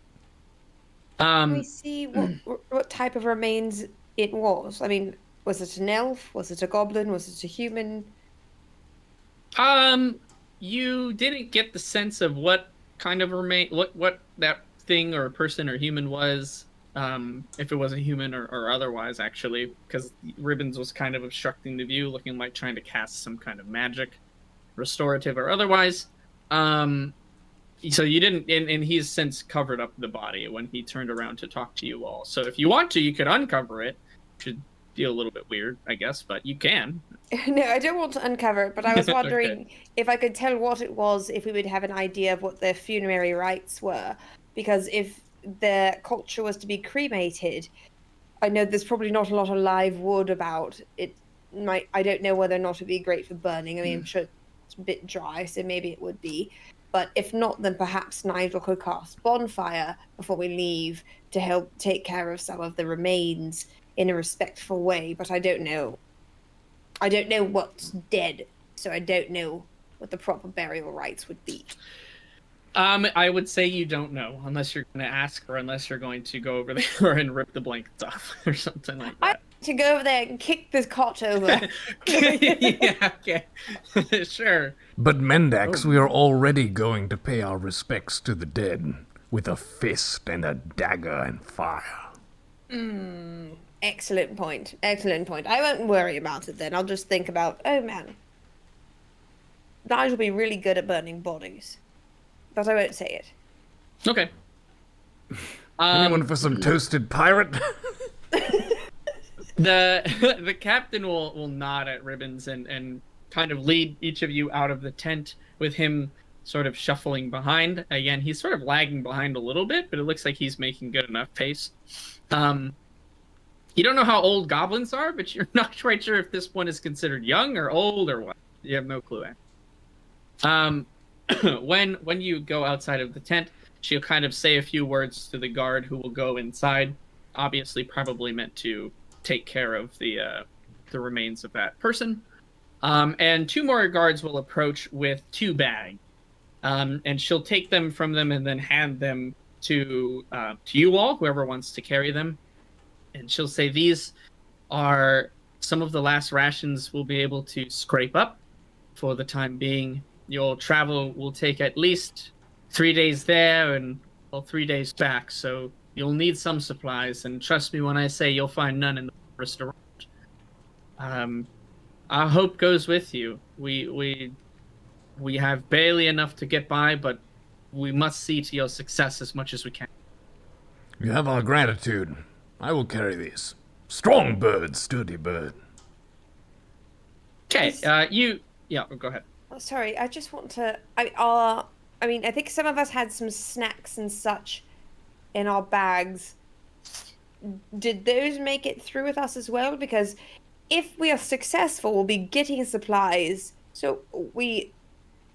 Can we see what type of remains it was? I mean, was it an elf? Was it a goblin? Was it a human? You didn't get the sense of what kind of what that thing or person or human was, if it was a human or otherwise, actually, because Ribbons was kind of obstructing the view, looking like trying to cast some kind of magic, restorative or otherwise. So you didn't, and he's since covered up the body when he turned around to talk to you all. So if you want to, you could uncover it. Should feel a little bit weird, I guess, but you can. No, I don't want to uncover it, but I was wondering Okay. if I could tell what it was, if we would have an idea of what their funerary rites were. Because if their culture was to be cremated, I know there's probably not a lot of live wood about. I don't know whether or not it'd be great for burning. I mean, I'm sure it's a bit dry, so maybe it would be. But if not, then perhaps Nigel could cast bonfire before we leave to help take care of some of the remains in a respectful way. But I don't know. I don't know what's dead, so I don't know what the proper burial rites would be. I would say you don't know, unless you're going to ask, or unless you're going to go over there and rip the blankets off, or something like I that. need to go over there and kick this cot over. Yeah, okay. Sure. But Mendax, we are already going to pay our respects to the dead with a fist and a dagger and fire. Excellent point. Excellent point. I won't worry about it then. I'll just think about, oh man, Nigel will be really good at burning bodies. But I won't say it. Okay. Anyone for some toasted pirate? The captain will nod at Ribbons and kind of lead each of you out of the tent, with him sort of shuffling behind. Again, he's sort of lagging behind a little bit, but it looks like he's making good enough pace. You don't know how old goblins are, but you're not quite sure if this one is considered young or old or what. You have no clue. When you go outside of the tent, she'll kind of say a few words to the guard who will go inside, obviously probably meant to take care of the remains of that person. And two more guards will approach with 2 bags. And she'll take them from them and then hand them to you all, whoever wants to carry them. And she'll say, these are some of the last rations we'll be able to scrape up for the time being. Your travel will take at least 3 days there and 3 days back, so you'll need some supplies. And trust me when I say you'll find none in the forest around. Our hope goes with you. We have barely enough to get by, but we must see to your success as much as we can. You have our gratitude. I will carry these. Strong bird, sturdy bird. Okay, yeah, go ahead. Oh, sorry, I just want to. I mean, I think some of us had some snacks and such in our bags. Did those make it through with us as well? Because if we are successful, we'll be getting supplies. So we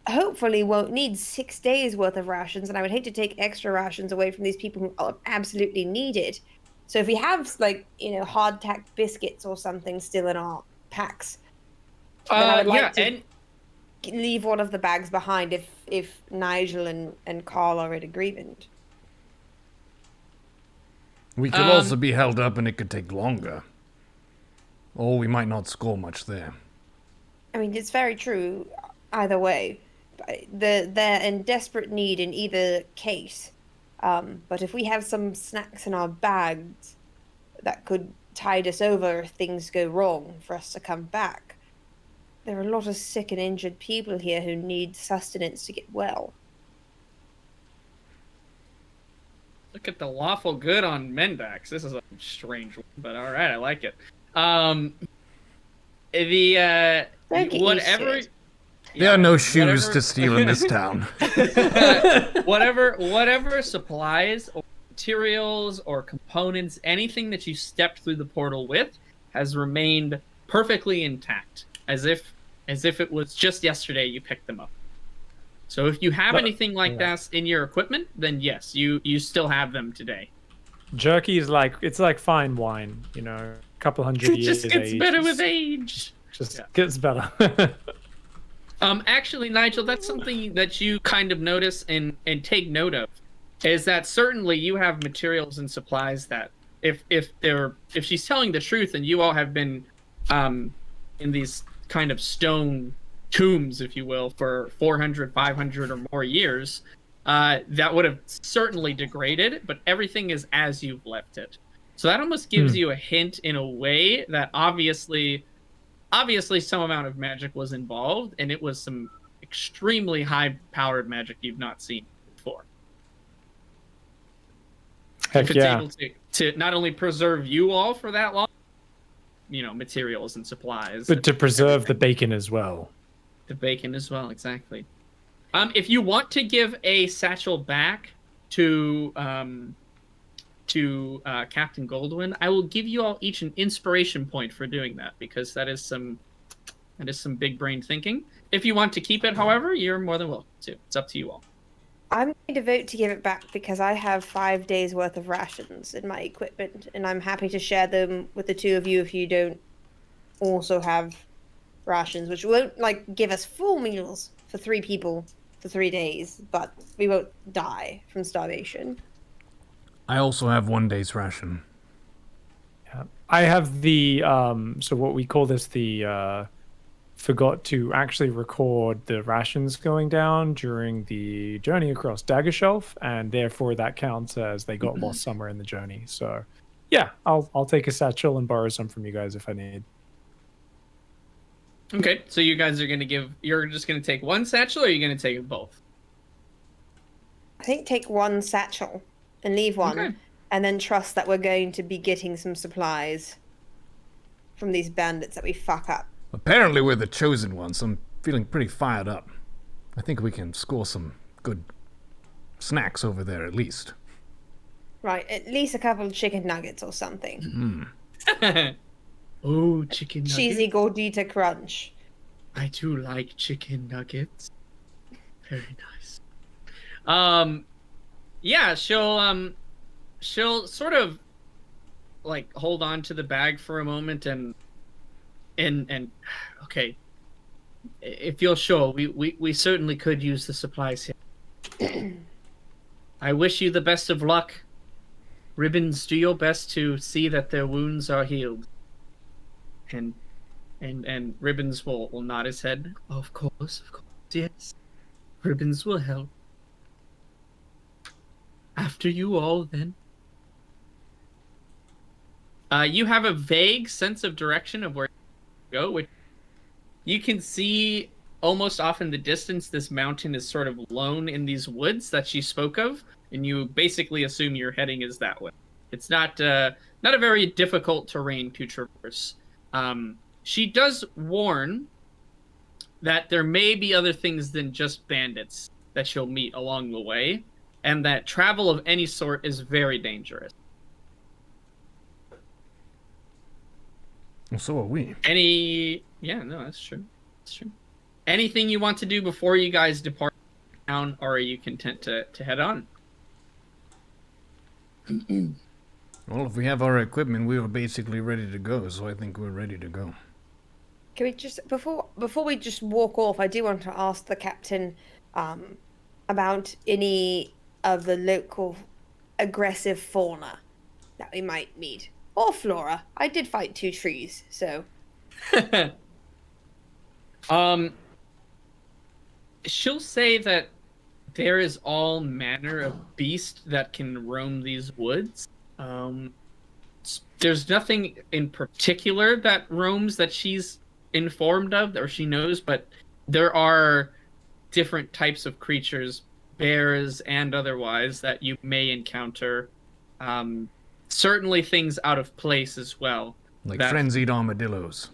hopefully won't need 6 days worth of rations. And I would hate to take extra rations away from these people who absolutely need it. So if we have, like, hardtack biscuits or something still in our packs, then I would like to leave one of the bags behind if Nigel and Carl are in agreement. We could also be held up and it could take longer. Or we might not score much there. I mean, it's very true either way. They're in desperate need in either case. But if we have some snacks in our bags, that could tide us over if things go wrong for us to come back. There are a lot of sick and injured people here who need sustenance to get well. Look at the lawful good on Mendax. This is a strange one, but all right, I like it. Don't get used to it. There are no shoes to steal in this town. whatever supplies or materials or components, anything that you stepped through the portal with has remained perfectly intact, as if it was just yesterday you picked them up. So if you have anything like that in your equipment, then yes, you still have them today. Jerky is it's like fine wine, you know, a couple hundred It years. just gets age. better with age. Just gets better. Actually, Nigel, that's something that you kind of notice and take note of, is that certainly you have materials and supplies that if she's telling the truth and you all have been in these kind of stone tombs, if you will, for 400, 500 or more years, that would have certainly degraded, but everything is as you've left it. So that almost gives you a hint in a way that obviously some amount of magic was involved, and it was some extremely high-powered magic you've not seen before. Heck If it's able to not only preserve you all for that long, you know, materials and supplies, but to preserve the bacon as well. The bacon as well, exactly. If you want to give a satchel back to Captain Goldwyn, I will give you all each an inspiration point for doing that, because that is some big brain thinking. If you want to keep it, however, you're more than welcome to. It's up to you all. I'm going to vote to give it back because I have 5 days worth of rations in my equipment, and I'm happy to share them with the two of you if you don't also have rations, which won't give us full meals for 3 people for 3 days, but we won't die from starvation. I also have 1 day's ration. Yeah. I have the so what we call this, the forgot to actually record the rations going down during the journey across Dagger Shelf, and therefore that counts as they got lost somewhere in the journey. So yeah, I'll take a satchel and borrow some from you guys if I need. Okay, so you guys are you're just gonna take one satchel, or are you gonna take both? I think take 1 satchel and leave 1, Okay. and then trust that we're going to be getting some supplies from these bandits that we fuck up. Apparently we're the chosen ones. I'm feeling pretty fired up. I think we can score some good snacks over there at least. Right, at least a couple of chicken nuggets or something. Oh, chicken nuggets. Cheesy gordita crunch. I do like chicken nuggets. Very nice. Yeah, she'll sort of hold on to the bag for a moment and okay, if you're sure, we certainly could use the supplies here. I wish you the best of luck. Ribbons, do your best to see that their wounds are healed. And Ribbons will nod his head. Of course, yes. Ribbons will help. After you all, then. You have a vague sense of direction of where you go, which you can see almost off in the distance. This mountain is sort of lone in these woods that she spoke of, and you basically assume your heading is that way. It's not a very difficult terrain to traverse. She does warn that there may be other things than just bandits that she'll meet along the way, and that travel of any sort is very dangerous. Well, so are we. Yeah, no, that's true. That's true. Anything you want to do before you guys depart town, or are you content to head on? Well, if we have our equipment, we were basically ready to go, so I think we're ready to go. Can we just before we just walk off, I do want to ask the captain about any of the local aggressive fauna that we might meet, or flora. I did fight 2 trees, so. She'll say that there is all manner of beast that can roam these woods. there's nothing in particular that roams that she's informed of or she knows, but there are different types of creatures, bears and otherwise, that you may encounter. Certainly things out of place as well. Like that- frenzied armadillos.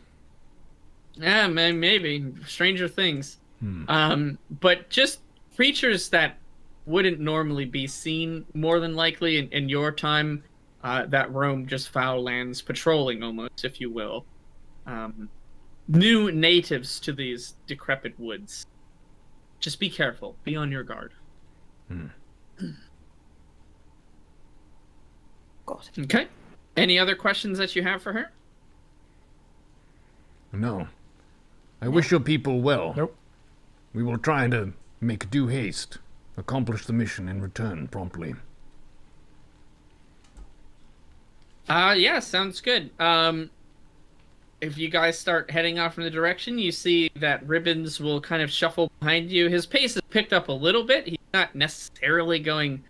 Yeah, maybe stranger things. But just creatures that wouldn't normally be seen, more than likely in your time, that roam just foul lands, patrolling almost, if you will. New natives to these decrepit woods. Just be careful. Be on your guard. God. Okay. Any other questions that you have for her? No. I wish your people well. Nope. We will try to make due haste, accomplish the mission, and return promptly. Yeah, sounds good. If you guys start heading off in the direction, you see that Ribbons will kind of shuffle behind you. His pace has picked up a little bit. He's not necessarily going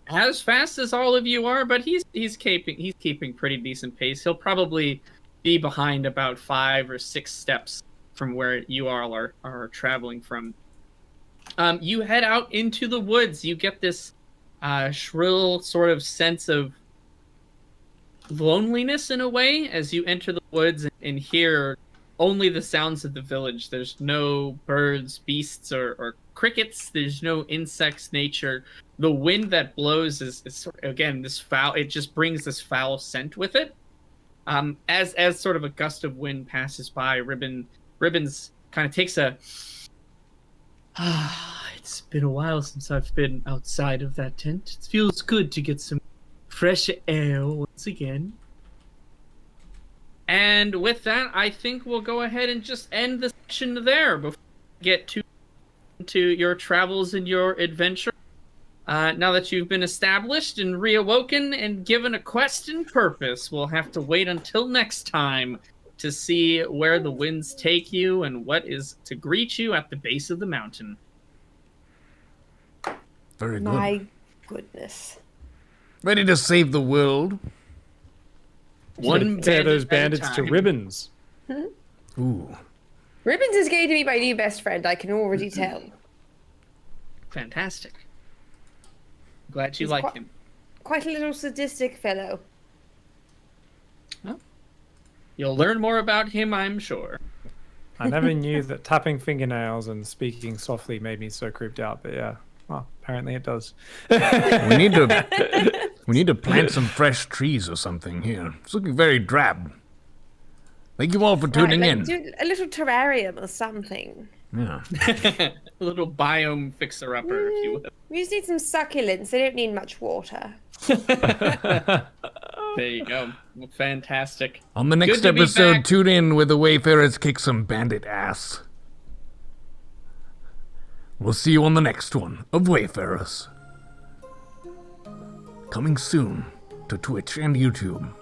as fast as all of you are, but he's keeping pretty decent pace. He'll probably be behind about 5 or 6 steps from where you all are traveling from. You head out into the woods. You get this shrill sort of sense of loneliness in a way as you enter the woods and hear only the sounds of the village. There's no birds, beasts, or crickets. There's no insects, nature. The wind that blows is again this foul. It just brings this foul scent with it. As sort of a gust of wind passes by, Ribbons kind of takes a. It's been a while since I've been outside of that tent. It feels good to get some fresh air once again. And with that, I think we'll go ahead and just end the session there before we get to your travels and your adventure. Now that you've been established and reawoken and given a quest and purpose, we'll have to wait until next time to see where the winds take you and what is to greet you at the base of the mountain. Very good. My goodness. Ready to save the world? One Tear those bandit bandits at a to time. ribbons. Ooh. Ribbons is going to be my new best friend, I can already tell. Fantastic. Glad you He's like quite- him. Quite a little sadistic fellow. You'll learn more about him, I'm sure. I never knew that tapping fingernails and speaking softly made me so creeped out, but yeah. Well, apparently it does. We need to plant some fresh trees or something here. It's looking very drab. Thank you all for tuning Right, in. like, do a little terrarium or something. Yeah. A little biome fixer-upper, if you will. We just need some succulents. They don't need much water. There you go. Well, fantastic. On the next Good to be episode, back. tune in where the Wayfarers kick some bandit ass. We'll see you on the next one of Wayfarers. Coming soon to Twitch and YouTube.